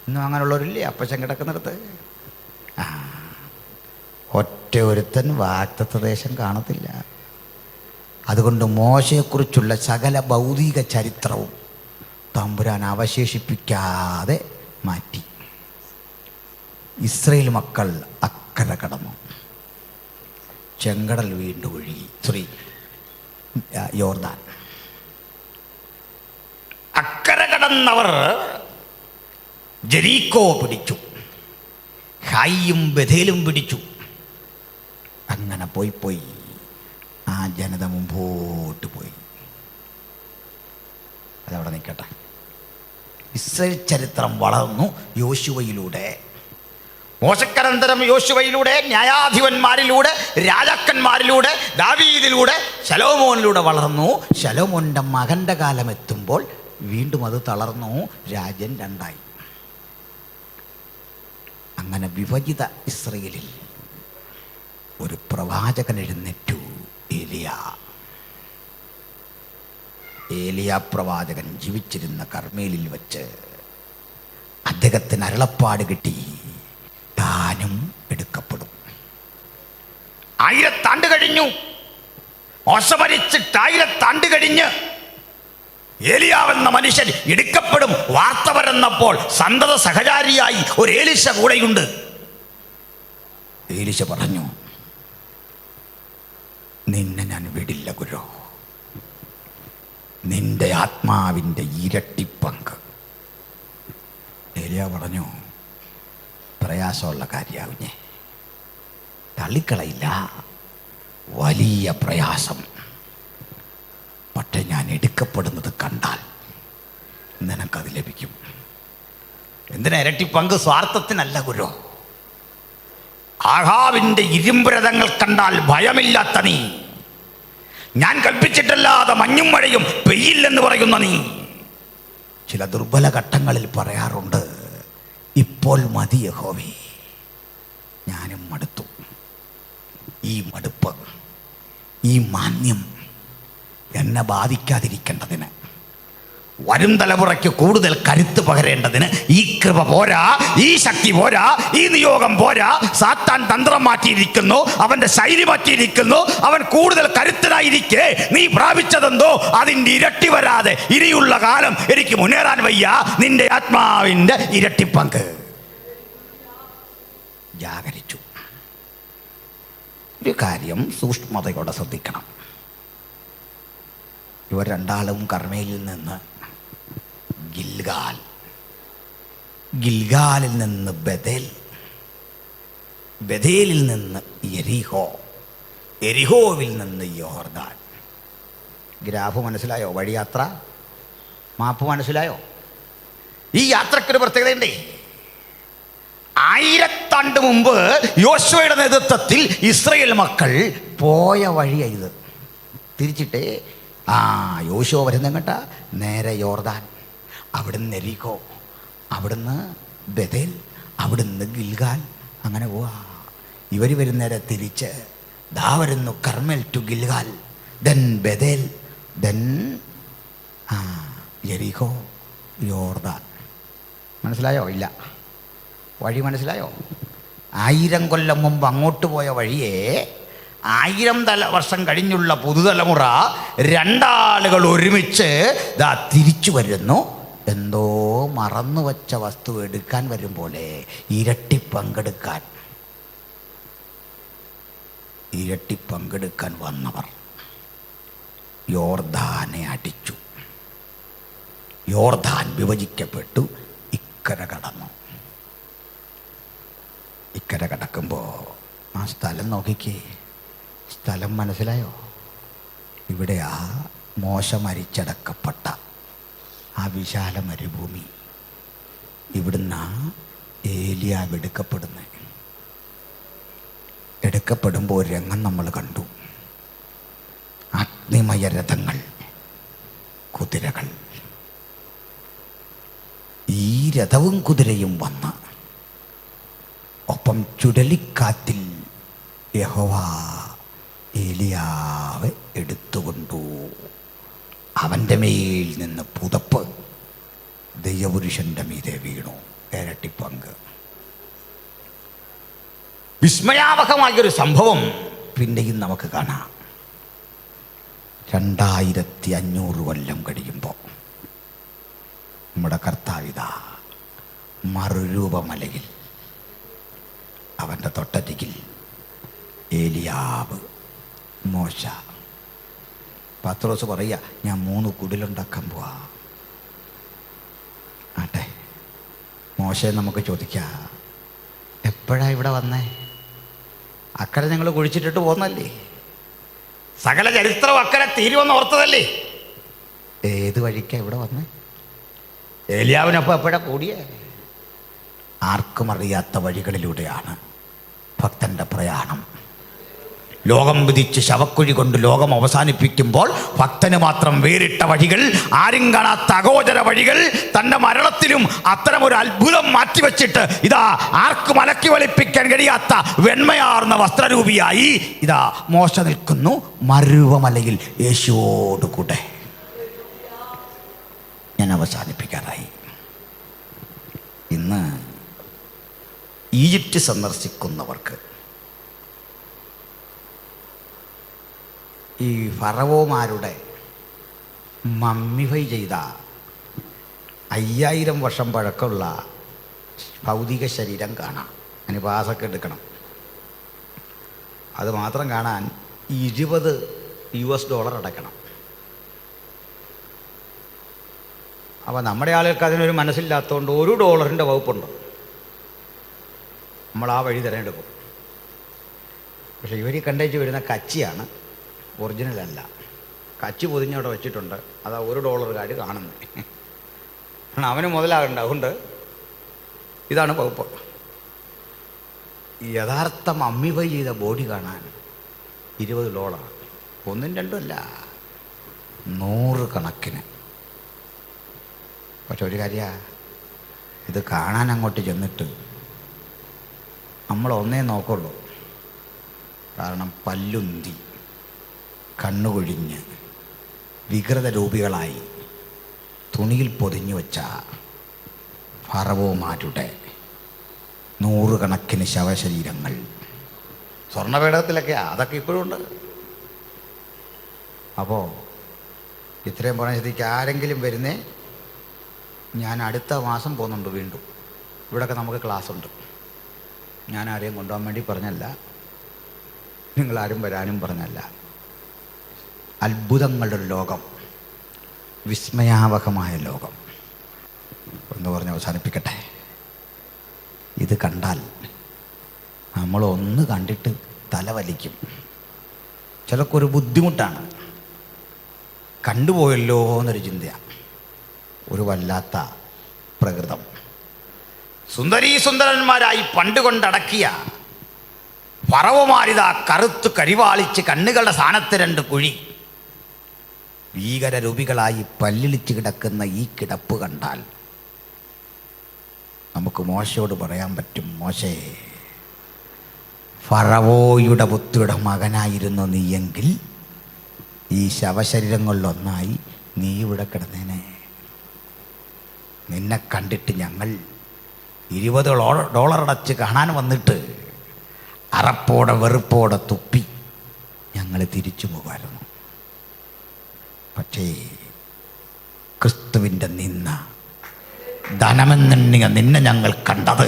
ഇന്നും അങ്ങനെയുള്ളവരില്ലേ അപ്പച്ചൻ കിടക്കുന്നിടത്ത്? ഒറ്റ ഒരുത്തൻ വാഗ്ദത്ത ദേശം കാണത്തില്ല. അതുകൊണ്ട് മോശയെക്കുറിച്ചുള്ള സകല ഭൗതിക ചരിത്രവും തമ്പുരാൻ അവശേഷിപ്പിക്കാതെ മാറ്റി. ഇസ്രയേൽ മക്കൾ അക്കരെ കടന്നു, ചെങ്കടൽ വീണ്ടും ഒഴുകി. യോർദാൻ അക്കരെ കടന്നവർ ജെറീക്കോ പിടിച്ചു, ഹായിയും ബഥേലും പിടിച്ചു. അങ്ങനെ പോയി ആ ജനത മുമ്പോട്ട് പോയി. അതവിടെ നിൽക്കട്ടെ. ഇസ്രായേൽ ചരിത്രം വളർന്നു യോശുവയിലൂടെ. മോശക്കനന്തരം യോശുവയിലൂടെ, ന്യായാധിപന്മാരിലൂടെ, രാജാക്കന്മാരിലൂടെ, ദാവീദിലൂടെ, ശലോമോനിലൂടെ വളർന്നു. ശലോമോൻ്റെ മകൻ്റെ കാലം എത്തുമ്പോൾ വീണ്ടും അത് തളർന്നു. രാജ്യം രണ്ടായി. അങ്ങനെ വിഭജിത ഇസ്രയേലിൽ ഒരു പ്രവാചകൻ എഴുന്നേറ്റു, ഏലിയ പ്രവാചകൻ ജീവിച്ചിരുന്ന കർമ്മേലിൽ വെച്ച് അദ്ദേഹത്തിന് അരുളപ്പാട് കിട്ടി, താനും എടുക്കപ്പെടും. 1000 ആണ്ട് കഴിഞ്ഞു. മോശ മരിച്ചിട്ട് 1000 ആണ്ട് കഴിഞ്ഞ് ഏലിയാവെന്ന മനുഷ്യൻ എടുക്കപ്പെടും. വാർത്ത വരുന്നപ്പോൾ സന്തത സഹചാരിയായി ഒരു ഏലിശ കൂടെയുണ്ട്. ഏലിശ പറഞ്ഞു, നിന്നെ ഞാൻ വിടില്ല ഗുരു, നിന്റെ ആത്മാവിൻ്റെ ഇരട്ടിപ്പങ്ക്. ഏലിയ പറഞ്ഞു, പ്രയാസമുള്ള കാര്യമാവുഞ്ഞേ, തള്ളിക്കളയില്ല, വലിയ പ്രയാസം. പക്ഷെ ഞാൻ എടുക്കപ്പെടുന്നത് കണ്ടാൽ നിനക്കത് ലഭിക്കും. എന്തിനാ ഇരട്ടിപ്പങ്ക്? സ്വാർത്ഥത്തിനല്ല ഗുരു. ആഹാബിൻ്റെ ഇരുമ്പുരഥങ്ങൾ കണ്ടാൽ ഭയമില്ലാത്ത നീ ഞാൻ കൽപ്പിച്ചിട്ടല്ലാതെ മഞ്ഞും മഴയും പെയ്യില്ലെന്ന് പറയുന്ന നീ ചില ദുർബല ഘട്ടങ്ങളിൽ പറയാറുണ്ട്, ഇപ്പോൾ മതി യഹോവേ, ഞാനും മടുത്തു. ഈ മടുപ്പ്, ഈ മാന്യം എന്നെ ബാധിക്കാതിരിക്കേണ്ടതിന്, വരും തലമുറയ്ക്ക് കൂടുതൽ കരുത്ത് പകരേണ്ടതിന് ഈ കൃപ പോരാ, ഈ ശക്തി പോരാ, ഈ നിയോഗം പോരാ. സാത്താൻ തന്ത്രം മാറ്റിയിരിക്കുന്നു, അവന്റെ ശൈലി മാറ്റിയിരിക്കുന്നു. അവൻ കൂടുതൽ കരുത്തനായിരിക്കെ നീ പ്രാപിച്ചതെന്തോ അതിൻ്റെ ഇരട്ടി വരാതെ ഇനിയുള്ള കാലം എനിക്ക് മുന്നേറാൻ വയ്യ. നിന്റെ ആത്മാവിൻ്റെ ഇരട്ടിപ്പങ്ക്. ജാഗരിച്ചു. ഒരു കാര്യം സൂക്ഷ്മതയോടെ ശ്രദ്ധിക്കണം. ഇവർ രണ്ടാളും കർമ്മേലിൽ നിന്ന് ഗിൽഗാലിൽ നിന്ന് ബഥേൽ, ബഥേലിൽ നിന്ന് യെരിഹോ, യെരിഹോവിൽ നിന്ന് യോർദാൻ. ഗ്രാഫ് മനസ്സിലായോ? വഴിയാത്ര മാപ്പ് മനസ്സിലായോ? ഈ യാത്രക്കൊരു പ്രത്യേകതയുണ്ടേ. 1000 ആണ്ട് മുമ്പ് യോശുവയുടെ നേതൃത്വത്തിൽ ഇസ്രായേൽ മക്കൾ പോയ വഴിയായത്. തിരിച്ചിട്ട് യോശുവ വരുന്ന കേട്ട നേരെ യോർദാൻ, അവിടുന്ന് എരിഹോ, അവിടുന്ന് ബഥേൽ, അവിടുന്ന് ഗിൽഗാൽ, അങ്ങനെ പോവാ. ഇവർ വരുന്നേരെ തിരിച്ച് ദാ വരുന്നു Carmel to Gilgal, then Bethel, then യെരിഹോ, യോർദാൻ. മനസ്സിലായോ? ഇല്ല. വഴി മനസ്സിലായോ? 1000 കൊല്ലം മുമ്പ് അങ്ങോട്ട് പോയ വഴിയെ 1000 വർഷം കഴിഞ്ഞുള്ള പുതുതലമുറ രണ്ടാളുകൾ ഒരുമിച്ച് ദാ തിരിച്ചു വരുന്നു. എന്തോ മറന്നു വച്ച വസ്തു എടുക്കാൻ വരും പോലെ ഇരട്ടി പങ്കെടുക്കാൻ വന്നവർ യോർദാനെ അടിച്ചു. യോർദാൻ വിഭജിക്കപ്പെട്ടു. ഇക്കര കടന്നു. ഇക്കര കടക്കുമ്പോൾ ആ സ്ഥലം നോക്കിക്കേ. സ്ഥലം മനസ്സിലായോ? ഇവിടെയാ മോശ മരിച്ചടക്കപ്പെട്ട ആ വിശാല മരുഭൂമി. ഇവിടുന്ന് ഏലിയാവ് എടുക്കപ്പെടുമ്പോൾ ഒരു രംഗം നമ്മൾ കണ്ടു. അഗ്നിമയ രഥങ്ങൾ, കുതിരകൾ. ഈ രഥവും കുതിരയും വന്ന് ഒപ്പം ചുഴലിക്കാറ്റിൽ യഹോവ ഏലിയാവ് എടുത്തുകൊണ്ടു. അവൻ്റെ മേൽ നിന്ന് പുതപ്പ് ദൈവപുരുഷന്റെ മീതെ വീണു. ഇരട്ടിപ്പങ്ക്. വിസ്മയാവഹമായൊരു സംഭവം പിന്നെയും നമുക്ക് കാണാം. 2500 കൊല്ലം കഴിയുമ്പോൾ നമ്മുടെ കർത്താവിതാ മറുരൂപമലയിൽ അവൻ്റെ തൊട്ടരികിൽ ഏലിയാവ്, മോശ. പത്രോസ് പറയുക, ഞാൻ 3 കുടിലുണ്ടാക്കാൻ പോവാ. ആട്ടെ, മോശയെ നമുക്ക് ചോദിക്കാം, എപ്പോഴാ ഇവിടെ വന്നേ? അക്കരെ ഞങ്ങൾ കുഴിച്ചിട്ടിട്ട് പോന്നല്ലേ? സകല ചരിത്രം അക്കരെ തീരുവെന്ന് ഓർത്തതല്ലേ? ഏത് വഴിക്കാ ഇവിടെ വന്നേ? ഏലിയാവിനൊപ്പം എപ്പോഴാ കൂടിയേ? ആർക്കും അറിയാത്ത വഴികളിലൂടെയാണ് ഭക്തന്റെ പ്രയാണം. ലോകം വിധിച്ച് ശവക്കുഴി കൊണ്ട് ലോകം അവസാനിപ്പിക്കുമ്പോൾ ഭക്തന് മാത്രം വേറിട്ട വഴികൾ, ആരും കാണാത്ത അഗോചര വഴികൾ. തൻ്റെ മരണത്തിലും അത്തരമൊരു അത്ഭുതം മാറ്റിവെച്ചിട്ട് ഇതാ ആർക്കും അലക്കി വലിപ്പിക്കാൻ കഴിയാത്ത വെണ്മയാർന്ന വസ്ത്രരൂപിയായി ഇതാ മോശ നിൽക്കുന്നു മരുവമലയിൽ യേശുവോടുകൂടെ. ഞാൻ അവസാനിപ്പിക്കാറായി. ഇന്ന് ഈജിപ്റ്റ് സന്ദർശിക്കുന്നവർക്ക് ഈ ഫറവോമാരുടെ മമ്മിഫൈ ചെയ്ത 5000 വർഷം പഴക്കമുള്ള ഭൗതിക ശരീരം കാണാം. അതിന് പാസൊക്കെ എടുക്കണം. അത് മാത്രം കാണാൻ $20 അടയ്ക്കണം. അപ്പോൾ നമ്മുടെ ആളുകൾക്ക് അതിനൊരു മനസ്സില്ലാത്തതുകൊണ്ട് $1 വകുപ്പുണ്ട്. നമ്മൾ ആ വഴി തിരഞ്ഞെടുക്കും. പക്ഷേ ഇവർ കണ്ടേച്ച് വരുന്ന കച്ചിയാണ്, ഒറിജിനലല്ല. കച്ചി പൊതിഞ്ഞവിടെ വെച്ചിട്ടുണ്ട്. അതാ $1 കാർഡ് കാണുന്നത്. അവന് മുതലാകണ്ട. അതുകൊണ്ട് ഇതാണ് വകുപ്പ്. യഥാർത്ഥ മമ്മിഫൈ ചെയ്ത ബോഡി കാണാൻ $20. ഒന്നും രണ്ടും അല്ല, 100 കണക്കിന്. പക്ഷെ ഒരു കാര്യമാണ്, ഇത് കാണാൻ അങ്ങോട്ട് ചെന്നിട്ട് നമ്മൾ ഒന്നേ നോക്കുള്ളൂ. കാരണം പല്ലുന്തി, കണ്ണുകൊഴിഞ്ഞ്, വികൃത രൂപികളായി തുണിയിൽ പൊതിഞ്ഞു വെച്ച ഫറവോമാരുടെ 100 കണക്കിന് ശവശരീരങ്ങൾ സ്വർണ്ണപേടകത്തിലൊക്കെയാണ്, അതൊക്കെ ഇപ്പോഴും ഉണ്ട്. അപ്പോൾ ഇത്രയും പറഞ്ഞ സ്ഥിതിക്ക് ആരെങ്കിലും വരുന്നേ, ഞാൻ അടുത്ത മാസം പോകുന്നുണ്ട് വീണ്ടും. ഇവിടെയൊക്കെ നമുക്ക് ക്ലാസ് ഉണ്ട്. ഞാൻ ആരെയും കൊണ്ടുപോകാൻ വേണ്ടി പറഞ്ഞല്ല, നിങ്ങളാരും വരാനും പറഞ്ഞല്ല. അത്ഭുതങ്ങളുടെ ഒരു ലോകം, വിസ്മയാവഹമായ ലോകം എന്ന് പറഞ്ഞ് അവസാനിപ്പിക്കട്ടെ. ഇത് കണ്ടാൽ നമ്മളൊന്ന് കണ്ടിട്ട് തലവലിക്കും. ചിലർക്കൊരു ബുദ്ധിമുട്ടാണ്, കണ്ടുപോയല്ലോ എന്നൊരു ചിന്തയാണ്. ഒരു വല്ലാത്ത പ്രകൃതം. സുന്ദരീ സുന്ദരന്മാരായി പണ്ട് കൊണ്ടടക്കിയ ഫറവോമാരിതാ കറുത്ത് കരിവാളിച്ച് കണ്ണുകളുടെ സ്ഥാനത്ത് 2 കുഴി, ഭീകരരൂപികളായി പല്ലിളിച്ച് കിടക്കുന്ന ഈ കിടപ്പ് കണ്ടാൽ നമുക്ക് മോശയോട് പറയാൻ പറ്റും, മോശേ, ഫറവോയുടെ പുത്രിയുടെ മകനായിരുന്നു നീയെങ്കിൽ ഈ ശവശരീരങ്ങളിലൊന്നായി നീ ഇവിടെ കിടന്നേനെ. നിന്നെ കണ്ടിട്ട് ഞങ്ങൾ $20 അടച്ച് കാണാൻ വന്നിട്ട് അറപ്പോടെ വെറുപ്പോടെ തുപ്പി ഞങ്ങൾ തിരിച്ചു പോകുമായിരുന്നു. പക്ഷേ ക്രിസ്തുവിൻ്റെ നിന്ന ധനമെന്നെണ്ണിയ നിന്നെ ഞങ്ങൾ കണ്ടത്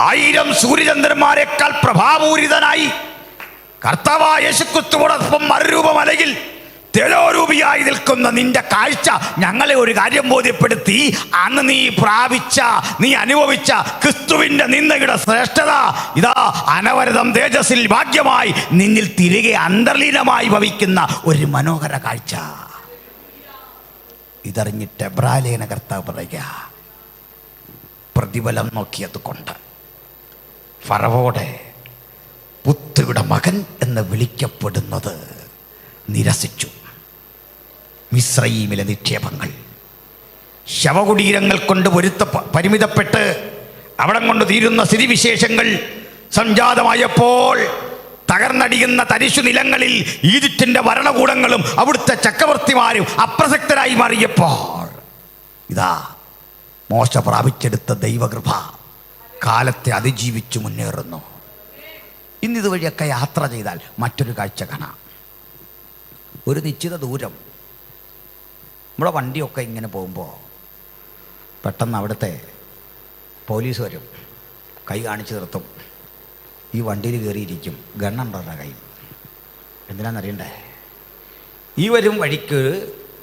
1000 സൂര്യചന്ദ്രന്മാരെക്കാൾ പ്രഭാപൂരിതനായി കർത്താവായ യേശുക്രിസ്തുവോടൊപ്പം മറുരൂപമലയിൽ തേജോരൂപിയായി നിൽക്കുന്ന നിന്റെ കാഴ്ച ഞങ്ങളെ ഒരു കാര്യം ബോധ്യപ്പെടുത്തി. അന്ന് നീ അനുഭവിച്ച ക്രിസ്തുവിൻ്റെ നിന്ദയുടെ ശ്രേഷ്ഠത ഇതാ അനവരതം തേജസ്സിൽ ഭാഗ്യമായി നിന്നിൽ തിരികെ അന്തർലീനമായി ഭവിക്കുന്ന ഒരു മനോഹര കാഴ്ച. ഇതറിഞ്ഞിട്ട് എബ്രാലേന കർത്താവ് പറയുക, പ്രതിഫലം നോക്കിയത് കൊണ്ട് ഫറവോടെ പുത്രിയുടെ മകൻ എന്ന് വിളിക്കപ്പെടുന്നത് നിരസിച്ചു. മിസ്രയീമിലെ നിക്ഷേപങ്ങൾ ശവകുടീരങ്ങൾ കൊണ്ട് പരിമിതപ്പെട്ട് അവിടം കൊണ്ട് തീരുന്ന സ്ഥിതിവിശേഷങ്ങൾ സംജാതമായപ്പോൾ തകർന്നടിയുന്ന തരിശു നിലങ്ങളിൽ ഈജിപ്തിൻ്റെ ഭരണകൂടങ്ങളും അവിടുത്തെ ചക്രവർത്തിമാരും അപ്രസക്തരായി മാറിയപ്പോൾ ഇതാ മോശ പ്രാപിച്ചെടുത്ത ദൈവകൃപ കാലത്തെ അതിജീവിച്ചു മുന്നേറുന്നു. ഇന്നിതുവഴിയൊക്കെ യാത്ര ചെയ്താൽ മറ്റൊരു കാഴ്ച കാണാം. ഒരു നിശ്ചിത ദൂരം നമ്മുടെ വണ്ടിയൊക്കെ ഇങ്ങനെ പോകുമ്പോൾ പെട്ടെന്ന് അവിടുത്തെ പോലീസ് വരും, കൈ കാണിച്ച് നിർത്തും. ഈ വണ്ടിയിൽ കയറിയിരിക്കും, ഗണ്ണുണ്ടവരുടെ കയ്യിൽ. എന്തിനാണെന്നറിയണ്ടേ? ഈ വരും വഴിക്ക്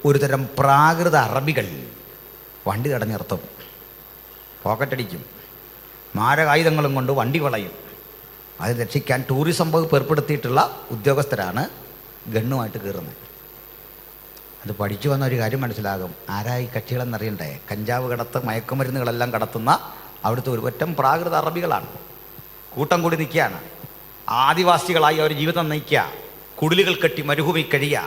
ഒരു തരം പ്രാകൃത അറബികൾ വണ്ടി തടഞ്ഞു നിർത്തും, പോക്കറ്റടിക്കും, മാരകായുധങ്ങളും കൊണ്ട് വണ്ടി വളയും. അത് രക്ഷിക്കാൻ ടൂറിസം വകുപ്പ് ഏർപ്പെടുത്തിയിട്ടുള്ള ഉദ്യോഗസ്ഥരാണ് ഗണ്ണുമായിട്ട് കയറുന്നത്. അത് പഠിച്ചു വന്ന ഒരു കാര്യം മനസ്സിലാകും, ആരായി കക്ഷികളെന്നറിയണ്ടേ? കഞ്ചാവ് കടത്ത്, മയക്കുമരുന്നുകളെല്ലാം കടത്തുന്ന അവിടുത്തെ ഒരു പറ്റം പ്രാകൃത അറബികളാണ്. കൂട്ടം കൂടി നിൽക്കുകയാണ്. ആദിവാസികളായി അവർ ജീവിതം നയിക്കുക, കുടിലുകൾ കെട്ടി മരുഭൂമി കഴിയുക,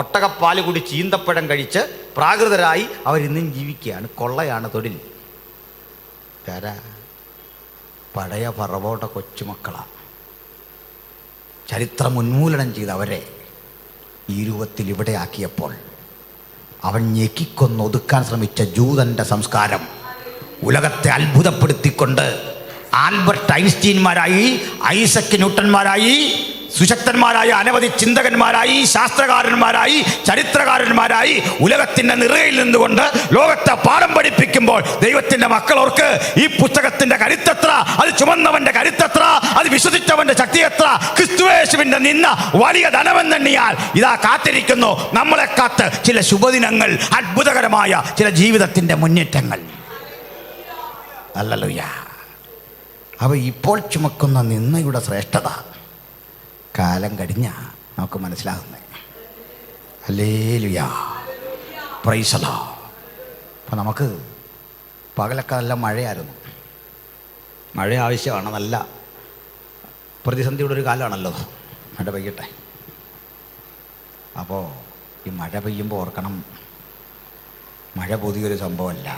ഒട്ടകപ്പാല് കൂടി ചീന്തപ്പഴം കഴിച്ച് പ്രാകൃതരായി അവരിന്നും ജീവിക്കുകയാണ്. കൊള്ളയാണ് തൊഴിൽ. പഴയ ഫറവോയുടെ കൊച്ചുമക്കളാണ്. ചരിത്രം ഉന്മൂലനം ചെയ്ത് അവരെ ഈ രൂപത്തിൽ ഇവിടെ ആക്കിയപ്പോൾ അവൻ ഞെക്കിക്കൊന്നൊതുക്കാൻ ശ്രമിച്ച ജൂതൻ്റെ സംസ്കാരം ഉലകത്തെ അത്ഭുതപ്പെടുത്തിക്കൊണ്ട് ആൽബർട്ട് ഐൻസ്റ്റീൻമാരായി, ഐസക് ന്യൂട്ടന്മാരായി, സുശക്തന്മാരായ അനവധി ചിന്തകന്മാരായി, ശാസ്ത്രകാരന്മാരായി, ചരിത്രകാരന്മാരായി ഉലകത്തിൻ്റെ നിറയിൽ നിന്നുകൊണ്ട് ലോകത്തെ പാഠം പഠിപ്പിക്കുമ്പോൾ ദൈവത്തിൻ്റെ മക്കളോർക്ക് ഈ പുസ്തകത്തിൻ്റെ കരുത്തത്ര, അത് ചുമന്നവൻ്റെ കരുത്തത്ര, അത് വിശ്വസിച്ചവൻ്റെ ശക്തി എത്ര, ക്രിസ്തുയേശുവിൻ്റെ നിന്ന വലിയ ധനമെന്നെണ്ണിയാൽ ഇതാ കാത്തിരിക്കുന്നു നമ്മളെ കാത്ത് ചില ശുഭദിനങ്ങൾ, അത്ഭുതകരമായ ചില ജീവിതത്തിൻ്റെ മുന്നേറ്റങ്ങൾ. ഹല്ലേലൂയ. അവ ഇപ്പോൾ ചുമക്കുന്ന നിന്നയുടെ ശ്രേഷ്ഠത കാലം കഴിഞ്ഞ നമുക്ക് മനസ്സിലാകുന്നത്. Hallelujah, praise the Lord. അപ്പം നമുക്ക് പകലൊക്കെ നല്ല മഴയായിരുന്നു. മഴ ആവശ്യമാണ്, നല്ല പ്രതിസന്ധിയുടെ ഒരു കാലമാണല്ലോ. മഴ പെയ്യട്ടെ. അപ്പോൾ ഈ മഴ പെയ്യുമ്പോൾ ഓർക്കണം, മഴ പുതിയൊരു സംഭവമല്ല.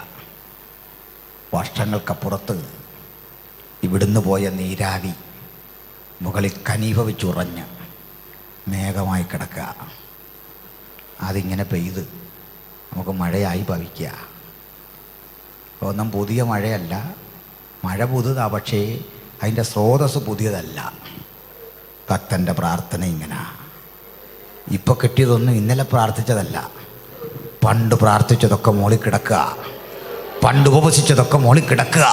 വർഷങ്ങൾക്കപ്പുറത്ത് ഇവിടുന്ന് പോയ നീരാവി മുകളിൽ കനീഭവിച്ചുറഞ്ഞ് മേഘമായി കിടക്കുക. അതിങ്ങനെ പെയ്ത് നമുക്ക് മഴയായി ഭവിക്കുക. ഒന്നും പുതിയ മഴയല്ല, മഴ പുതുതാ, പക്ഷേ അതിൻ്റെ സ്രോതസ് പുതിയതല്ല. ഭക്തൻ്റെ പ്രാർത്ഥന ഇങ്ങനെ. ഇപ്പോൾ കിട്ടിയതൊന്നും ഇന്നലെ പ്രാർത്ഥിച്ചതല്ല, പണ്ട് പ്രാർത്ഥിച്ചതൊക്കെ മോളിൽ കിടക്കുക, പണ്ട് ഉപവസിച്ചതൊക്കെ മോളിൽ കിടക്കുക.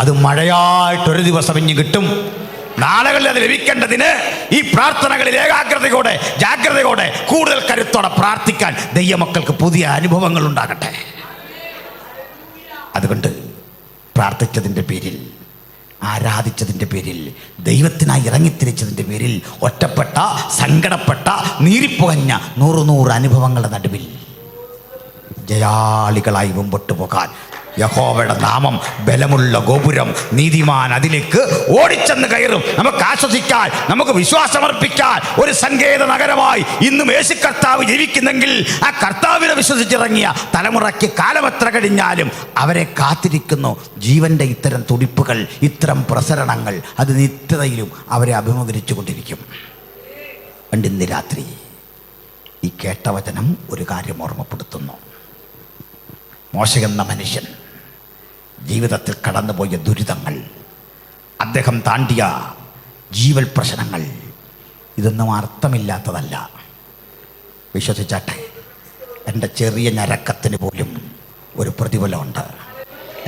അത് മഴയായിട്ടൊരു ദിവസം ഇനി കിട്ടും. നാളുകളിൽ അത് ലഭിക്കേണ്ടതിന് ഈ പ്രാർത്ഥനകളിൽ ഏകാഗ്രതയോടെ, ജാഗ്രതയോടെ, കൂടുതൽ കരുത്തോടെ പ്രാർത്ഥിക്കാൻ ദൈവമക്കൾക്ക് പുതിയ അനുഭവങ്ങൾ ഉണ്ടാകട്ടെ. അതുകൊണ്ട് പ്രാർത്ഥിച്ചതിൻ്റെ പേരിൽ, ആരാധിച്ചതിൻ്റെ പേരിൽ, ദൈവത്തിനായി ഇറങ്ങിത്തിരിച്ചതിൻ്റെ പേരിൽ ഒറ്റപ്പെട്ട, സങ്കടപ്പെട്ട, നീറിപ്പുകഞ്ഞ 100 അനുഭവങ്ങളുടെ നടുവിൽ ജയാളികളായി മുമ്പോട്ട് പോകാൻ യഹോവയുടെ നാമം ബലമുള്ള ഗോപുരം, നീതിമാൻ അതിലേക്ക് ഓടിച്ചെന്ന് കയറും. നമുക്ക് ആശ്വസിക്കാൻ, നമുക്ക് വിശ്വാസമർപ്പിക്കാൻ ഒരു സങ്കേത നഗരമായി ഇന്നും യേശു കർത്താവ് ജീവിക്കുന്നെങ്കിൽ ആ കർത്താവിനെ വിശ്വസിച്ചിറങ്ങിയ തലമുറയ്ക്ക് കാലമെത്ര കഴിഞ്ഞാലും അവരെ കാത്തിരിക്കുന്നു ജീവന്റെ ഇത്തരം തുടിപ്പുകൾ, ഇത്തരം പ്രസരണങ്ങൾ. അത് നിത്യതയിലും അവരെ അഭിമുഖീകരിച്ചു കൊണ്ടിരിക്കും. ഇന്ന് രാത്രി ഈ കേട്ട വചനം ഒരു കാര്യം ഓർമ്മപ്പെടുത്തുന്നു. മോശ എന്ന മനുഷ്യൻ ജീവിതത്തിൽ കടന്നുപോയ ദുരിതങ്ങൾ, അദ്ദേഹം താണ്ടിയ ജീവൽ പ്രശ്നങ്ങൾ, ഇതൊന്നും അർത്ഥമില്ലാത്തതല്ല. വിശ്വസിച്ചാട്ടെ, എൻ്റെ ചെറിയ ഞരക്കത്തിന് പോലും ഒരു പ്രതിഫലമുണ്ട്.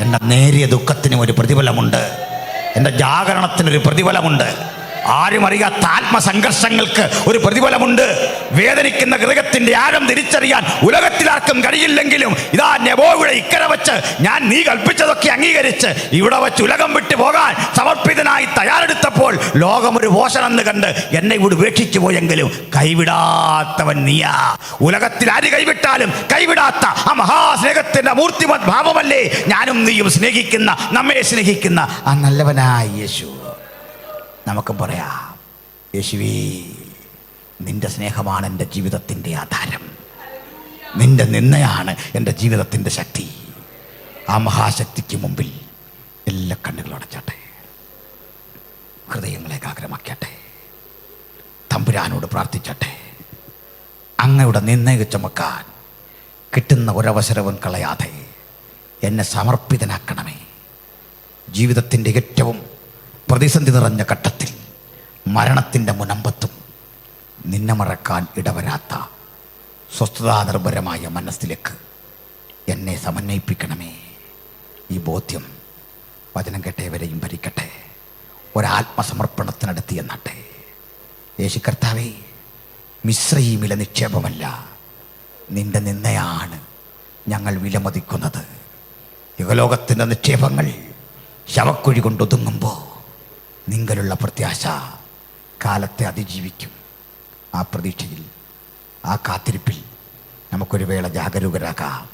എൻ്റെ നേരിയ ദുഃഖത്തിനും ഒരു പ്രതിഫലമുണ്ട്. എൻ്റെ ജാഗരണത്തിനൊരു പ്രതിഫലമുണ്ട്. ആരും അറിയാത്ത ആത്മസംഘർഷങ്ങൾക്ക് ഒരു പ്രതിഫലമുണ്ട്. വേദനിക്കുന്ന ഹൃദയത്തിന്റെ ആഴം തിരിച്ചറിയാൻ ഉലകത്തിലാർക്കും കഴിയില്ലെങ്കിലും ഇതാ നെബോയുടെ ഇക്കരെ വെച്ച് ഞാൻ നീ കൽപ്പിച്ചതൊക്കെ അംഗീകരിച്ച് ഇവിടെ വെച്ച് ഉലകം വിട്ടു പോകാൻ സമർപ്പിതനായി തയ്യാറെടുത്തപ്പോൾ ലോകം ഒരു ഭോഷനെന്ന് കണ്ട് എന്നെ ഇവിടെ ഉപേക്ഷിച്ചു പോയെങ്കിലും കൈവിടാത്തവൻ നീയാ. ഉലകത്തിൽ ആര് കൈവിട്ടാലും കൈവിടാത്ത ആ മഹാസ്നേഹത്തിന്റെ മൂർത്തിമത് ഭാവമല്ലേ ഞാനും നീയും സ്നേഹിക്കുന്ന, നമ്മെ സ്നേഹിക്കുന്ന ആ നല്ലവനായ യേശു. നമുക്ക് പറയാം, യേശുവേ, നിന്റെ സ്നേഹമാണ് എൻ്റെ ജീവിതത്തിൻ്റെ ആധാരം, നിന്റെ നിന്നയാണ് എൻ്റെ ജീവിതത്തിൻ്റെ ശക്തി. ആ മഹാശക്തിക്ക് മുമ്പിൽ എല്ലാ കണ്ണുകളും അടച്ചാട്ടെ, ഹൃദയങ്ങളെ ഏകാഗ്രമാക്കട്ടെ, തമ്പുരാനോട് പ്രാർത്ഥിച്ചട്ടെ. അങ്ങയുടെ നിന്നയെ ചുമക്കാൻ കിട്ടുന്ന ഒരവസരവും കളയാതെ എന്നെ സമർപ്പിതനാക്കണമേ. ജീവിതത്തിൻ്റെ ഏറ്റവും പ്രതിസന്ധി നിറഞ്ഞ ഘട്ടത്തിൽ, മരണത്തിൻ്റെ മുനമ്പത്തും നിന്നെ മറക്കാൻ ഇടവരാത്ത സ്വസ്ഥതാനിർഭരമായ മനസ്സിലേക്ക് എന്നെ സമന്വയിപ്പിക്കണമേ. ഈ ബോധ്യം വചനം കേട്ടവരെയും ഭരിക്കട്ടെ. ഒരാത്മസമർപ്പണത്തിനടുത്ത് എന്നട്ടെ. യേശു കർത്താവേ, മിസ്രയീമിലെ നിക്ഷേപമല്ല, നിന്റെ നിന്നയാണ് ഞങ്ങൾ വിലമതിക്കുന്നത്. യുഗലോകത്തിൻ്റെ നിക്ഷേപങ്ങൾ ശവക്കുഴി കൊണ്ടൊതുങ്ങുമ്പോൾ നിങ്ങളുള്ള പ്രത്യാശ കാലത്തെ അതിജീവിക്കും. ആ പ്രതീക്ഷയിൽ, ആ കാത്തിരിപ്പിൽ നമുക്കൊരു വേള ജാഗരൂകരാകാം.